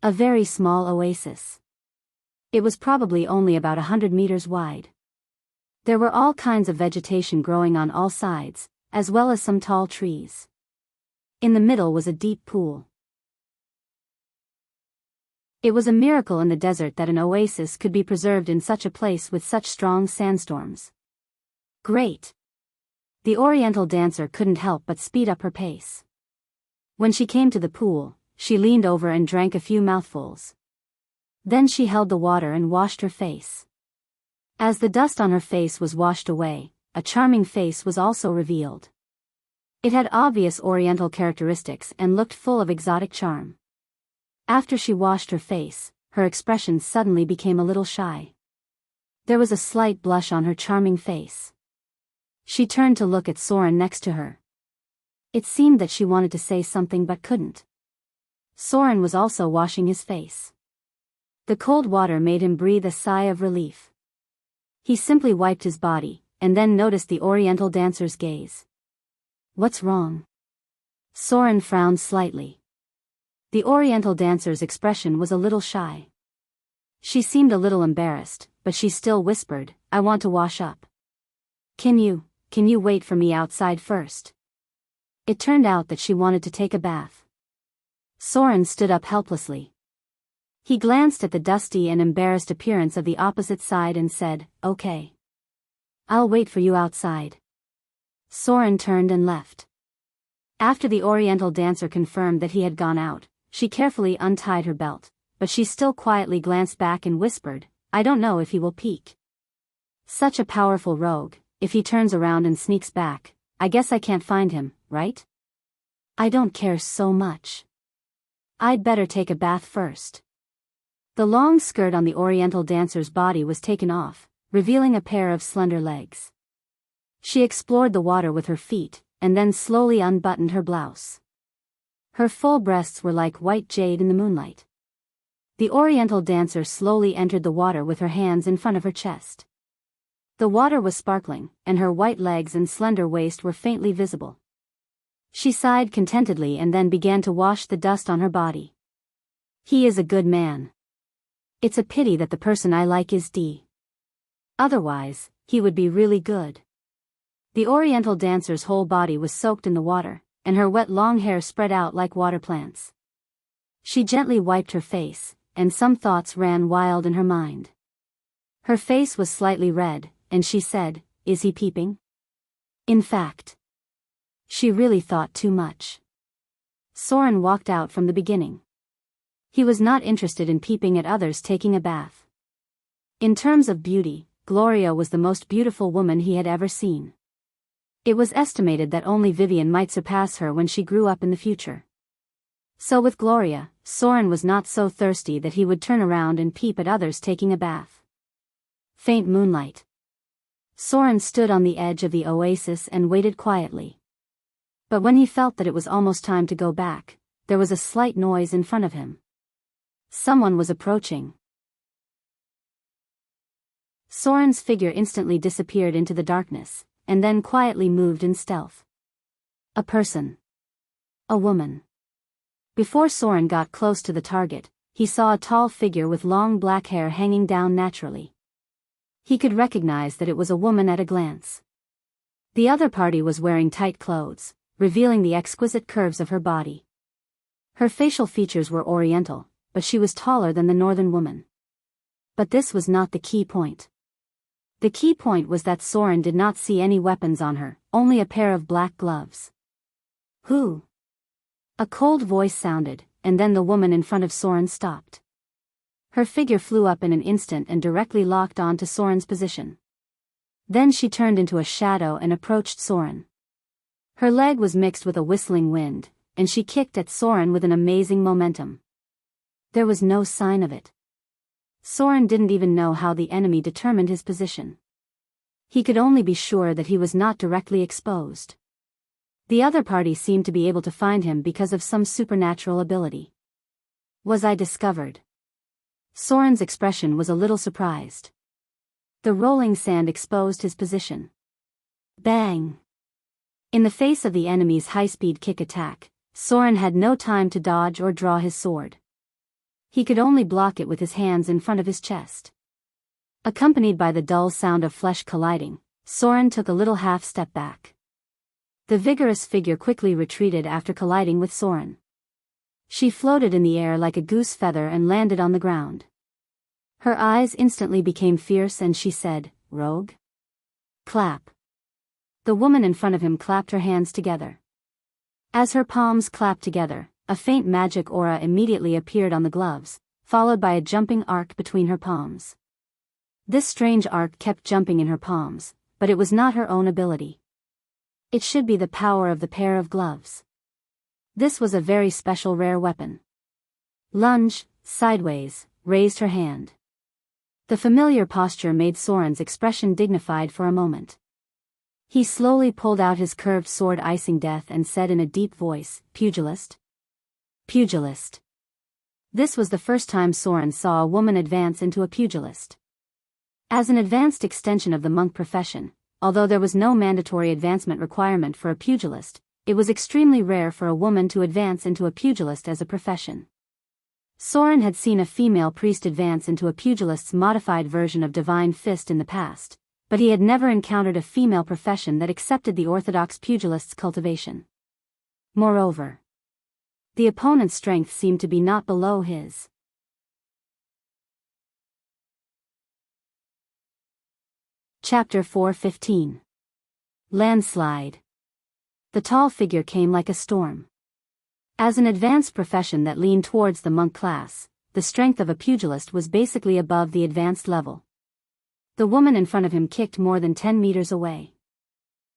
A very small oasis. It was probably only about 100 meters wide. There were all kinds of vegetation growing on all sides, as well as some tall trees. In the middle was a deep pool. It was a miracle in the desert that an oasis could be preserved in such a place with such strong sandstorms. Great! The Oriental dancer couldn't help but speed up her pace. When she came to the pool, she leaned over and drank a few mouthfuls. Then she held the water and washed her face. As the dust on her face was washed away, a charming face was also revealed. It had obvious Oriental characteristics and looked full of exotic charm. After she washed her face, her expression suddenly became a little shy. There was a slight blush on her charming face. She turned to look at Soren next to her. It seemed that she wanted to say something but couldn't. Soren was also washing his face. The cold water made him breathe a sigh of relief. He simply wiped his body, and then noticed the Oriental dancer's gaze. "What's wrong?" Soren frowned slightly. The Oriental dancer's expression was a little shy. She seemed a little embarrassed, but she still whispered, "I want to wash up. Can you wait for me outside first?" It turned out that she wanted to take a bath. Soren stood up helplessly. He glanced at the dusty and embarrassed appearance of the opposite side and said, "Okay. I'll wait for you outside." Soren turned and left. After the Oriental dancer confirmed that he had gone out, she carefully untied her belt, but she still quietly glanced back and whispered, "I don't know if he will peek. Such a powerful rogue, if he turns around and sneaks back, I guess I can't find him, right? I don't care so much. I'd better take a bath first." The long skirt on the Oriental dancer's body was taken off, revealing a pair of slender legs. She explored the water with her feet, and then slowly unbuttoned her blouse. Her full breasts were like white jade in the moonlight. The Oriental dancer slowly entered the water with her hands in front of her chest. The water was sparkling, and her white legs and slender waist were faintly visible. She sighed contentedly and then began to wash the dust on her body. "He is a good man. It's a pity that the person I like is D. Otherwise, he would be really good." The Oriental dancer's whole body was soaked in the water, and her wet long hair spread out like water plants. She gently wiped her face, and some thoughts ran wild in her mind. Her face was slightly red, and she said, "Is he peeping?" In fact, she really thought too much. Soren walked out from the beginning. He was not interested in peeping at others taking a bath. In terms of beauty, Gloria was the most beautiful woman he had ever seen. It was estimated that only Vivian might surpass her when she grew up in the future. So with Gloria, Soren was not so thirsty that he would turn around and peep at others taking a bath. Faint moonlight. Soren stood on the edge of the oasis and waited quietly. But when he felt that it was almost time to go back, there was a slight noise in front of him. Someone was approaching. Soren's figure instantly disappeared into the darkness, and then quietly moved in stealth. A person. A woman. Before Soren got close to the target, he saw a tall figure with long black hair hanging down naturally. He could recognize that it was a woman at a glance. The other party was wearing tight clothes, revealing the exquisite curves of her body. Her facial features were oriental, but she was taller than the northern woman. But this was not the key point. The key point was that Soren did not see any weapons on her, only a pair of black gloves. Who? A cold voice sounded, and then the woman in front of Soren stopped. Her figure flew up in an instant and directly locked on to Soren's position. Then she turned into a shadow and approached Soren. Her leg was mixed with a whistling wind, and she kicked at Soren with an amazing momentum. There was no sign of it. Soren didn't even know how the enemy determined his position. He could only be sure that he was not directly exposed. The other party seemed to be able to find him because of some supernatural ability. Was I discovered? Soren's expression was a little surprised. The rolling sand exposed his position. Bang! In the face of the enemy's high-speed kick attack, Soren had no time to dodge or draw his sword. He could only block it with his hands in front of his chest. Accompanied by the dull sound of flesh colliding, Soren took a little half-step back. The vigorous figure quickly retreated after colliding with Soren. She floated in the air like a goose feather and landed on the ground. Her eyes instantly became fierce and she said, "Rogue?" Clap. The woman in front of him clapped her hands together. As her palms clapped together, a faint magic aura immediately appeared on the gloves, followed by a jumping arc between her palms. This strange arc kept jumping in her palms, but it was not her own ability. It should be the power of the pair of gloves. This was a very special rare weapon. Lunge, sideways, raised her hand. The familiar posture made Soren's expression dignified for a moment. He slowly pulled out his curved sword icing death and said in a deep voice, "Pugilist?" Pugilist. This was the first time Soren saw a woman advance into a pugilist. As an advanced extension of the monk profession, although there was no mandatory advancement requirement for a pugilist, it was extremely rare for a woman to advance into a pugilist as a profession. Soren had seen a female priest advance into a pugilist's modified version of Divine Fist in the past, but he had never encountered a female profession that accepted the orthodox pugilist's cultivation. Moreover, the opponent's strength seemed to be not below his. Chapter 4:15. Landslide. The tall figure came like a storm. As an advanced profession that leaned towards the monk class, the strength of a pugilist was basically above the advanced level. The woman in front of him kicked more than 10 meters away.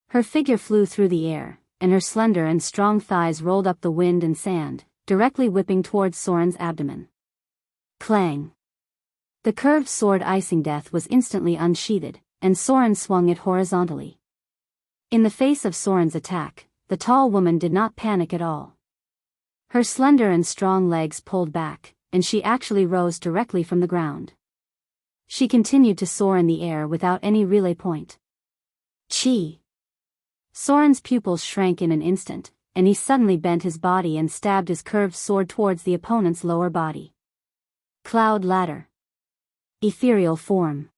Her figure flew through the air, and her slender and strong thighs rolled up the wind and sand, directly whipping towards Soren's abdomen. Clang! The curved sword icing death was instantly unsheathed, and Soren swung it horizontally. In the face of Soren's attack, the tall woman did not panic at all. Her slender and strong legs pulled back, and she actually rose directly from the ground. She continued to soar in the air without any relay point. Chi! Soren's pupils shrank in an instant, and he suddenly bent his body and stabbed his curved sword towards the opponent's lower body. Cloud ladder. Ethereal form.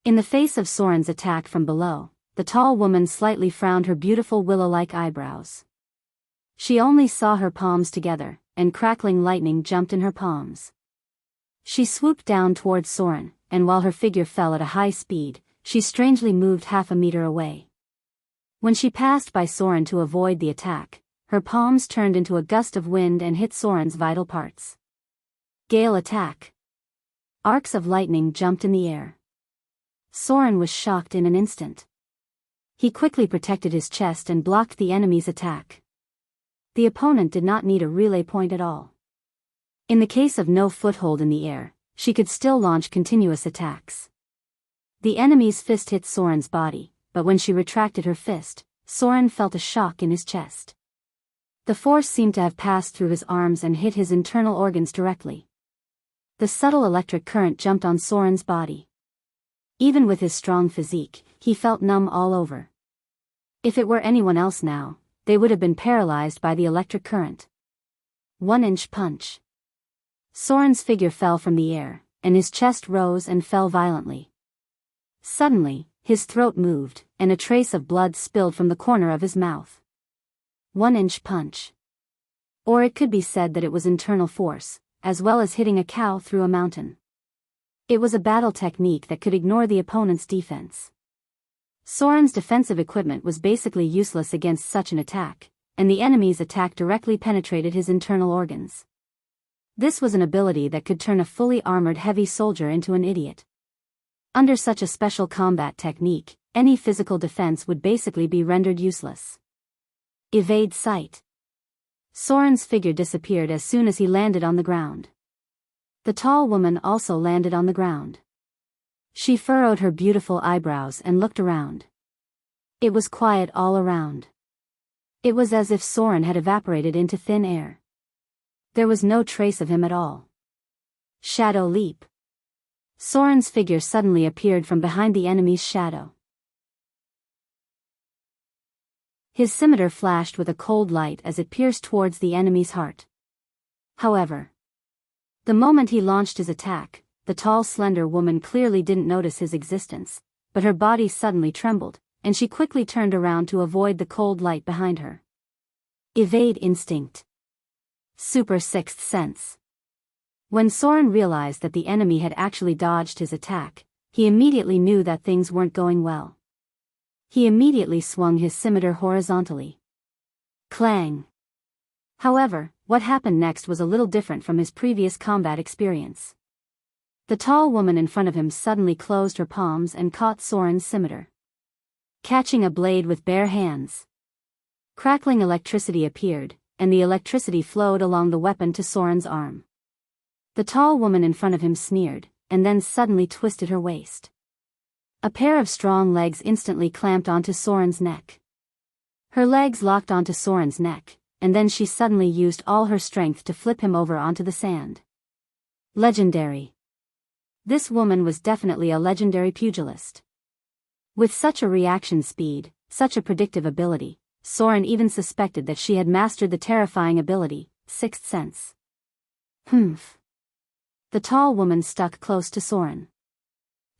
In the face of Soren's attack from below, the tall woman slightly frowned her beautiful willow-like eyebrows. She only saw her palms together, and crackling lightning jumped in her palms. She swooped down towards Soren, and while her figure fell at a high speed, she strangely moved half a meter away. When she passed by Soren to avoid the attack, her palms turned into a gust of wind and hit Soren's vital parts. Gale attack. Arcs of lightning jumped in the air. Soren was shocked in an instant. He quickly protected his chest and blocked the enemy's attack. The opponent did not need a relay point at all. In the case of no foothold in the air, she could still launch continuous attacks. The enemy's fist hit Soren's body, but when she retracted her fist, Soren felt a shock in his chest. The force seemed to have passed through his arms and hit his internal organs directly. The subtle electric current jumped on Soren's body. Even with his strong physique, he felt numb all over. If it were anyone else now, they would have been paralyzed by the electric current. 1-inch punch. Soren's figure fell from the air, and his chest rose and fell violently. Suddenly, his throat moved, and a trace of blood spilled from the corner of his mouth. 1-inch punch. Or it could be said that it was internal force, as well as hitting a cow through a mountain. It was a battle technique that could ignore the opponent's defense. Soren's defensive equipment was basically useless against such an attack, and the enemy's attack directly penetrated his internal organs. This was an ability that could turn a fully armored heavy soldier into an idiot. Under such a special combat technique, any physical defense would basically be rendered useless. Evade sight. Soren's figure disappeared as soon as he landed on the ground. The tall woman also landed on the ground. She furrowed her beautiful eyebrows and looked around. It was quiet all around. It was as if Soren had evaporated into thin air. There was no trace of him at all. Shadow leap. Soren's figure suddenly appeared from behind the enemy's shadow. His scimitar flashed with a cold light as it pierced towards the enemy's heart. However, the moment he launched his attack, the tall slender woman clearly didn't notice his existence, but her body suddenly trembled, and she quickly turned around to avoid the cold light behind her. Evade instinct. Super sixth sense. When Soren realized that the enemy had actually dodged his attack, he immediately knew that things weren't going well. He immediately swung his scimitar horizontally. Clang. However, what happened next was a little different from his previous combat experience. The tall woman in front of him suddenly closed her palms and caught Soren's scimitar. Catching a blade with bare hands. Crackling electricity appeared, and the electricity flowed along the weapon to Soren's arm. The tall woman in front of him sneered, and then suddenly twisted her waist. A pair of strong legs instantly clamped onto Soren's neck. Her legs locked onto Soren's neck, and then she suddenly used all her strength to flip him over onto the sand. Legendary. This woman was definitely a legendary pugilist. With such a reaction speed, such a predictive ability, Soren even suspected that she had mastered the terrifying ability, Sixth Sense. Humph. The tall woman stuck close to Soren.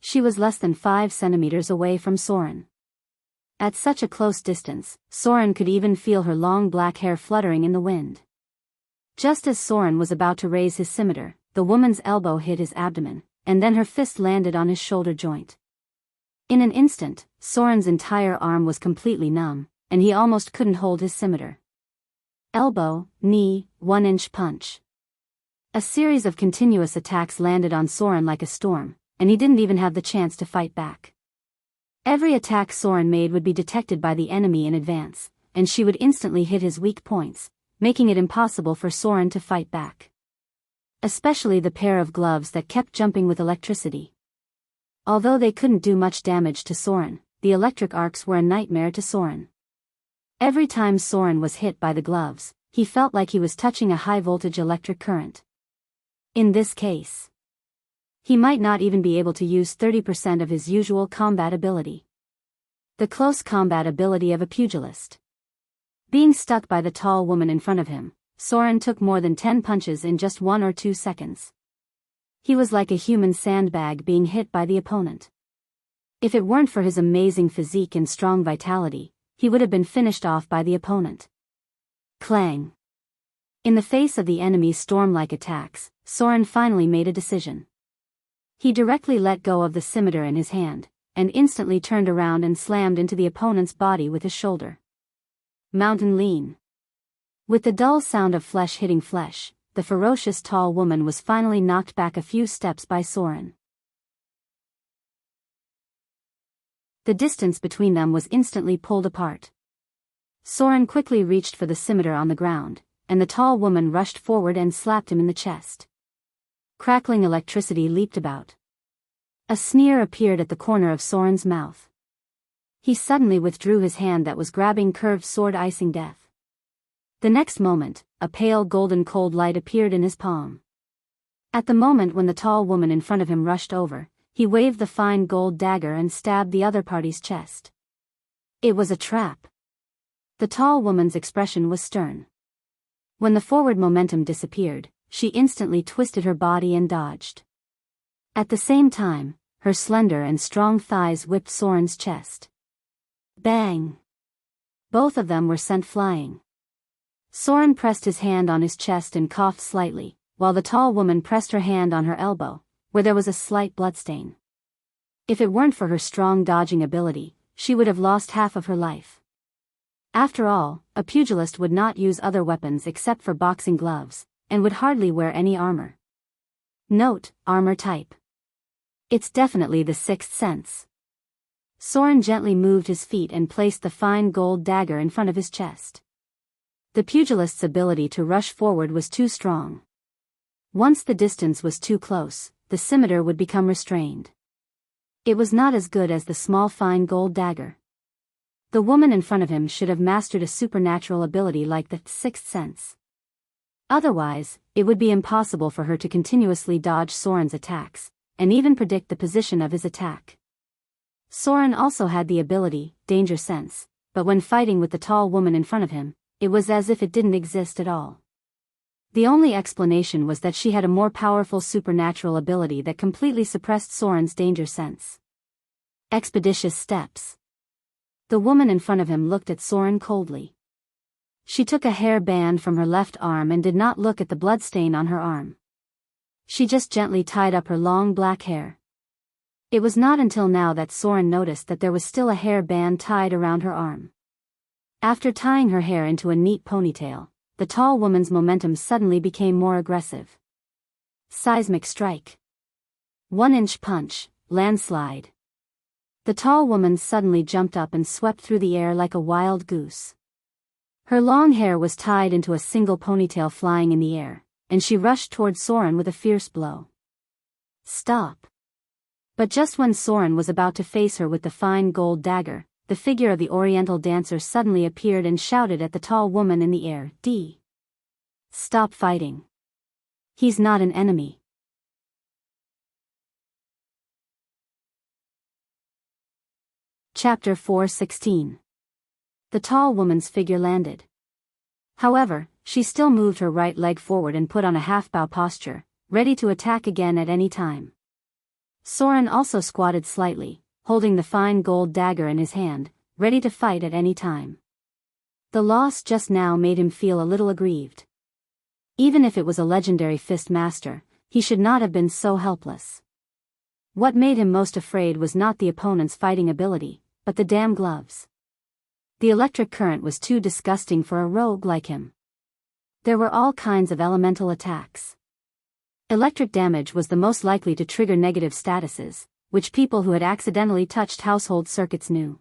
She was less than 5 centimeters away from Soren. At such a close distance, Soren could even feel her long black hair fluttering in the wind. Just as Soren was about to raise his scimitar, the woman's elbow hit his abdomen, and then her fist landed on his shoulder joint. In an instant, Soren's entire arm was completely numb, and he almost couldn't hold his scimitar. Elbow, knee, 1-inch punch. A series of continuous attacks landed on Soren like a storm, and he didn't even have the chance to fight back. Every attack Soren made would be detected by the enemy in advance, and she would instantly hit his weak points, making it impossible for Soren to fight back. Especially the pair of gloves that kept jumping with electricity. Although they couldn't do much damage to Soren, the electric arcs were a nightmare to Soren. Every time Soren was hit by the gloves, he felt like he was touching a high-voltage electric current. In this case, he might not even be able to use 30% of his usual combat ability. The close combat ability of a pugilist. Being stuck by the tall woman in front of him, Soren took more than 10 punches in just 1 or 2 seconds. He was like a human sandbag being hit by the opponent. If it weren't for his amazing physique and strong vitality, he would have been finished off by the opponent. Clang. In the face of the enemy's storm-like attacks, Soren finally made a decision. He directly let go of the scimitar in his hand, and instantly turned around and slammed into the opponent's body with his shoulder. Mountain lean. With the dull sound of flesh hitting flesh, the ferocious tall woman was finally knocked back a few steps by Soren. The distance between them was instantly pulled apart. Soren quickly reached for the scimitar on the ground, and the tall woman rushed forward and slapped him in the chest. Crackling electricity leaped about. A sneer appeared at the corner of Soren's mouth. He suddenly withdrew his hand that was grabbing curved sword, icing death. The next moment, a pale golden cold light appeared in his palm. At the moment when the tall woman in front of him rushed over, he waved the fine gold dagger and stabbed the other party's chest. It was a trap. The tall woman's expression was stern. When the forward momentum disappeared, she instantly twisted her body and dodged. At the same time, her slender and strong thighs whipped Soren's chest. Bang! Both of them were sent flying. Soren pressed his hand on his chest and coughed slightly, while the tall woman pressed her hand on her elbow, where there was a slight bloodstain. If it weren't for her strong dodging ability, she would have lost half of her life. After all, a pugilist would not use other weapons except for boxing gloves, and would hardly wear any armor. Note, armor type. It's definitely the sixth sense. Soren gently moved his feet and placed the fine gold dagger in front of his chest. The pugilist's ability to rush forward was too strong. Once the distance was too close, the scimitar would become restrained. It was not as good as the small fine gold dagger. The woman in front of him should have mastered a supernatural ability like the sixth sense. Otherwise, it would be impossible for her to continuously dodge Soren's attacks, and even predict the position of his attack. Soren also had the ability, danger sense, but when fighting with the tall woman in front of him, it was as if it didn't exist at all. The only explanation was that she had a more powerful supernatural ability that completely suppressed Soren's danger sense. Expeditious steps. The woman in front of him looked at Soren coldly. She took a hair band from her left arm and did not look at the bloodstain on her arm. She just gently tied up her long black hair. It was not until now that Soren noticed that there was still a hair band tied around her arm. After tying her hair into a neat ponytail, the tall woman's momentum suddenly became more aggressive. Seismic strike. 1-inch punch, landslide. The tall woman suddenly jumped up and swept through the air like a wild goose. Her long hair was tied into a single ponytail flying in the air, and she rushed toward Soren with a fierce blow. Stop. But just when Soren was about to face her with the fine gold dagger, the figure of the Oriental dancer suddenly appeared and shouted at the tall woman in the air, Stop fighting. He's not an enemy. Chapter 4:16. The tall woman's figure landed. However, she still moved her right leg forward and put on a half-bow posture, ready to attack again at any time. Soren also squatted slightly, holding the fine gold dagger in his hand, ready to fight at any time. The loss just now made him feel a little aggrieved. Even if it was a legendary fist master, he should not have been so helpless. What made him most afraid was not the opponent's fighting ability, but the damn gloves. The electric current was too disgusting for a rogue like him. There were all kinds of elemental attacks. Electric damage was the most likely to trigger negative statuses, which people who had accidentally touched household circuits knew.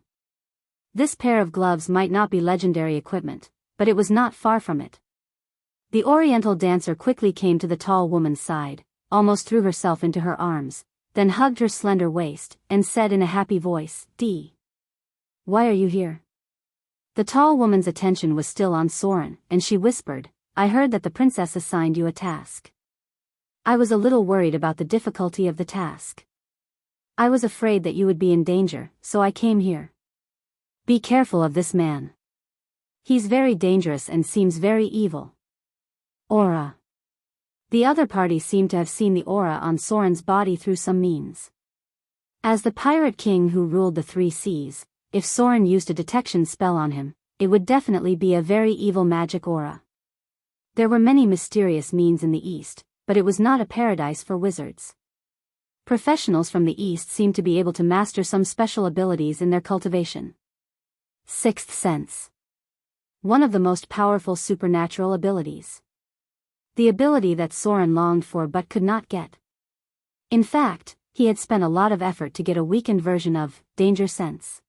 This pair of gloves might not be legendary equipment, but it was not far from it. The Oriental dancer quickly came to the tall woman's side, almost threw herself into her arms, then hugged her slender waist, and said in a happy voice, Why are you here? The tall woman's attention was still on Soren, and she whispered, I heard that the princess assigned you a task. I was a little worried about the difficulty of the task. I was afraid that you would be in danger, so I came here. Be careful of this man. He's very dangerous and seems very evil. Aura. The other party seemed to have seen the aura on Soren's body through some means. As the pirate king who ruled the 3 seas, if Soren used a detection spell on him, it would definitely be a very evil magic aura. There were many mysterious means in the East, but it was not a paradise for wizards. Professionals from the East seemed to be able to master some special abilities in their cultivation. Sixth sense. One of the most powerful supernatural abilities. The ability that Soren longed for but could not get. In fact, he had spent a lot of effort to get a weakened version of danger sense.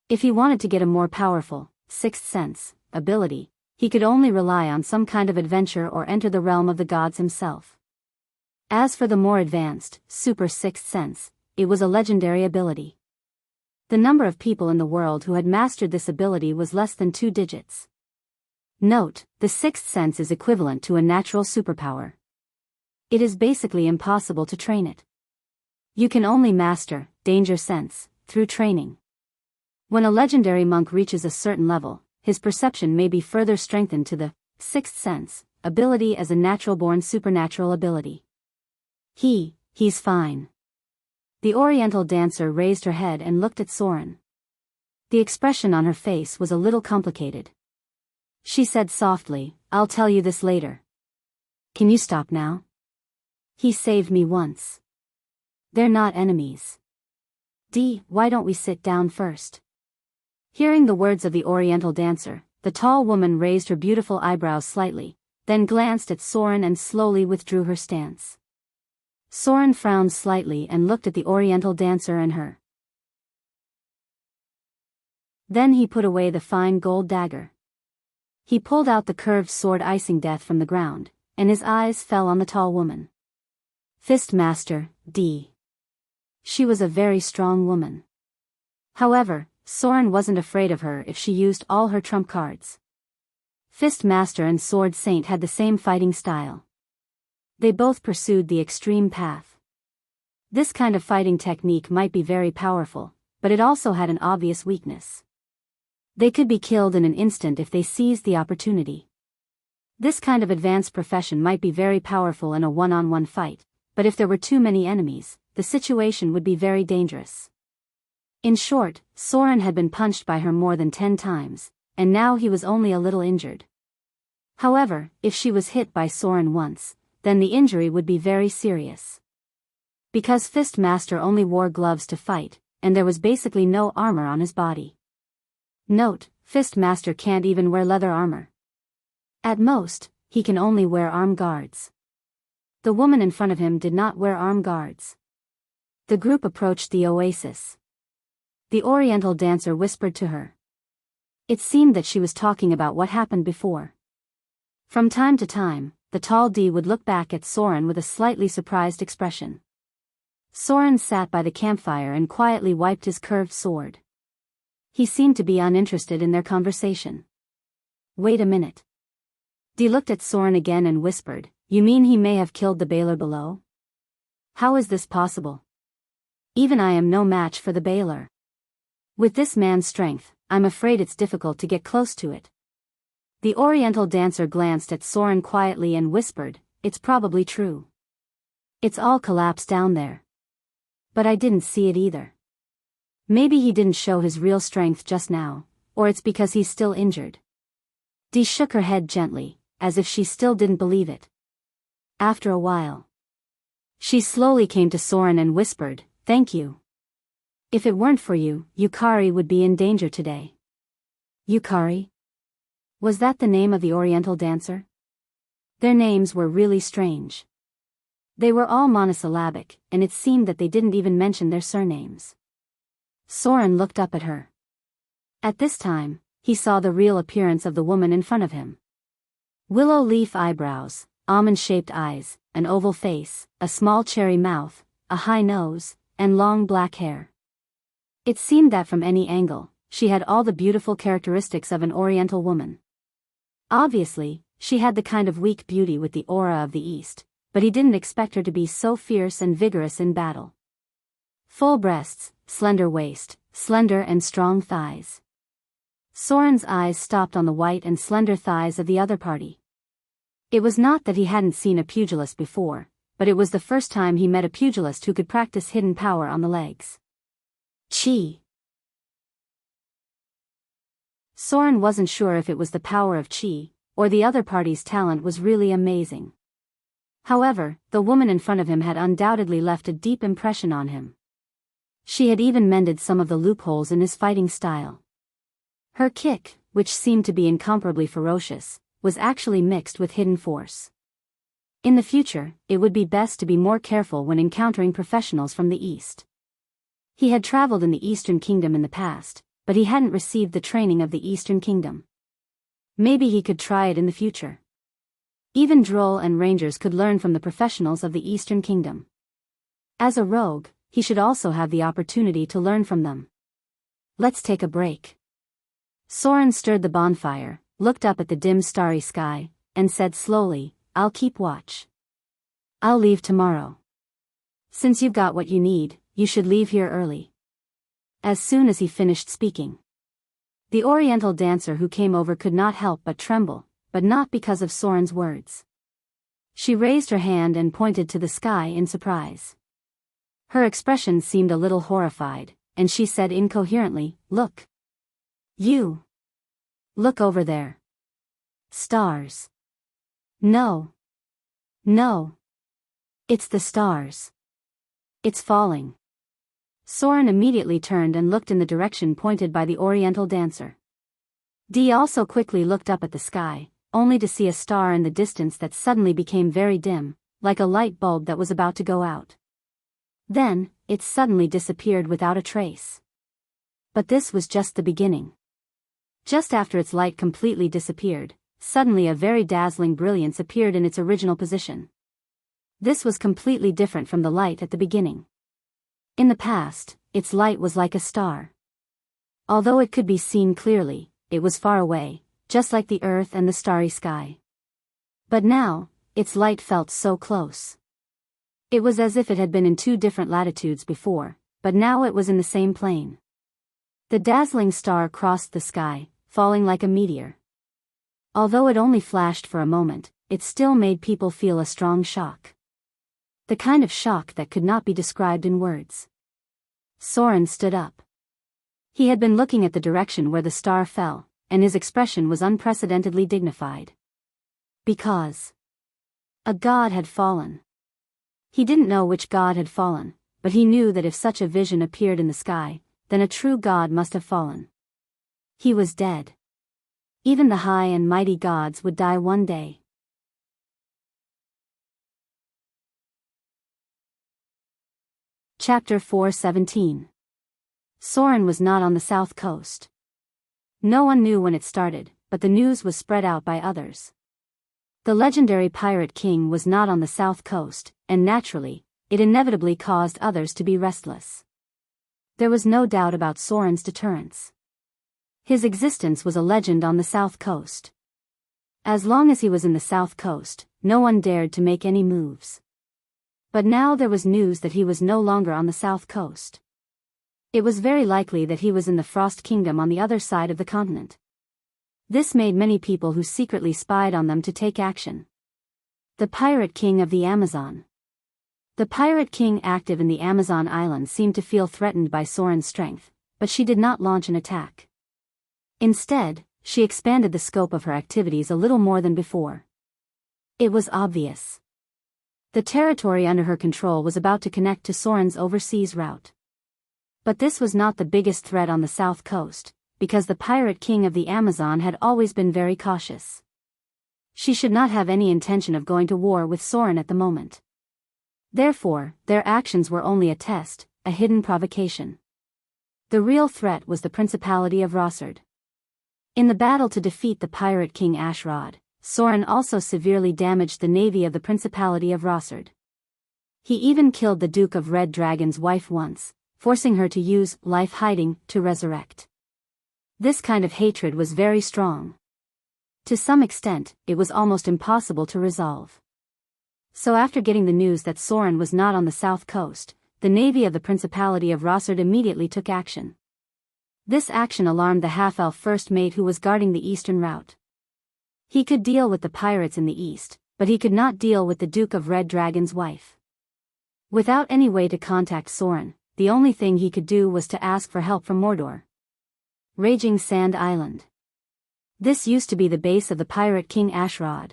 If he wanted to get a more powerful, sixth sense, ability, he could only rely on some kind of adventure or enter the realm of the gods himself. As for the more advanced, super sixth sense, it was a legendary ability. The number of people in the world who had mastered this ability was less than 2 digits. Note, the sixth sense is equivalent to a natural superpower. It is basically impossible to train it. You can only master danger sense through training. When a legendary monk reaches a certain level, his perception may be further strengthened to the sixth sense ability as a natural-born supernatural ability. He's fine. The Oriental dancer raised her head and looked at Soren. The expression on her face was a little complicated. She said softly, I'll tell you this later. Can you stop now? He saved me once. They're not enemies. Why don't we sit down first? Hearing the words of the Oriental dancer, the tall woman raised her beautiful eyebrows slightly, then glanced at Soren and slowly withdrew her stance. Soren frowned slightly and looked at the Oriental dancer and her. Then he put away the fine gold dagger. He pulled out the curved sword icing death from the ground, and his eyes fell on the tall woman. Fist Master, D. She was a very strong woman. However, Soren wasn't afraid of her if she used all her trump cards. Fist Master and Sword Saint had the same fighting style. They both pursued the extreme path. This kind of fighting technique might be very powerful, but it also had an obvious weakness. They could be killed in an instant if they seized the opportunity. This kind of advanced profession might be very powerful in a one-on-one fight, but if there were too many enemies, the situation would be very dangerous. In short, Soren had been punched by her more than 10 times, and now he was only a little injured. However, if she was hit by Soren once, then the injury would be very serious. Because Fist Master only wore gloves to fight, and there was basically no armor on his body. Note, Fist Master can't even wear leather armor. At most, he can only wear arm guards. The woman in front of him did not wear arm guards. The group approached the oasis. The Oriental dancer whispered to her. It seemed that she was talking about what happened before. From time to time, the tall D would look back at Soren with a slightly surprised expression. Soren sat by the campfire and quietly wiped his curved sword. He seemed to be uninterested in their conversation. Wait a minute. D looked at Soren again and whispered, You mean he may have killed the Baler below? How is this possible? Even I am no match for the Baler. With this man's strength, I'm afraid it's difficult to get close to it. The Oriental dancer glanced at Soren quietly and whispered, It's probably true. It's all collapsed down there. But I didn't see it either. Maybe he didn't show his real strength just now, or it's because he's still injured. Dee shook her head gently, as if she still didn't believe it. After a while, she slowly came to Soren and whispered, Thank you. If it weren't for you, Yukari would be in danger today. Yukari? Was that the name of the Oriental dancer? Their names were really strange. They were all monosyllabic, and it seemed that they didn't even mention their surnames. Soren looked up at her. At this time, he saw the real appearance of the woman in front of him. Willow leaf eyebrows, almond-shaped eyes, an oval face, a small cherry mouth, a high nose, and long black hair. It seemed that from any angle, she had all the beautiful characteristics of an Oriental woman. Obviously, she had the kind of weak beauty with the aura of the East, but he didn't expect her to be so fierce and vigorous in battle. Full breasts, slender waist, slender and strong thighs. Soren's eyes stopped on the white and slender thighs of the other party. It was not that he hadn't seen a pugilist before, but it was the first time he met a pugilist who could practice hidden power on the legs. Chi. Soren wasn't sure if it was the power of Chi, or the other party's talent was really amazing. However, the woman in front of him had undoubtedly left a deep impression on him. She had even mended some of the loopholes in his fighting style. Her kick, which seemed to be incomparably ferocious, was actually mixed with hidden force. In the future, it would be best to be more careful when encountering professionals from the East. He had traveled in the Eastern Kingdom in the past, but he hadn't received the training of the Eastern Kingdom. Maybe he could try it in the future. Even droll and rangers could learn from the professionals of the Eastern Kingdom. As a rogue, he should also have the opportunity to learn from them. Let's take a break. Soren stirred the bonfire, looked up at the dim starry sky, and said slowly, I'll keep watch. I'll leave tomorrow. Since you've got what you need, you should leave here early. As soon as he finished speaking, the Oriental dancer who came over could not help but tremble, but not because of Soren's words. She raised her hand and pointed to the sky in surprise. Her expression seemed a little horrified, and she said incoherently, Look. You. Look over there. Stars. No. No. It's the stars. It's falling. Soren immediately turned and looked in the direction pointed by the oriental dancer. Dee also quickly looked up at the sky, only to see a star in the distance that suddenly became very dim, like a light bulb that was about to go out. Then, it suddenly disappeared without a trace. But this was just the beginning. Just after its light completely disappeared, suddenly a very dazzling brilliance appeared in its original position. This was completely different from the light at the beginning. In the past, its light was like a star. Although it could be seen clearly, it was far away, just like the earth and the starry sky. But now, its light felt so close. It was as if it had been in two different latitudes before, but now it was in the same plane. The dazzling star crossed the sky, falling like a meteor. Although it only flashed for a moment, it still made people feel a strong shock. The kind of shock that could not be described in words. Soren stood up. He had been looking at the direction where the star fell, and his expression was unprecedentedly dignified. Because a god had fallen. He didn't know which god had fallen, but he knew that if such a vision appeared in the sky, then a true god must have fallen. He was dead. Even the high and mighty gods would die one day. Chapter 4:17. Soren was not on the south coast. No one knew when it started, but the news was spread out by others. The legendary pirate king was not on the south coast, and naturally, it inevitably caused others to be restless. There was no doubt about Soren's deterrence. His existence was a legend on the south coast. As long as he was in the south coast, no one dared to make any moves. But now there was news that he was no longer on the south coast. It was very likely that he was in the Frost Kingdom on the other side of the continent. This made many people who secretly spied on them to take action. The Pirate King of the Amazon. The Pirate King active in the Amazon island seemed to feel threatened by Soren's strength, but she did not launch an attack. Instead, she expanded the scope of her activities a little more than before. It was obvious. The territory under her control was about to connect to Soren's overseas route. But this was not the biggest threat on the south coast, because the Pirate King of the Amazon had always been very cautious. She should not have any intention of going to war with Soren at the moment. Therefore, their actions were only a test, a hidden provocation. The real threat was the Principality of Rossard. In the battle to defeat the Pirate King Ashrod, Soren also severely damaged the navy of the Principality of Rossard. He even killed the Duke of Red Dragon's wife once, forcing her to use life hiding to resurrect. This kind of hatred was very strong. To some extent, it was almost impossible to resolve. So after getting the news that Soren was not on the south coast, the navy of the Principality of Rossard immediately took action. This action alarmed the half-elf first mate who was guarding the eastern route. He could deal with the pirates in the east, but he could not deal with the Duke of Red Dragon's wife. Without any way to contact Soren, the only thing he could do was to ask for help from Mordor. Raging Sand Island. This used to be the base of the Pirate King Ashrod.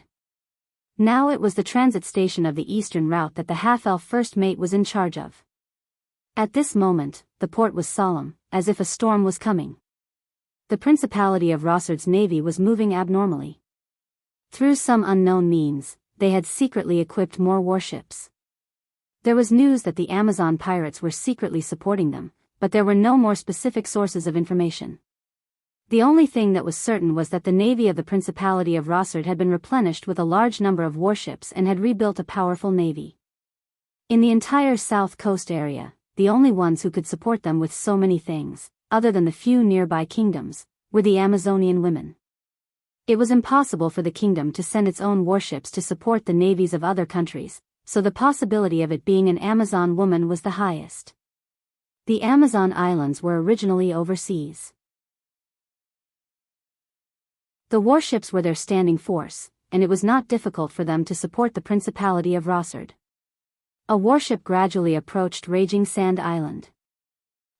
Now it was the transit station of the eastern route that the half-elf first mate was in charge of. At this moment, the port was solemn, as if a storm was coming. The Principality of Rossard's navy was moving abnormally. Through some unknown means, they had secretly equipped more warships. There was news that the Amazon pirates were secretly supporting them, but there were no more specific sources of information. The only thing that was certain was that the navy of the Principality of Rossard had been replenished with a large number of warships and had rebuilt a powerful navy. In the entire south coast area, the only ones who could support them with so many things, other than the few nearby kingdoms, were the Amazonian women. It was impossible for the kingdom to send its own warships to support the navies of other countries, so the possibility of it being an Amazon woman was the highest. The Amazon islands were originally overseas. The warships were their standing force, and it was not difficult for them to support the Principality of Rossard. A warship gradually approached Raging Sand Island.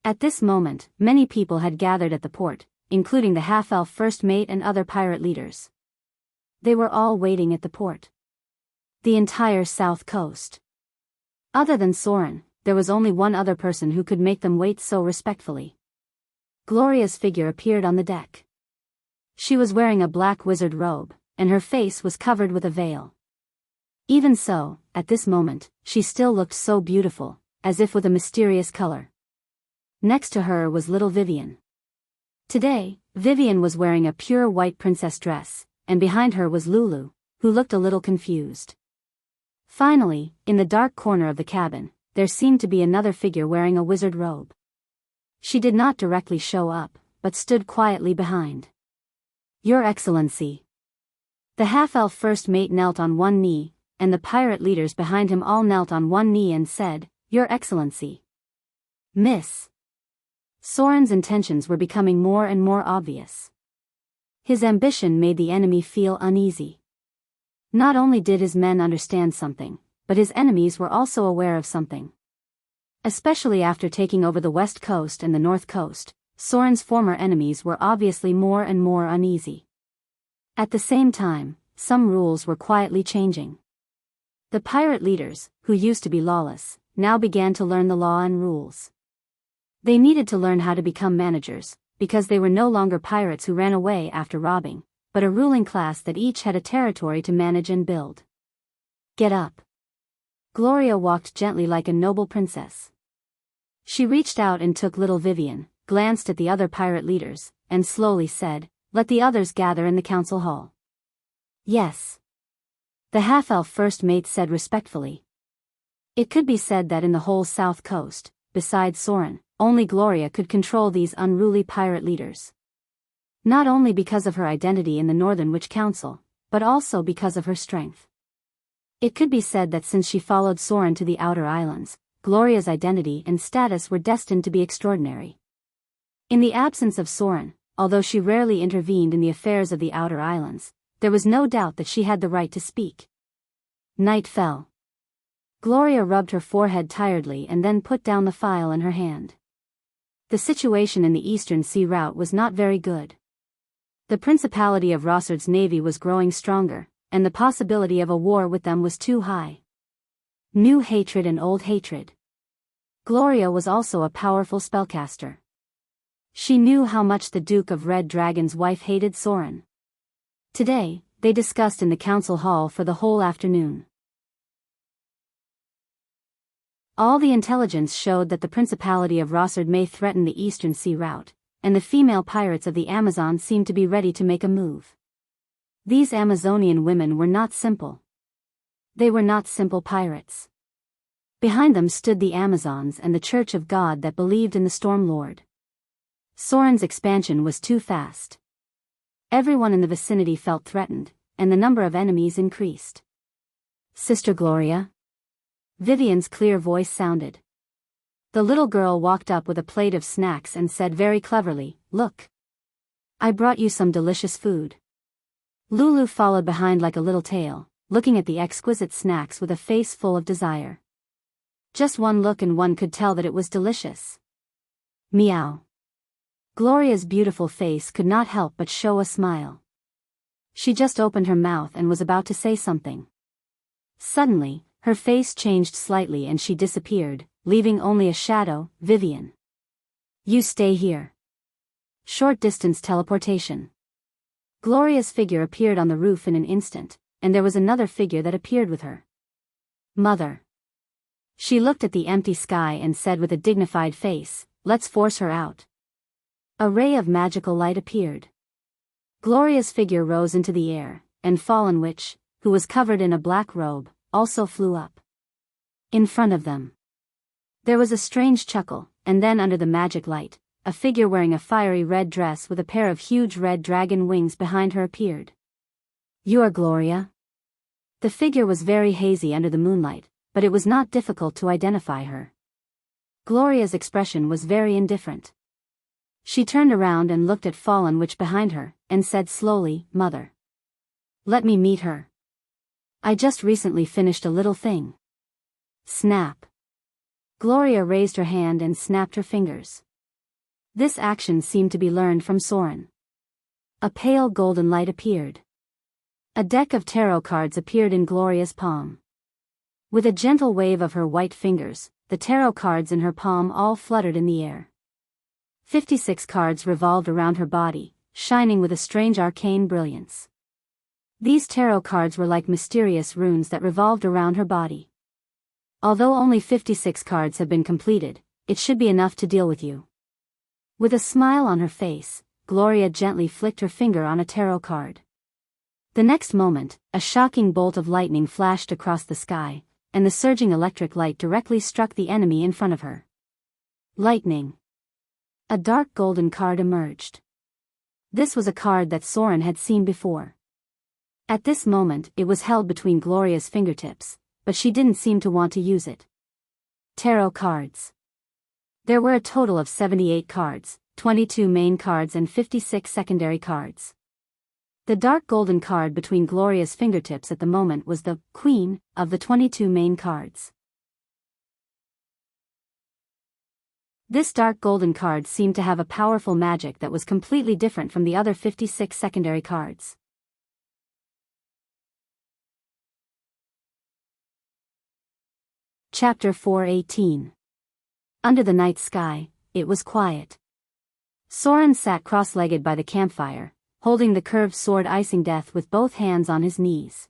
At this moment, many people had gathered at the port, including the half-elf first mate and other pirate leaders. They were all waiting at the port. The entire south coast. Other than Soren, there was only one other person who could make them wait so respectfully. Gloria's figure appeared on the deck. She was wearing a black wizard robe, and her face was covered with a veil. Even so, at this moment, she still looked so beautiful, as if with a mysterious color. Next to her was little Vivian. Today, Vivian was wearing a pure white princess dress, and behind her was Lulu, who looked a little confused. Finally, in the dark corner of the cabin, there seemed to be another figure wearing a wizard robe. She did not directly show up, but stood quietly behind. "Your Excellency." The half-elf first mate knelt on one knee, and the pirate leaders behind him all knelt on one knee and said, "Your Excellency." Miss. Soren's intentions were becoming more and more obvious. His ambition made the enemy feel uneasy. Not only did his men understand something, but his enemies were also aware of something. Especially after taking over the west coast and the north coast, Soren's former enemies were obviously more and more uneasy. At the same time, some rules were quietly changing. The pirate leaders, who used to be lawless, now began to learn the law and rules. They needed to learn how to become managers, because they were no longer pirates who ran away after robbing, but a ruling class that each had a territory to manage and build. "Get up." Gloria walked gently like a noble princess. She reached out and took little Vivian, glanced at the other pirate leaders, and slowly said, "Let the others gather in the council hall." "Yes." The half-elf first mate said respectfully. It could be said that in the whole south coast, besides Soren, only Gloria could control these unruly pirate leaders. Not only because of her identity in the Northern Witch Council, but also because of her strength. It could be said that since she followed Soren to the outer islands, Gloria's identity and status were destined to be extraordinary. In the absence of Soren, although she rarely intervened in the affairs of the outer islands, there was no doubt that she had the right to speak. Night fell. Gloria rubbed her forehead tiredly and then put down the file in her hand. The situation in the Eastern Sea route was not very good. The Principality of Rossard's navy was growing stronger, and the possibility of a war with them was too high. New hatred and old hatred. Gloria was also a powerful spellcaster. She knew how much the Duke of Red Dragon's wife hated Soren. Today, they discussed in the council hall for the whole afternoon. All the intelligence showed that the Principality of Rossard may threaten the Eastern Sea route, and the female pirates of the Amazon seemed to be ready to make a move. These Amazonian women were not simple. They were not simple pirates. Behind them stood the Amazons and the Church of God that believed in the Storm Lord. Soren's expansion was too fast. Everyone in the vicinity felt threatened, and the number of enemies increased. "Sister Gloria?" Vivian's clear voice sounded. The little girl walked up with a plate of snacks and said very cleverly, "Look. I brought you some delicious food." Lulu followed behind like a little tail, looking at the exquisite snacks with a face full of desire. Just one look and one could tell that it was delicious. Meow. Gloria's beautiful face could not help but show a smile. She just opened her mouth and was about to say something. Suddenly, her face changed slightly and she disappeared, leaving only a shadow. "Vivian. You stay here." Short distance teleportation. Gloria's figure appeared on the roof in an instant, and there was another figure that appeared with her. "Mother." She looked at the empty sky and said with a dignified face, "Let's force her out." A ray of magical light appeared. Gloria's figure rose into the air, and Fallen Witch, who was covered in a black robe, also flew up. In front of them, there was a strange chuckle, and then under the magic light, a figure wearing a fiery red dress with a pair of huge red dragon wings behind her appeared. "You are Gloria?" The figure was very hazy under the moonlight, but it was not difficult to identify her. Gloria's expression was very indifferent. She turned around and looked at Fallen Witch behind her, and said slowly, "Mother. Let me meet her. I just recently finished a little thing." Snap. Gloria raised her hand and snapped her fingers. This action seemed to be learned from Soren. A pale golden light appeared. A deck of tarot cards appeared in Gloria's palm. With a gentle wave of her white fingers, the tarot cards in her palm all fluttered in the air. 56 cards revolved around her body, shining with a strange arcane brilliance. These tarot cards were like mysterious runes that revolved around her body. Although only 56 cards have been completed, it should be enough to deal with you. With a smile on her face, Gloria gently flicked her finger on a tarot card. The next moment, a shocking bolt of lightning flashed across the sky, and the surging electric light directly struck the enemy in front of her. Lightning. A dark golden card emerged. This was a card that Soren had seen before. At this moment, it was held between Gloria's fingertips, but she didn't seem to want to use it. Tarot cards. There were a total of 78 cards, 22 main cards and 56 secondary cards. The dark golden card between Gloria's fingertips at the moment was the Queen of the 22 main cards. This dark golden card seemed to have a powerful magic that was completely different from the other 56 secondary cards. Chapter 4:18. Under the night sky, it was quiet. Soren sat cross-legged by the campfire, holding the curved sword icing death with both hands on his knees.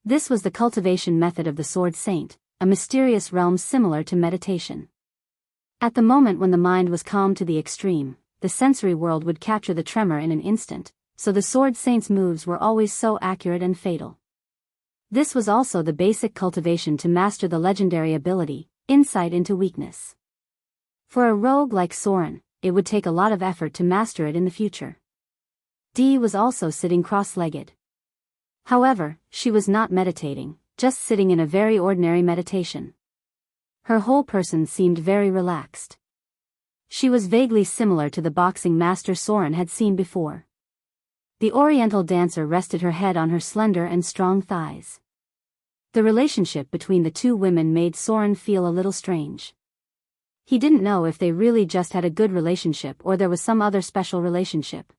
This was the cultivation method of the Sword Saint, a mysterious realm similar to meditation. At the moment when the mind was calm to the extreme, the sensory world would capture the tremor in an instant, so the Sword Saint's moves were always so accurate and fatal. This was also the basic cultivation to master the legendary ability, Insight into Weakness. For a rogue like Soren, it would take a lot of effort to master it in the future. Dee was also sitting cross-legged. However, she was not meditating, just sitting in a very ordinary meditation. Her whole person seemed very relaxed. She was vaguely similar to the boxing master Soren had seen before. The Oriental dancer rested her head on her slender and strong thighs. The relationship between the two women made Soren feel a little strange. He didn't know if they really just had a good relationship or there was some other special relationship.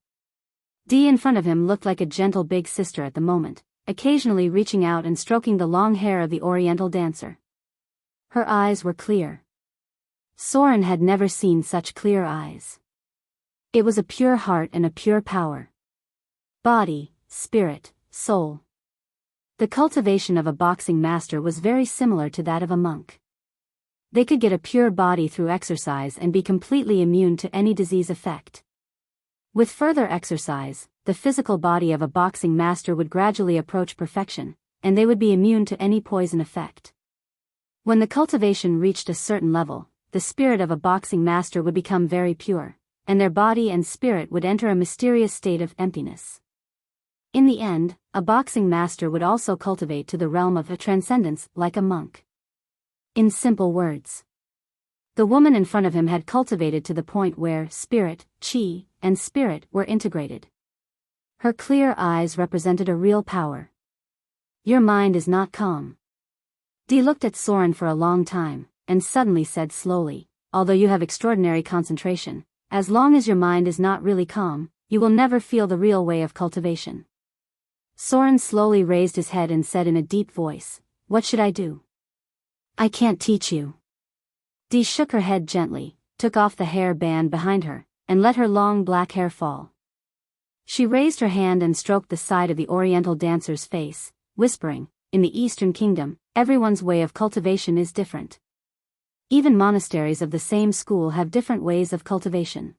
Dee in front of him looked like a gentle big sister at the moment, occasionally reaching out and stroking the long hair of the Oriental dancer. Her eyes were clear. Soren had never seen such clear eyes. It was a pure heart and a pure power. Body, spirit, soul. The cultivation of a boxing master was very similar to that of a monk. They could get a pure body through exercise and be completely immune to any disease effect. With further exercise, the physical body of a boxing master would gradually approach perfection, and they would be immune to any poison effect. When the cultivation reached a certain level, the spirit of a boxing master would become very pure, and their body and spirit would enter a mysterious state of emptiness. In the end, a boxing master would also cultivate to the realm of a transcendence like a monk. In simple words, the woman in front of him had cultivated to the point where spirit, chi, and spirit were integrated. Her clear eyes represented a real power. Your mind is not calm. Dee looked at Soren for a long time, and suddenly said slowly, although you have extraordinary concentration, as long as your mind is not really calm, you will never feel the real way of cultivation. Soren slowly raised his head and said in a deep voice, "What should I do?" "I can't teach you." Dee shook her head gently, took off the hair band behind her, and let her long black hair fall. She raised her hand and stroked the side of the Oriental dancer's face, whispering, "In the Eastern Kingdom, everyone's way of cultivation is different. Even monasteries of the same school have different ways of cultivation.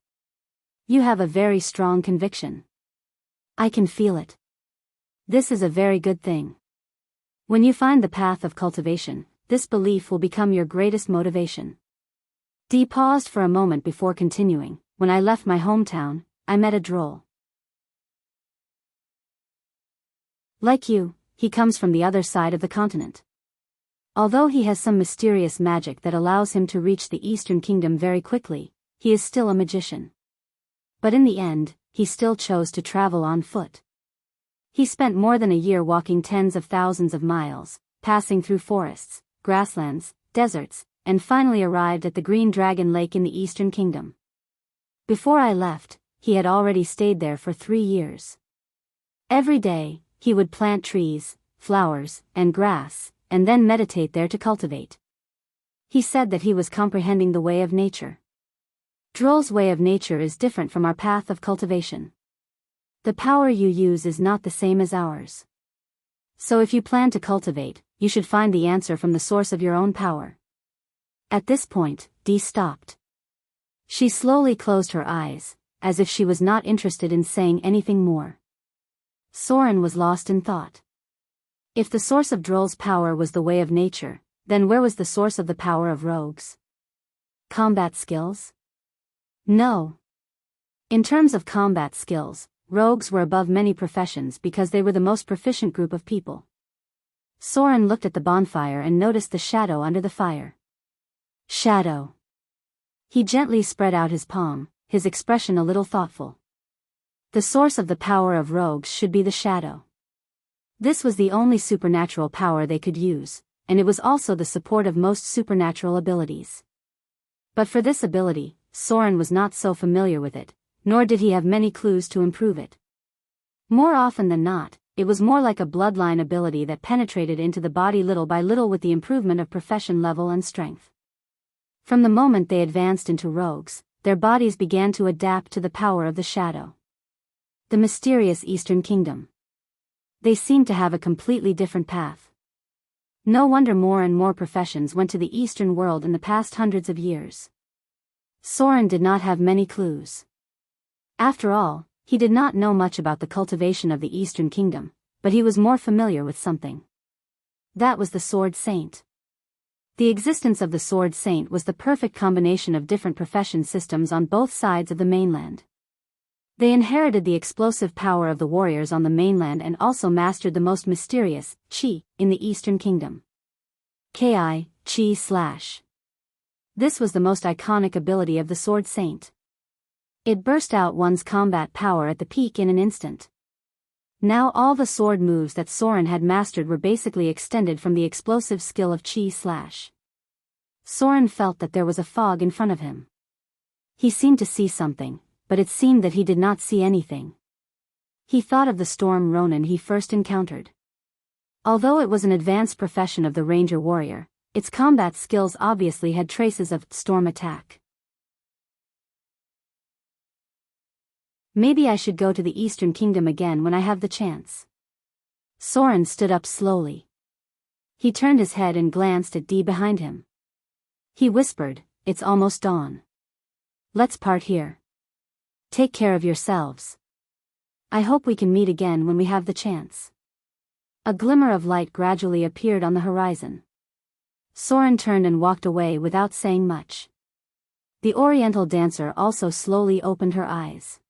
You have a very strong conviction. I can feel it. This is a very good thing. When you find the path of cultivation, this belief will become your greatest motivation." Dee paused for a moment before continuing, "When I left my hometown, I met a droll. Like you, he comes from the other side of the continent. Although he has some mysterious magic that allows him to reach the Eastern Kingdom very quickly, he is still a magician. But in the end, he still chose to travel on foot. He spent more than a year walking tens of thousands of miles, passing through forests, grasslands, deserts, and finally arrived at the Green Dragon Lake in the Eastern Kingdom. Before I left, he had already stayed there for 3 years. Every day, he would plant trees, flowers, and grass, and then meditate there to cultivate. He said that he was comprehending the way of nature. Droll's way of nature is different from our path of cultivation. The power you use is not the same as ours. So if you plan to cultivate, you should find the answer from the source of your own power. At this point, Dee stopped. She slowly closed her eyes, as if she was not interested in saying anything more. Soren was lost in thought. If the source of Droll's power was the way of nature, then where was the source of the power of rogues? Combat skills? No. In terms of combat skills, rogues were above many professions because they were the most proficient group of people. Soren looked at the bonfire and noticed the shadow under the fire. Shadow. He gently spread out his palm, his expression a little thoughtful. The source of the power of rogues should be the shadow. This was the only supernatural power they could use, and it was also the support of most supernatural abilities. But for this ability, Soren was not so familiar with it, nor did he have many clues to improve it. More often than not, it was more like a bloodline ability that penetrated into the body little by little with the improvement of profession level and strength. From the moment they advanced into rogues, their bodies began to adapt to the power of the shadow. The mysterious Eastern Kingdom. They seemed to have a completely different path. No wonder more and more professions went to the Eastern world in the past hundreds of years. Soren did not have many clues. After all, he did not know much about the cultivation of the Eastern Kingdom, but he was more familiar with something. That was the Sword Saint. The existence of the Sword Saint was the perfect combination of different profession systems on both sides of the mainland. They inherited the explosive power of the warriors on the mainland and also mastered the most mysterious, Qi, in the Eastern Kingdom. Qi/. This was the most iconic ability of the Sword Saint. It burst out one's combat power at the peak in an instant. Now all the sword moves that Soren had mastered were basically extended from the explosive skill of Qi/. Soren felt that there was a fog in front of him. He seemed to see something, but it seemed that he did not see anything. He thought of the storm Ronin he first encountered. Although it was an advanced profession of the ranger warrior, its combat skills obviously had traces of storm attack. Maybe I should go to the Eastern Kingdom again when I have the chance. Soren stood up slowly. He turned his head and glanced at Dee behind him. He whispered, "It's almost dawn. Let's part here. Take care of yourselves. I hope we can meet again when we have the chance." A glimmer of light gradually appeared on the horizon. Soren turned and walked away without saying much. The Oriental dancer also slowly opened her eyes.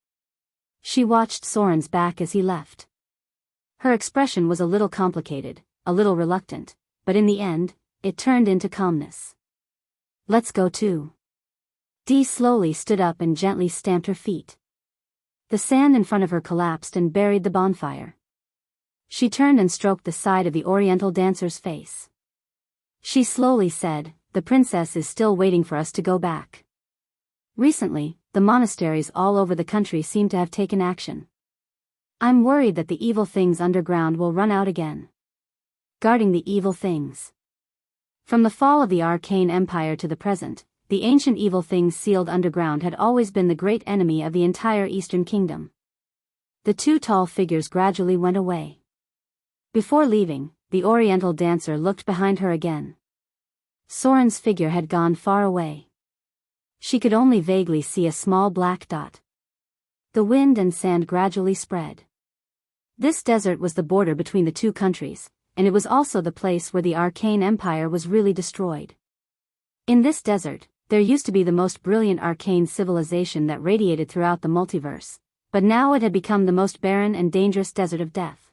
She watched Soren's back as he left. Her expression was a little complicated, a little reluctant, but in the end, it turned into calmness. "Let's go too." Dee slowly stood up and gently stamped her feet. The sand in front of her collapsed and buried the bonfire. She turned and stroked the side of the Oriental dancer's face. She slowly said, "The princess is still waiting for us to go back." Recently, the monasteries all over the country seem to have taken action. I'm worried that the evil things underground will run out again. Guarding the evil things. From the fall of the arcane empire to the present, the ancient evil things sealed underground had always been the great enemy of the entire Eastern Kingdom. The two tall figures gradually went away. Before leaving, the Oriental dancer looked behind her again. Soren's figure had gone far away. She could only vaguely see a small black dot. The wind and sand gradually spread. This desert was the border between the two countries, and it was also the place where the arcane empire was really destroyed. In this desert, there used to be the most brilliant arcane civilization that radiated throughout the multiverse, but now it had become the most barren and dangerous desert of death.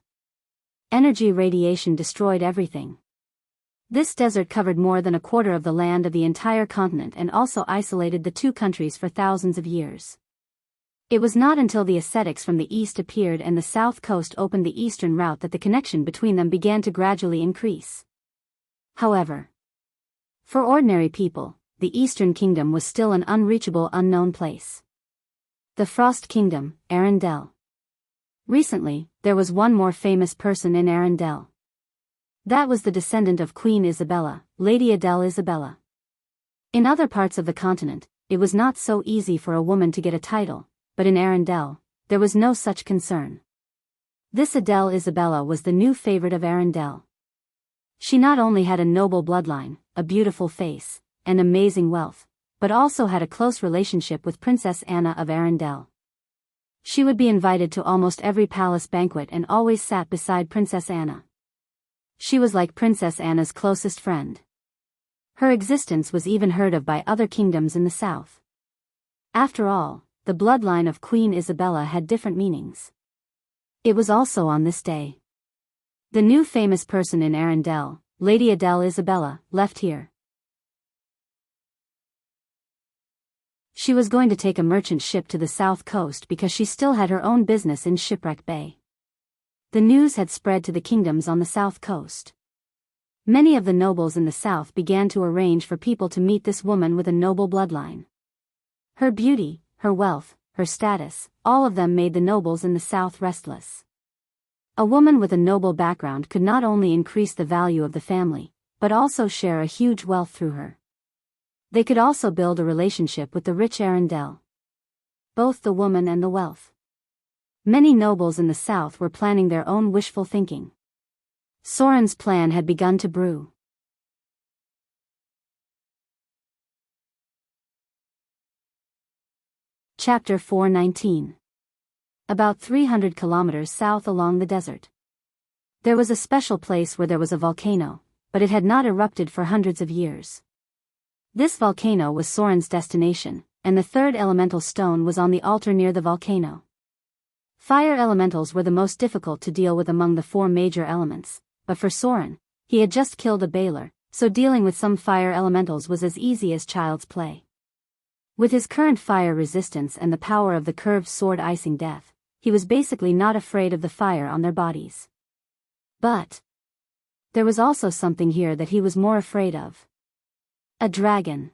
Energy radiation destroyed everything. This desert covered more than a quarter of the land of the entire continent and also isolated the two countries for thousands of years. It was not until the ascetics from the east appeared and the south coast opened the eastern route that the connection between them began to gradually increase. However, for ordinary people, the Eastern Kingdom was still an unreachable unknown place. The Frost Kingdom, Arendelle. Recently, there was one more famous person in Arendelle. That was the descendant of Queen Isabella, Lady Adele Isabella. In other parts of the continent, it was not so easy for a woman to get a title, but in Arundel, there was no such concern. This Adele Isabella was the new favorite of Arundel. She not only had a noble bloodline, a beautiful face, and amazing wealth, but also had a close relationship with Princess Anna of Arundel. She would be invited to almost every palace banquet and always sat beside Princess Anna. She was like Princess Anna's closest friend. Her existence was even heard of by other kingdoms in the south. After all, the bloodline of Queen Isabella had different meanings. It was also on this day. The new famous person in Arundel, Lady Adele Isabella, left here. She was going to take a merchant ship to the south coast because she still had her own business in Shipwreck Bay. The news had spread to the kingdoms on the south coast. Many of the nobles in the south began to arrange for people to meet this woman with a noble bloodline. Her beauty, her wealth, her status, all of them made the nobles in the south restless. A woman with a noble background could not only increase the value of the family, but also share a huge wealth through her. They could also build a relationship with the rich Arundel. Both the woman and the wealth. Many nobles in the south were planning their own wishful thinking. Soren's plan had begun to brew. Chapter 419. About 300 kilometers south along the desert. There was a special place where there was a volcano, but it had not erupted for hundreds of years. This volcano was Soren's destination, and the third elemental stone was on the altar near the volcano. Fire elementals were the most difficult to deal with among the four major elements, but for Soren, he had just killed a Baler, so dealing with some fire elementals was as easy as child's play. With his current fire resistance and the power of the curved sword icing death, he was basically not afraid of the fire on their bodies. But there was also something here that he was more afraid of. A dragon.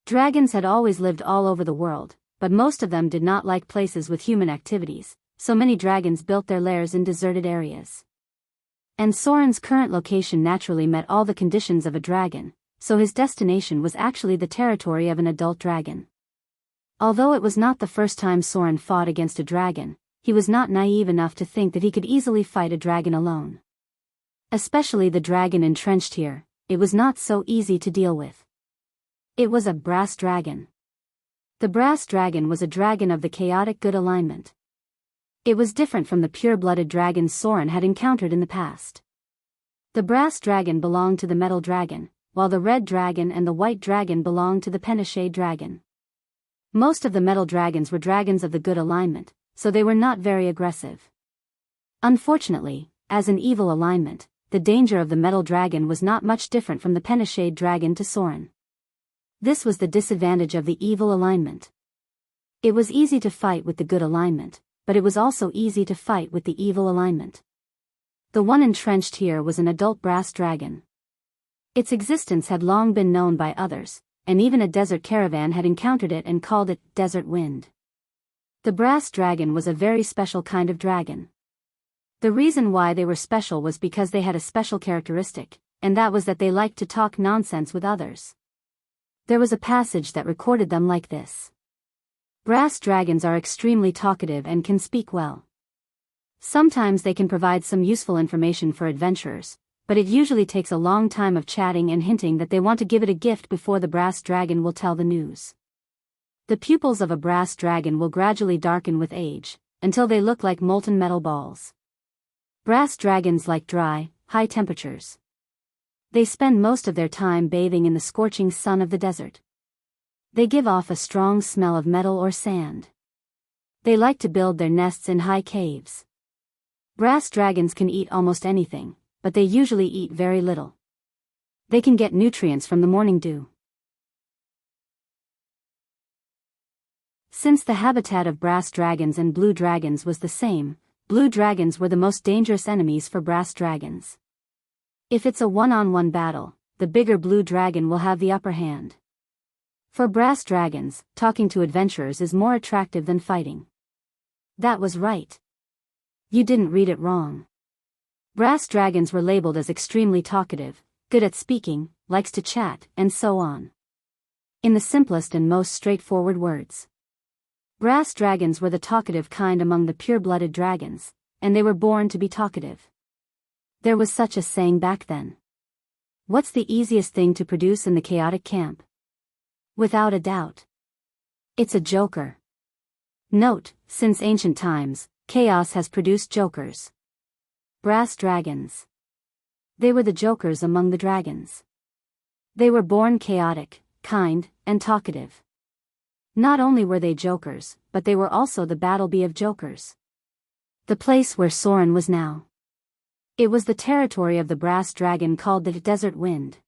Dragons had always lived all over the world, but most of them did not like places with human activities, so many dragons built their lairs in deserted areas. And Soren's current location naturally met all the conditions of a dragon, so his destination was actually the territory of an adult dragon. Although it was not the first time Soren fought against a dragon, he was not naive enough to think that he could easily fight a dragon alone. Especially the dragon entrenched here, it was not so easy to deal with. It was a brass dragon. The brass dragon was a dragon of the chaotic good alignment. It was different from the pure-blooded dragons Soren had encountered in the past. The brass dragon belonged to the metal dragon, while the red dragon and the white dragon belonged to the penishade dragon. Most of the metal dragons were dragons of the good alignment, so they were not very aggressive. Unfortunately, as an evil alignment, the danger of the metal dragon was not much different from the penishade dragon to Soren. This was the disadvantage of the evil alignment. It was easy to fight with the good alignment, but it was also easy to fight with the evil alignment. The one entrenched here was an adult brass dragon. Its existence had long been known by others, and even a desert caravan had encountered it and called it Desert Wind. The brass dragon was a very special kind of dragon. The reason why they were special was because they had a special characteristic, and that was that they liked to talk nonsense with others. There was a passage that recorded them like this. Brass dragons are extremely talkative and can speak well. Sometimes they can provide some useful information for adventurers, but it usually takes a long time of chatting and hinting that they want to give it a gift before the brass dragon will tell the news. The pupils of a brass dragon will gradually darken with age, until they look like molten metal balls. Brass dragons like dry, high temperatures. They spend most of their time bathing in the scorching sun of the desert. They give off a strong smell of metal or sand. They like to build their nests in high caves. Brass dragons can eat almost anything, but they usually eat very little. They can get nutrients from the morning dew. Since the habitat of brass dragons and blue dragons was the same, blue dragons were the most dangerous enemies for brass dragons. If it's a one-on-one battle, the bigger blue dragon will have the upper hand. For brass dragons, talking to adventurers is more attractive than fighting. That was right. You didn't read it wrong. Brass dragons were labeled as extremely talkative, good at speaking, likes to chat, and so on. In the simplest and most straightforward words. Brass dragons were the talkative kind among the pure-blooded dragons, and they were born to be talkative. There was such a saying back then. What's the easiest thing to produce in the chaotic camp? Without a doubt. It's a joker. Note, since ancient times, chaos has produced jokers. Brass dragons. They were the jokers among the dragons. They were born chaotic, kind, and talkative. Not only were they jokers, but they were also the battle-bee of jokers. The place where Soren was now. It was the territory of the brass dragon called the Desert Wind.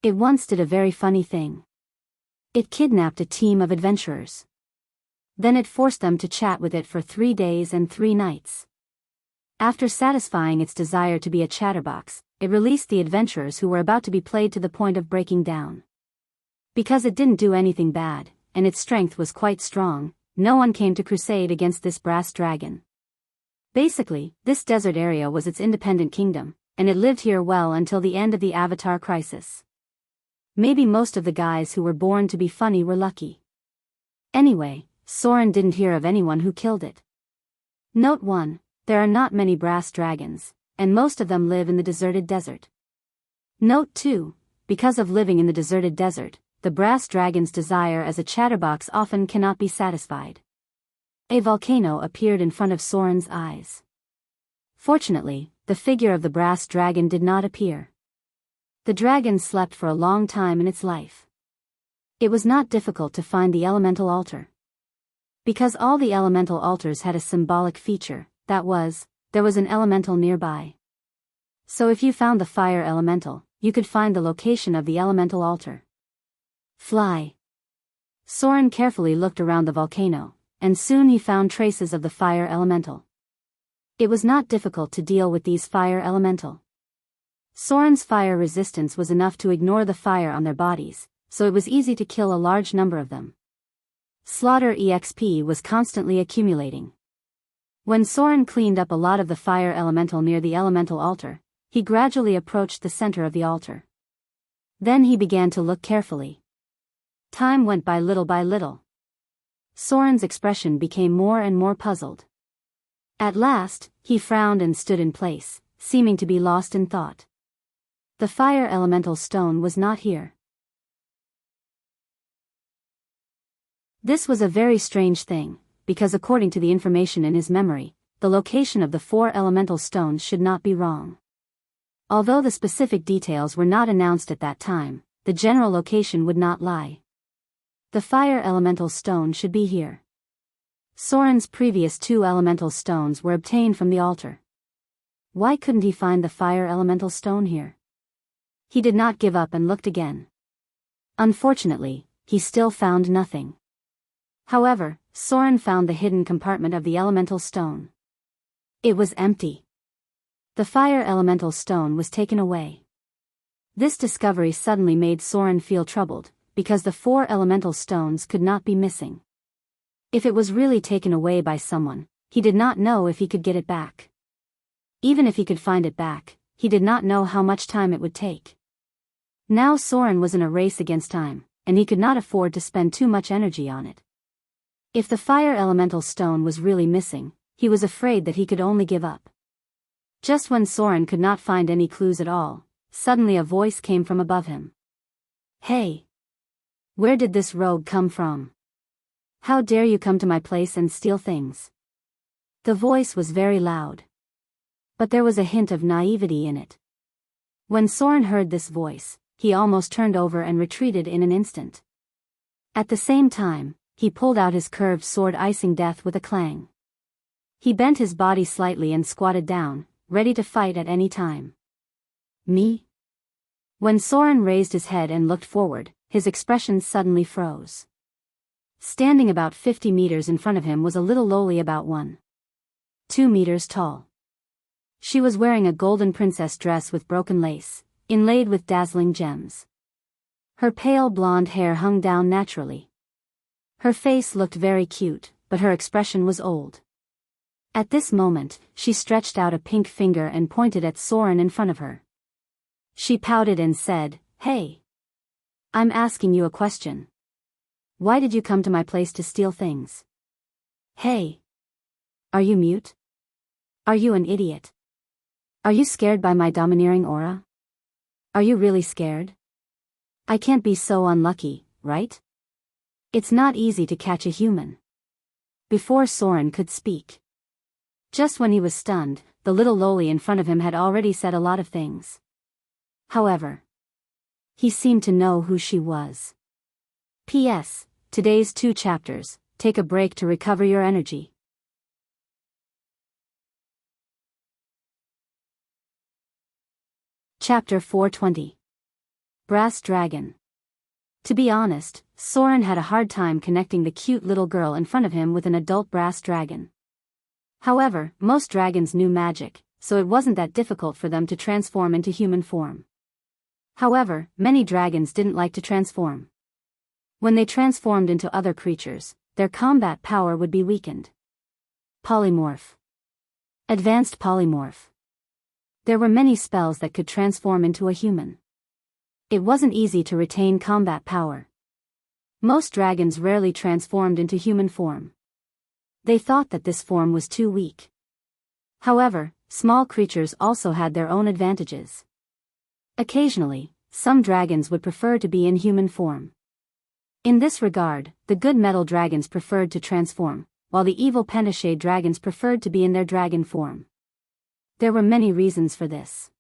It once did a very funny thing. It kidnapped a team of adventurers. Then it forced them to chat with it for 3 days and 3 nights. After satisfying its desire to be a chatterbox, it released the adventurers who were about to be played to the point of breaking down. Because it didn't do anything bad, and its strength was quite strong, no one came to crusade against this brass dragon. Basically, this desert area was its independent kingdom, and it lived here well until the end of the Avatar crisis. Maybe most of the guys who were born to be funny were lucky. Anyway, Soren didn't hear of anyone who killed it. Note 1. There are not many brass dragons, and most of them live in the deserted desert. Note 2. Because of living in the deserted desert, the brass dragon's desire as a chatterbox often cannot be satisfied. A volcano appeared in front of Soren's eyes. Fortunately, the figure of the brass dragon did not appear. The dragon slept for a long time in its life. It was not difficult to find the elemental altar. Because all the elemental altars had a symbolic feature, that was, there was an elemental nearby. So if you found the fire elemental, you could find the location of the elemental altar. Fly. Soren carefully looked around the volcano, and soon he found traces of the fire elemental. It was not difficult to deal with these fire elemental. Soren's fire resistance was enough to ignore the fire on their bodies, so it was easy to kill a large number of them. Slaughter EXP was constantly accumulating. When Soren cleaned up a lot of the fire elemental near the elemental altar, he gradually approached the center of the altar. Then he began to look carefully. Time went by little by little. Soren's expression became more and more puzzled. At last, he frowned and stood in place, seeming to be lost in thought. The fire elemental stone was not here. This was a very strange thing, because according to the information in his memory, the location of the 4 elemental stones should not be wrong. Although the specific details were not announced at that time, the general location would not lie. The fire elemental stone should be here. Soren's previous 2 elemental stones were obtained from the altar. Why couldn't he find the fire elemental stone here? He did not give up and looked again. Unfortunately, he still found nothing. However, Soren found the hidden compartment of the elemental stone. It was empty. The fire elemental stone was taken away. This discovery suddenly made Soren feel troubled, because the 4 elemental stones could not be missing. If it was really taken away by someone, he did not know if he could get it back. Even if he could find it back, he did not know how much time it would take. Now Soren was in a race against time, and he could not afford to spend too much energy on it. If the fire elemental stone was really missing, he was afraid that he could only give up. Just when Soren could not find any clues at all, suddenly a voice came from above him. Hey! Where did this rogue come from? How dare you come to my place and steal things? The voice was very loud. But there was a hint of naivety in it. When Soren heard this voice, he almost turned over and retreated in an instant. At the same time, he pulled out his curved sword, icing death with a clang. He bent his body slightly and squatted down, ready to fight at any time. Me? When Soren raised his head and looked forward, his expression suddenly froze. Standing about 50 meters in front of him was a little lowly about 1.2 meters tall. She was wearing a golden princess dress with broken lace, inlaid with dazzling gems. Her pale blonde hair hung down naturally. Her face looked very cute, but her expression was old. At this moment, she stretched out a pink finger and pointed at Soren in front of her. She pouted and said, "Hey! I'm asking you a question. Why did you come to my place to steal things? Hey! Are you mute? Are you an idiot? Are you scared by my domineering aura? Are you really scared? I can't be so unlucky, right? It's not easy to catch a human. Before Soren could speak. Just when he was stunned, the little loli in front of him had already said a lot of things. However, he seemed to know who she was. P.S. Today's 2 chapters, take a break to recover your energy. Chapter 420. Brass Dragon. To be honest, Soren had a hard time connecting the cute little girl in front of him with an adult brass dragon. However, most dragons knew magic, so it wasn't that difficult for them to transform into human form. However, many dragons didn't like to transform. When they transformed into other creatures, their combat power would be weakened. Polymorph. Advanced polymorph. There were many spells that could transform into a human. It wasn't easy to retain combat power. Most dragons rarely transformed into human form. They thought that this form was too weak. However, small creatures also had their own advantages. Occasionally, some dragons would prefer to be in human form. In this regard, the good metal dragons preferred to transform, while the evil pentashade dragons preferred to be in their dragon form. There were many reasons for this.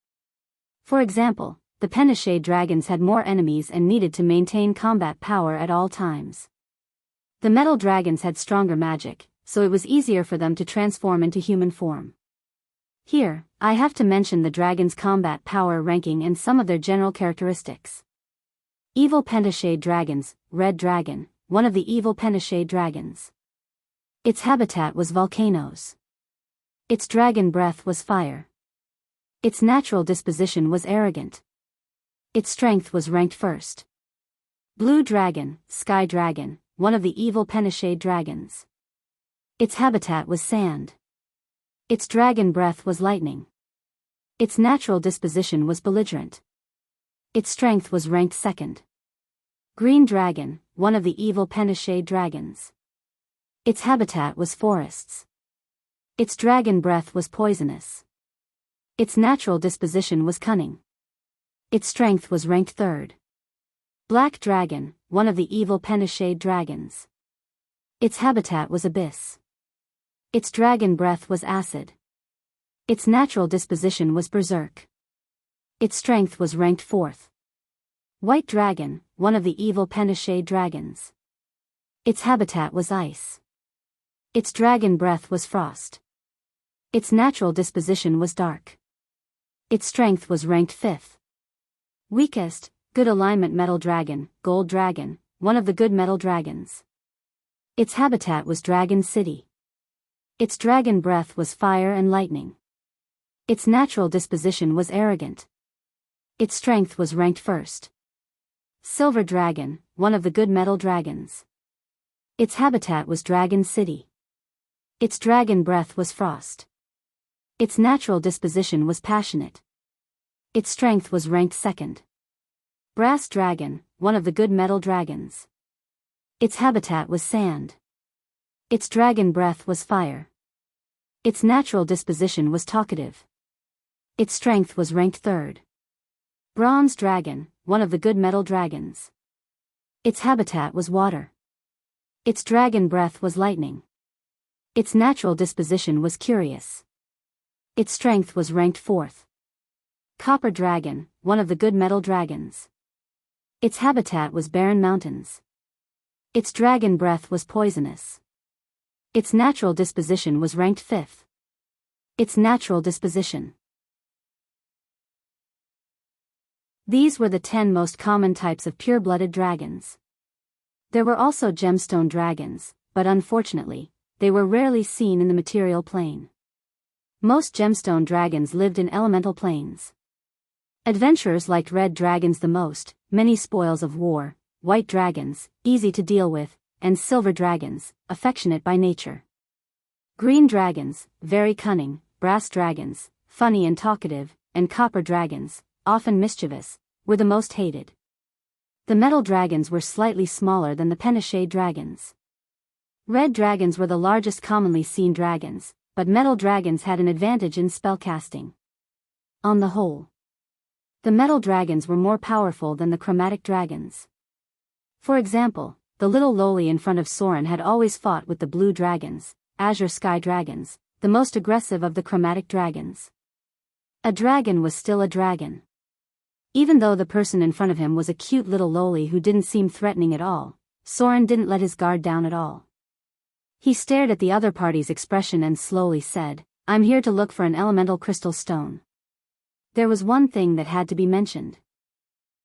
For example, the pentashade dragons had more enemies and needed to maintain combat power at all times. The metal dragons had stronger magic, so it was easier for them to transform into human form. Here, I have to mention the dragon's combat power ranking and some of their general characteristics. Evil pentashade dragons, red dragon, one of the evil pentashade dragons. Its habitat was volcanoes. Its dragon breath was fire. Its natural disposition was arrogant. Its strength was ranked first. Blue dragon, sky dragon, one of the evil pentashade dragons. Its habitat was sand. Its dragon breath was lightning. Its natural disposition was belligerent. Its strength was ranked second. Green dragon, one of the evil pentashade dragons. Its habitat was forests. Its dragon breath was poisonous. Its natural disposition was cunning. Its strength was ranked third. Black dragon, one of the evil pentashade dragons. Its habitat was abyss. Its dragon breath was acid. Its natural disposition was berserk. Its strength was ranked fourth. White dragon, one of the evil pentashade dragons. Its habitat was ice. Its dragon breath was frost. Its natural disposition was dark. Its strength was ranked fifth. Weakest, good alignment metal dragon, gold dragon, one of the good metal dragons. Its habitat was Dragon City. Its dragon breath was fire and lightning. Its natural disposition was arrogant. Its strength was ranked first. Silver dragon, one of the good metal dragons. Its habitat was Dragon City. Its dragon breath was frost. Its natural disposition was passionate. Its strength was ranked second. Brass dragon, one of the good metal dragons. Its habitat was sand. Its dragon breath was fire. Its natural disposition was talkative. Its strength was ranked third. Bronze dragon, one of the good metal dragons. Its habitat was water. Its dragon breath was lightning. Its natural disposition was curious. Its strength was ranked fourth. Copper dragon, one of the good metal dragons. Its habitat was barren mountains. Its dragon breath was poisonous. Its natural disposition was ranked fifth. Its natural disposition. These were the 10 most common types of pure-blooded dragons. There were also gemstone dragons, but unfortunately, they were rarely seen in the material plane. Most gemstone dragons lived in elemental planes. Adventurers liked red dragons the most, many spoils of war, white dragons, easy to deal with, and silver dragons, affectionate by nature. Green dragons, very cunning, brass dragons, funny and talkative, and copper dragons, often mischievous, were the most hated. The metal dragons were slightly smaller than the peniche dragons. Red dragons were the largest commonly seen dragons, but metal dragons had an advantage in spellcasting. On the whole, the metal dragons were more powerful than the chromatic dragons. For example, the little loli in front of Soren had always fought with the blue dragons, azure sky dragons, the most aggressive of the chromatic dragons. A dragon was still a dragon. Even though the person in front of him was a cute little loli who didn't seem threatening at all, Soren didn't let his guard down at all. He stared at the other party's expression and slowly said, "I'm here to look for an elemental crystal stone." There was one thing that had to be mentioned.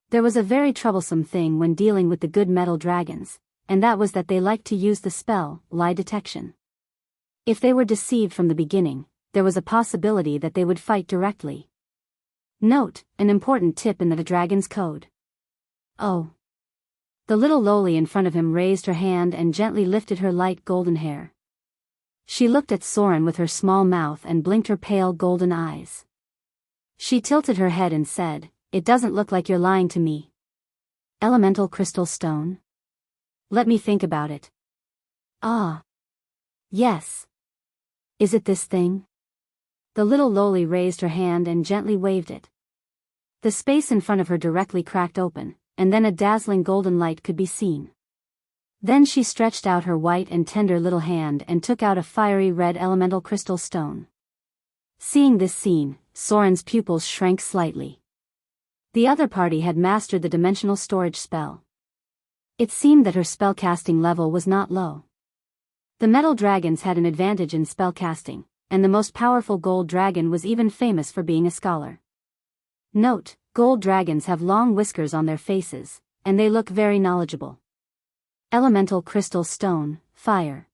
There was a very troublesome thing when dealing with the good metal dragons, and that was that they liked to use the spell, lie detection. If they were deceived from the beginning, there was a possibility that they would fight directly. Note, an important tip in the dragon's code. Oh. The little loli in front of him raised her hand and gently lifted her light golden hair. She looked at Soren with her small mouth and blinked her pale golden eyes. She tilted her head and said, "It doesn't look like you're lying to me." Elemental crystal stone? Let me think about it. Ah. Yes. Is it this thing? The little loli raised her hand and gently waved it. The space in front of her directly cracked open, and then a dazzling golden light could be seen. Then she stretched out her white and tender little hand and took out a fiery red elemental crystal stone. Seeing this scene, Soren's pupils shrank slightly. The other party had mastered the dimensional storage spell. It seemed that her spellcasting level was not low. The metal dragons had an advantage in spellcasting, and the most powerful gold dragon was even famous for being a scholar. Note, gold dragons have long whiskers on their faces, and they look very knowledgeable. Elemental crystal stone, fire.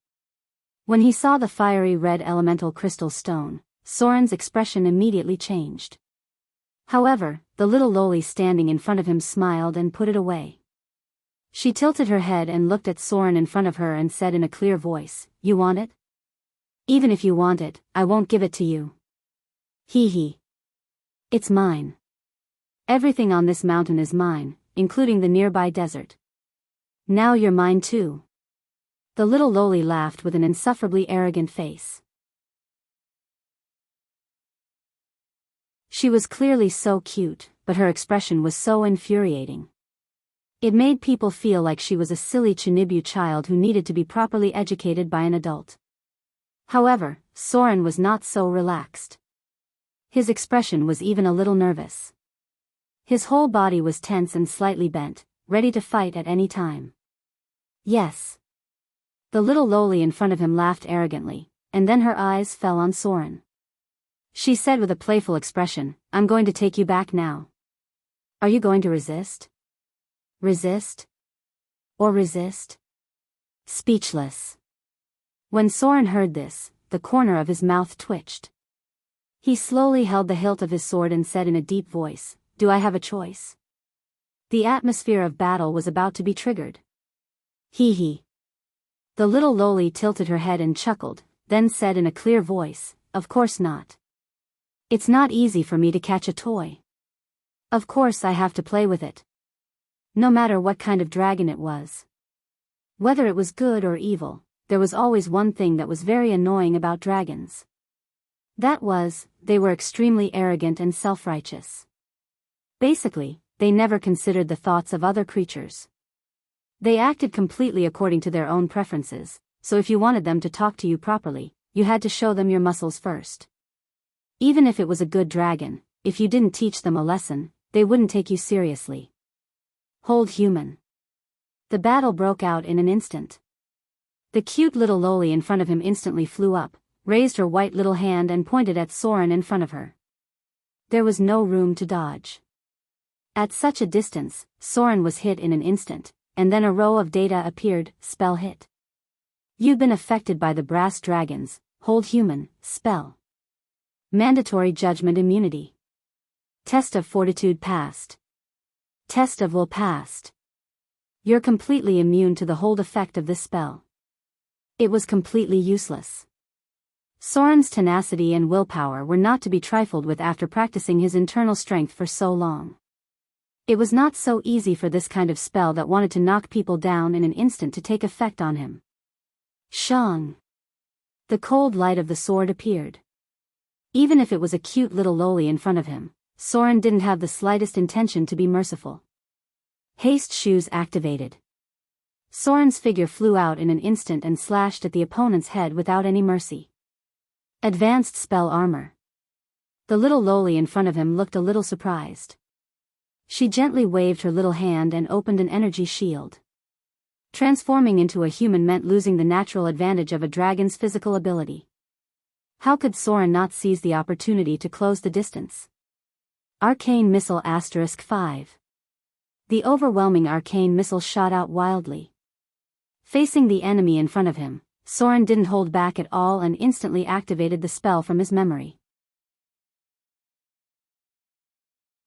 When he saw the fiery red elemental crystal stone, Soren's expression immediately changed. However, the little loli standing in front of him smiled and put it away. She tilted her head and looked at Soren in front of her and said in a clear voice, "You want it? Even if you want it, I won't give it to you. Hee hee. It's mine. Everything on this mountain is mine, including the nearby desert. Now you're mine too." The little loli laughed with an insufferably arrogant face. She was clearly so cute, but her expression was so infuriating. It made people feel like she was a silly Chinibu child who needed to be properly educated by an adult. However, Soren was not so relaxed. His expression was even a little nervous. His whole body was tense and slightly bent, ready to fight at any time. Yes. The little loli in front of him laughed arrogantly, and then her eyes fell on Soren. She said with a playful expression, "I'm going to take you back now. Are you going to resist? Resist? Or resist?" Speechless. When Soren heard this, the corner of his mouth twitched. He slowly held the hilt of his sword and said in a deep voice, "Do I have a choice?" The atmosphere of battle was about to be triggered. Hee hee. The little loli tilted her head and chuckled, then said in a clear voice, "Of course not. It's not easy for me to catch a toy. Of course I have to play with it. No matter what kind of dragon it was. Whether it was good or evil, there was always one thing that was very annoying about dragons. That was, they were extremely arrogant and self-righteous. Basically, they never considered the thoughts of other creatures. They acted completely according to their own preferences, so if you wanted them to talk to you properly, you had to show them your muscles first. Even if it was a good dragon, if you didn't teach them a lesson, they wouldn't take you seriously. Hold human. The battle broke out in an instant. The cute little loli in front of him instantly flew up, raised her white little hand and pointed at Soren in front of her. There was no room to dodge. At such a distance, Soren was hit in an instant, and then a row of data appeared, spell hit. You've been affected by the brass dragons, hold human, spell. Mandatory judgment immunity. Test of fortitude passed. Test of will passed. You're completely immune to the hold effect of this spell. It was completely useless. Soren's tenacity and willpower were not to be trifled with after practicing his internal strength for so long. It was not so easy for this kind of spell that wanted to knock people down in an instant to take effect on him. Shang. The cold light of the sword appeared. Even if it was a cute little loli in front of him, Soren didn't have the slightest intention to be merciful. Haste shoes activated. Soren's figure flew out in an instant and slashed at the opponent's head without any mercy. Advanced spell armor. The little loli in front of him looked a little surprised. She gently waved her little hand and opened an energy shield. Transforming into a human meant losing the natural advantage of a dragon's physical ability. How could Soren not seize the opportunity to close the distance? Arcane Missile *5. The overwhelming arcane missile shot out wildly. Facing the enemy in front of him, Soren didn't hold back at all and instantly activated the spell from his memory.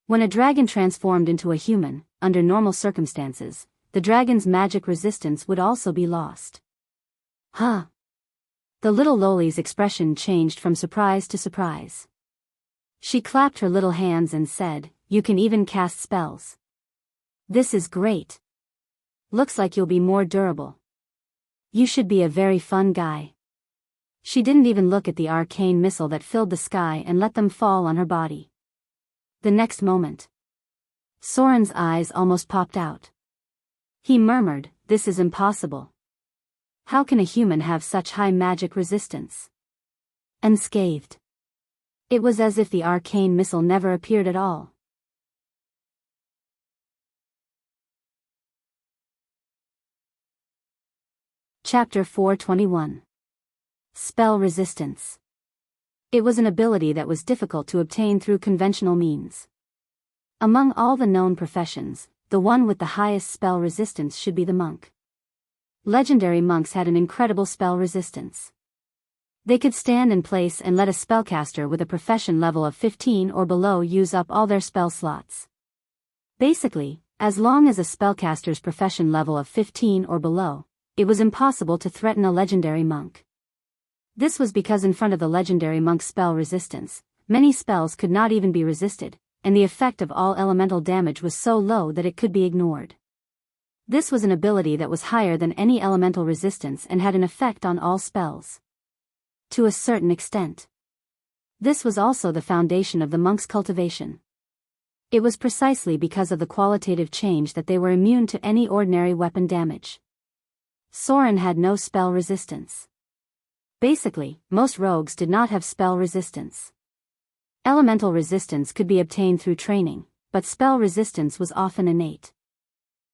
When a dragon transformed into a human, under normal circumstances, the dragon's magic resistance would also be lost. Huh? The little loli's expression changed from surprise to surprise. She clapped her little hands and said, "You can even cast spells. This is great. Looks like you'll be more durable. You should be a very fun guy." She didn't even look at the arcane missile that filled the sky and let them fall on her body. The next moment, Soren's eyes almost popped out. He murmured, "This is impossible. How can a human have such high magic resistance?" Unscathed. It was as if the arcane missile never appeared at all. Chapter 421. Spell Resistance. It was an ability that was difficult to obtain through conventional means. Among all the known professions, the one with the highest spell resistance should be the monk. Legendary monks had an incredible spell resistance. They could stand in place and let a spellcaster with a profession level of 15 or below use up all their spell slots. Basically, as long as a spellcaster's profession level of 15 or below, it was impossible to threaten a legendary monk. This was because in front of the legendary monk's spell resistance, many spells could not even be resisted, and the effect of all elemental damage was so low that it could be ignored. This was an ability that was higher than any elemental resistance and had an effect on all spells. To a certain extent. This was also the foundation of the monk's cultivation. It was precisely because of the qualitative change that they were immune to any ordinary weapon damage. Soren had no spell resistance. Basically, most rogues did not have spell resistance. Elemental resistance could be obtained through training, but spell resistance was often innate.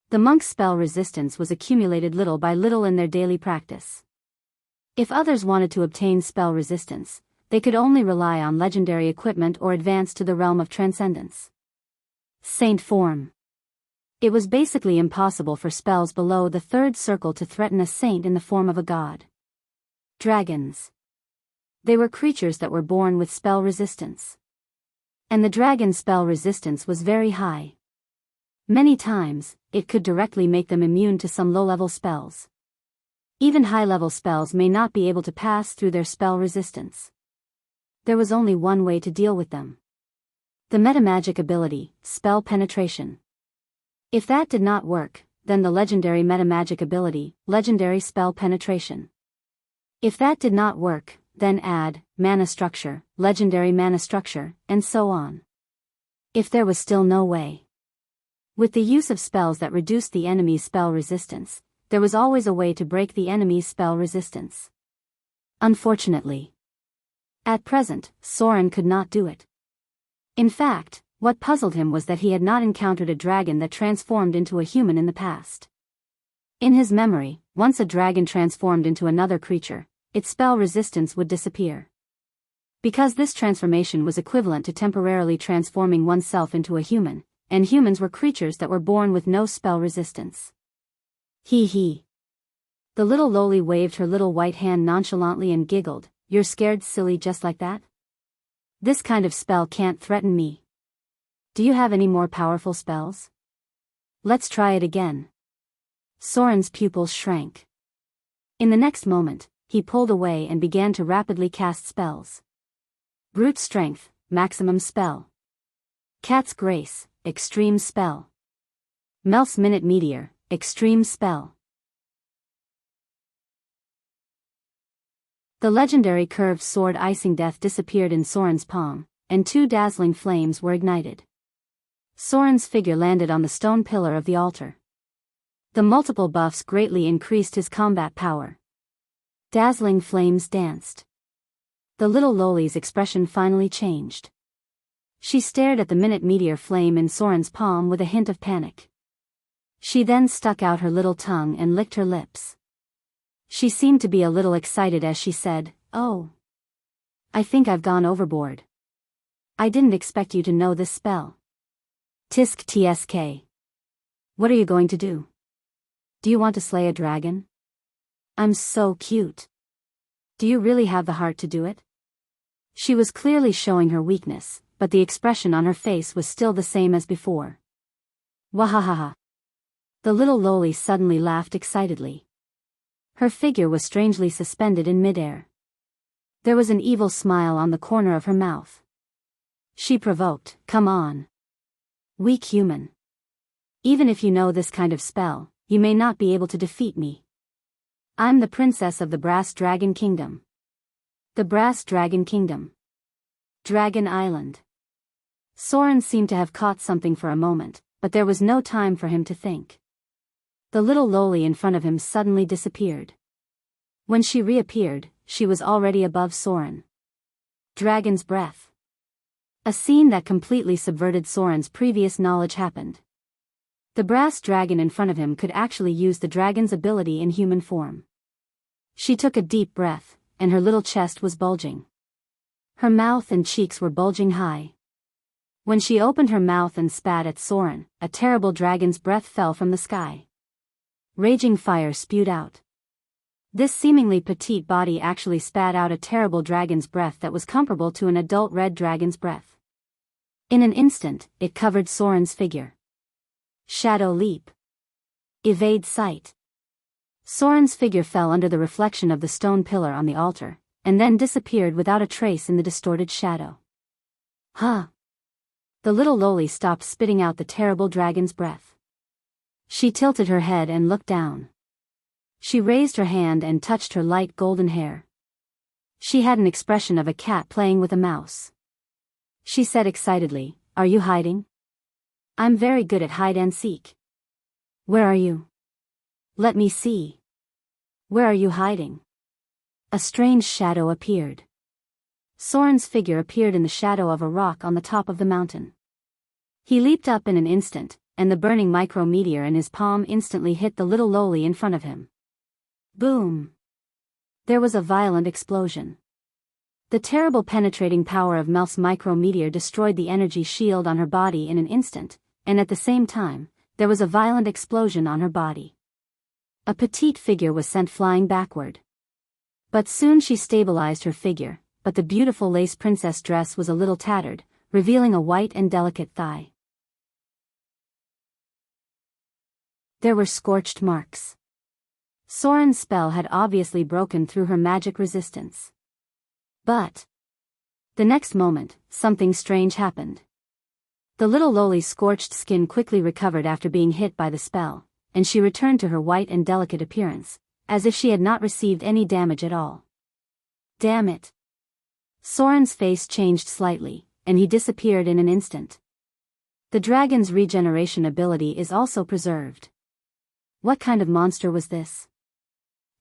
The monk's spell resistance was accumulated little by little in their daily practice. If others wanted to obtain spell resistance, they could only rely on legendary equipment or advance to the realm of transcendence. Saint form. It was basically impossible for spells below the third circle to threaten a saint in the form of a god. Dragons. They were creatures that were born with spell resistance. And the dragon's spell resistance was very high. Many times, it could directly make them immune to some low-level spells. Even high-level spells may not be able to pass through their spell resistance. There was only one way to deal with them. The metamagic ability, spell penetration. If that did not work, then the legendary metamagic ability, legendary spell penetration. If that did not work, then add, mana structure, legendary mana structure, and so on. If there was still no way. With the use of spells that reduced the enemy's spell resistance, there was always a way to break the enemy's spell resistance. Unfortunately. At present, Soren could not do it. In fact, what puzzled him was that he had not encountered a dragon that transformed into a human in the past. In his memory, once a dragon transformed into another creature, its spell resistance would disappear. Because this transformation was equivalent to temporarily transforming oneself into a human, and humans were creatures that were born with no spell resistance. Hee. The little loli waved her little white hand nonchalantly and giggled, "You're scared silly just like that? This kind of spell can't threaten me. Do you have any more powerful spells? Let's try it again." Soren's pupils shrank. In the next moment, he pulled away and began to rapidly cast spells. Brute Strength, Maximum Spell. Cat's Grace, Extreme Spell. Melf's Minute Meteor, Extreme Spell. The legendary curved sword Icing Death disappeared in Soren's palm, and two dazzling flames were ignited. Soren's figure landed on the stone pillar of the altar. The multiple buffs greatly increased his combat power. Dazzling flames danced. The little Loli's expression finally changed. She stared at the minute meteor flame in Soren's palm with a hint of panic. She then stuck out her little tongue and licked her lips. She seemed to be a little excited as she said, "Oh. I think I've gone overboard. I didn't expect you to know this spell." Tisk tsk. What are you going to do? Do you want to slay a dragon? I'm so cute. Do you really have the heart to do it? She was clearly showing her weakness, but the expression on her face was still the same as before. Wahahaha. The little Loli suddenly laughed excitedly. Her figure was strangely suspended in midair. There was an evil smile on the corner of her mouth. She provoked, "Come on. Weak human. Even if you know this kind of spell, you may not be able to defeat me. I'm the princess of the Brass Dragon Kingdom." The Brass Dragon Kingdom. Dragon Island. Soren seemed to have caught something for a moment, but there was no time for him to think. The little Loli in front of him suddenly disappeared. When she reappeared, she was already above Soren. Dragon's breath. A scene that completely subverted Soren's previous knowledge happened. The brass dragon in front of him could actually use the dragon's ability in human form. She took a deep breath, and her little chest was bulging. Her mouth and cheeks were bulging high. When she opened her mouth and spat at Soren, a terrible dragon's breath fell from the sky. Raging fire spewed out. This seemingly petite body actually spat out a terrible dragon's breath that was comparable to an adult red dragon's breath. In an instant, it covered Soren's figure. Shadow leap. Evade sight. Soren's figure fell under the reflection of the stone pillar on the altar, and then disappeared without a trace in the distorted shadow. Huh. The little Loli stopped spitting out the terrible dragon's breath. She tilted her head and looked down. She raised her hand and touched her light golden hair. She had an expression of a cat playing with a mouse. She said excitedly, "Are you hiding? I'm very good at hide and seek." "Where are you? Let me see. Where are you hiding?" A strange shadow appeared. Soren's figure appeared in the shadow of a rock on the top of the mountain. He leaped up in an instant, and the burning micrometeor in his palm instantly hit the little Loli in front of him. Boom! There was a violent explosion. The terrible penetrating power of Melf's micrometeor destroyed the energy shield on her body in an instant, and at the same time, there was a violent explosion on her body. A petite figure was sent flying backward. But soon she stabilized her figure, but the beautiful lace princess dress was a little tattered, revealing a white and delicate thigh. There were scorched marks. Soren's spell had obviously broken through her magic resistance. But the next moment, something strange happened. The little Loli's scorched skin quickly recovered after being hit by the spell, and she returned to her white and delicate appearance, as if she had not received any damage at all. Damn it! Soren's face changed slightly, and he disappeared in an instant. The dragon's regeneration ability is also preserved. What kind of monster was this?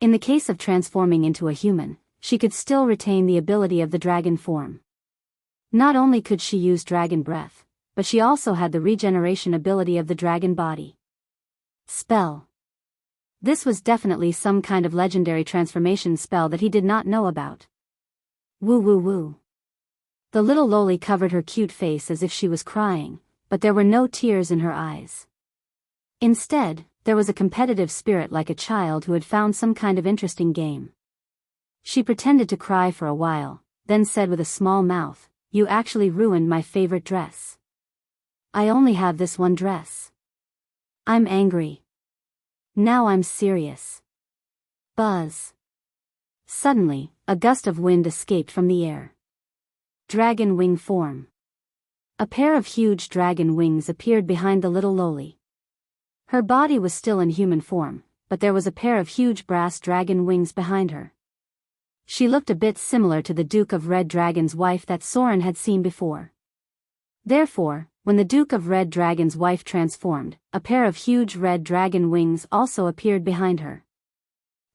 In the case of transforming into a human, she could still retain the ability of the dragon form. Not only could she use dragon breath, but she also had the regeneration ability of the dragon body. Spell. This was definitely some kind of legendary transformation spell that he did not know about. Woo woo woo. The little Loli covered her cute face as if she was crying, but there were no tears in her eyes. Instead, there was a competitive spirit like a child who had found some kind of interesting game. She pretended to cry for a while, then said with a small mouth, "You actually ruined my favorite dress. I only have this one dress. I'm angry. Now I'm serious." Buzz. Suddenly, a gust of wind escaped from the air. Dragon wing form. A pair of huge dragon wings appeared behind the little Loli. Her body was still in human form, but there was a pair of huge brass dragon wings behind her. She looked a bit similar to the Duke of Red Dragon's wife that Soren had seen before. Therefore, when the Duke of Red Dragon's wife transformed, a pair of huge red dragon wings also appeared behind her.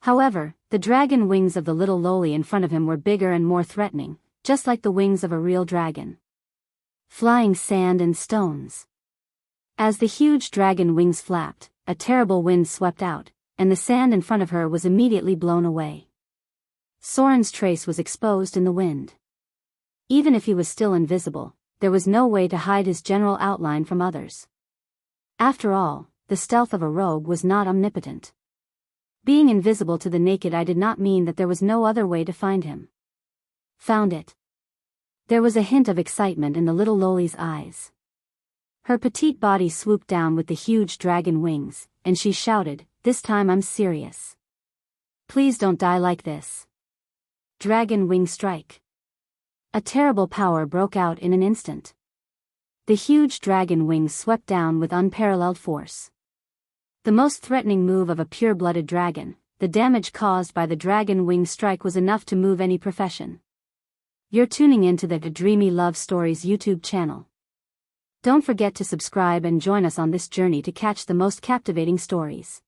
However, the dragon wings of the little loli in front of him were bigger and more threatening, just like the wings of a real dragon. Flying sand and stones. As the huge dragon wings flapped, a terrible wind swept out, and the sand in front of her was immediately blown away. Soren's trace was exposed in the wind. Even if he was still invisible, there was no way to hide his general outline from others. After all, the stealth of a rogue was not omnipotent. Being invisible to the naked eye did not mean that there was no other way to find him. Found it. There was a hint of excitement in the little loli's eyes. Her petite body swooped down with the huge dragon wings, and she shouted, "This time I'm serious. Please don't die like this." Dragon wing strike. A terrible power broke out in an instant. The huge dragon wings swept down with unparalleled force. The most threatening move of a pure-blooded dragon, the damage caused by the dragon wing strike was enough to move any profession. You're tuning into the Dreamy Love Stories YouTube channel. Don't forget to subscribe and join us on this journey to catch the most captivating stories.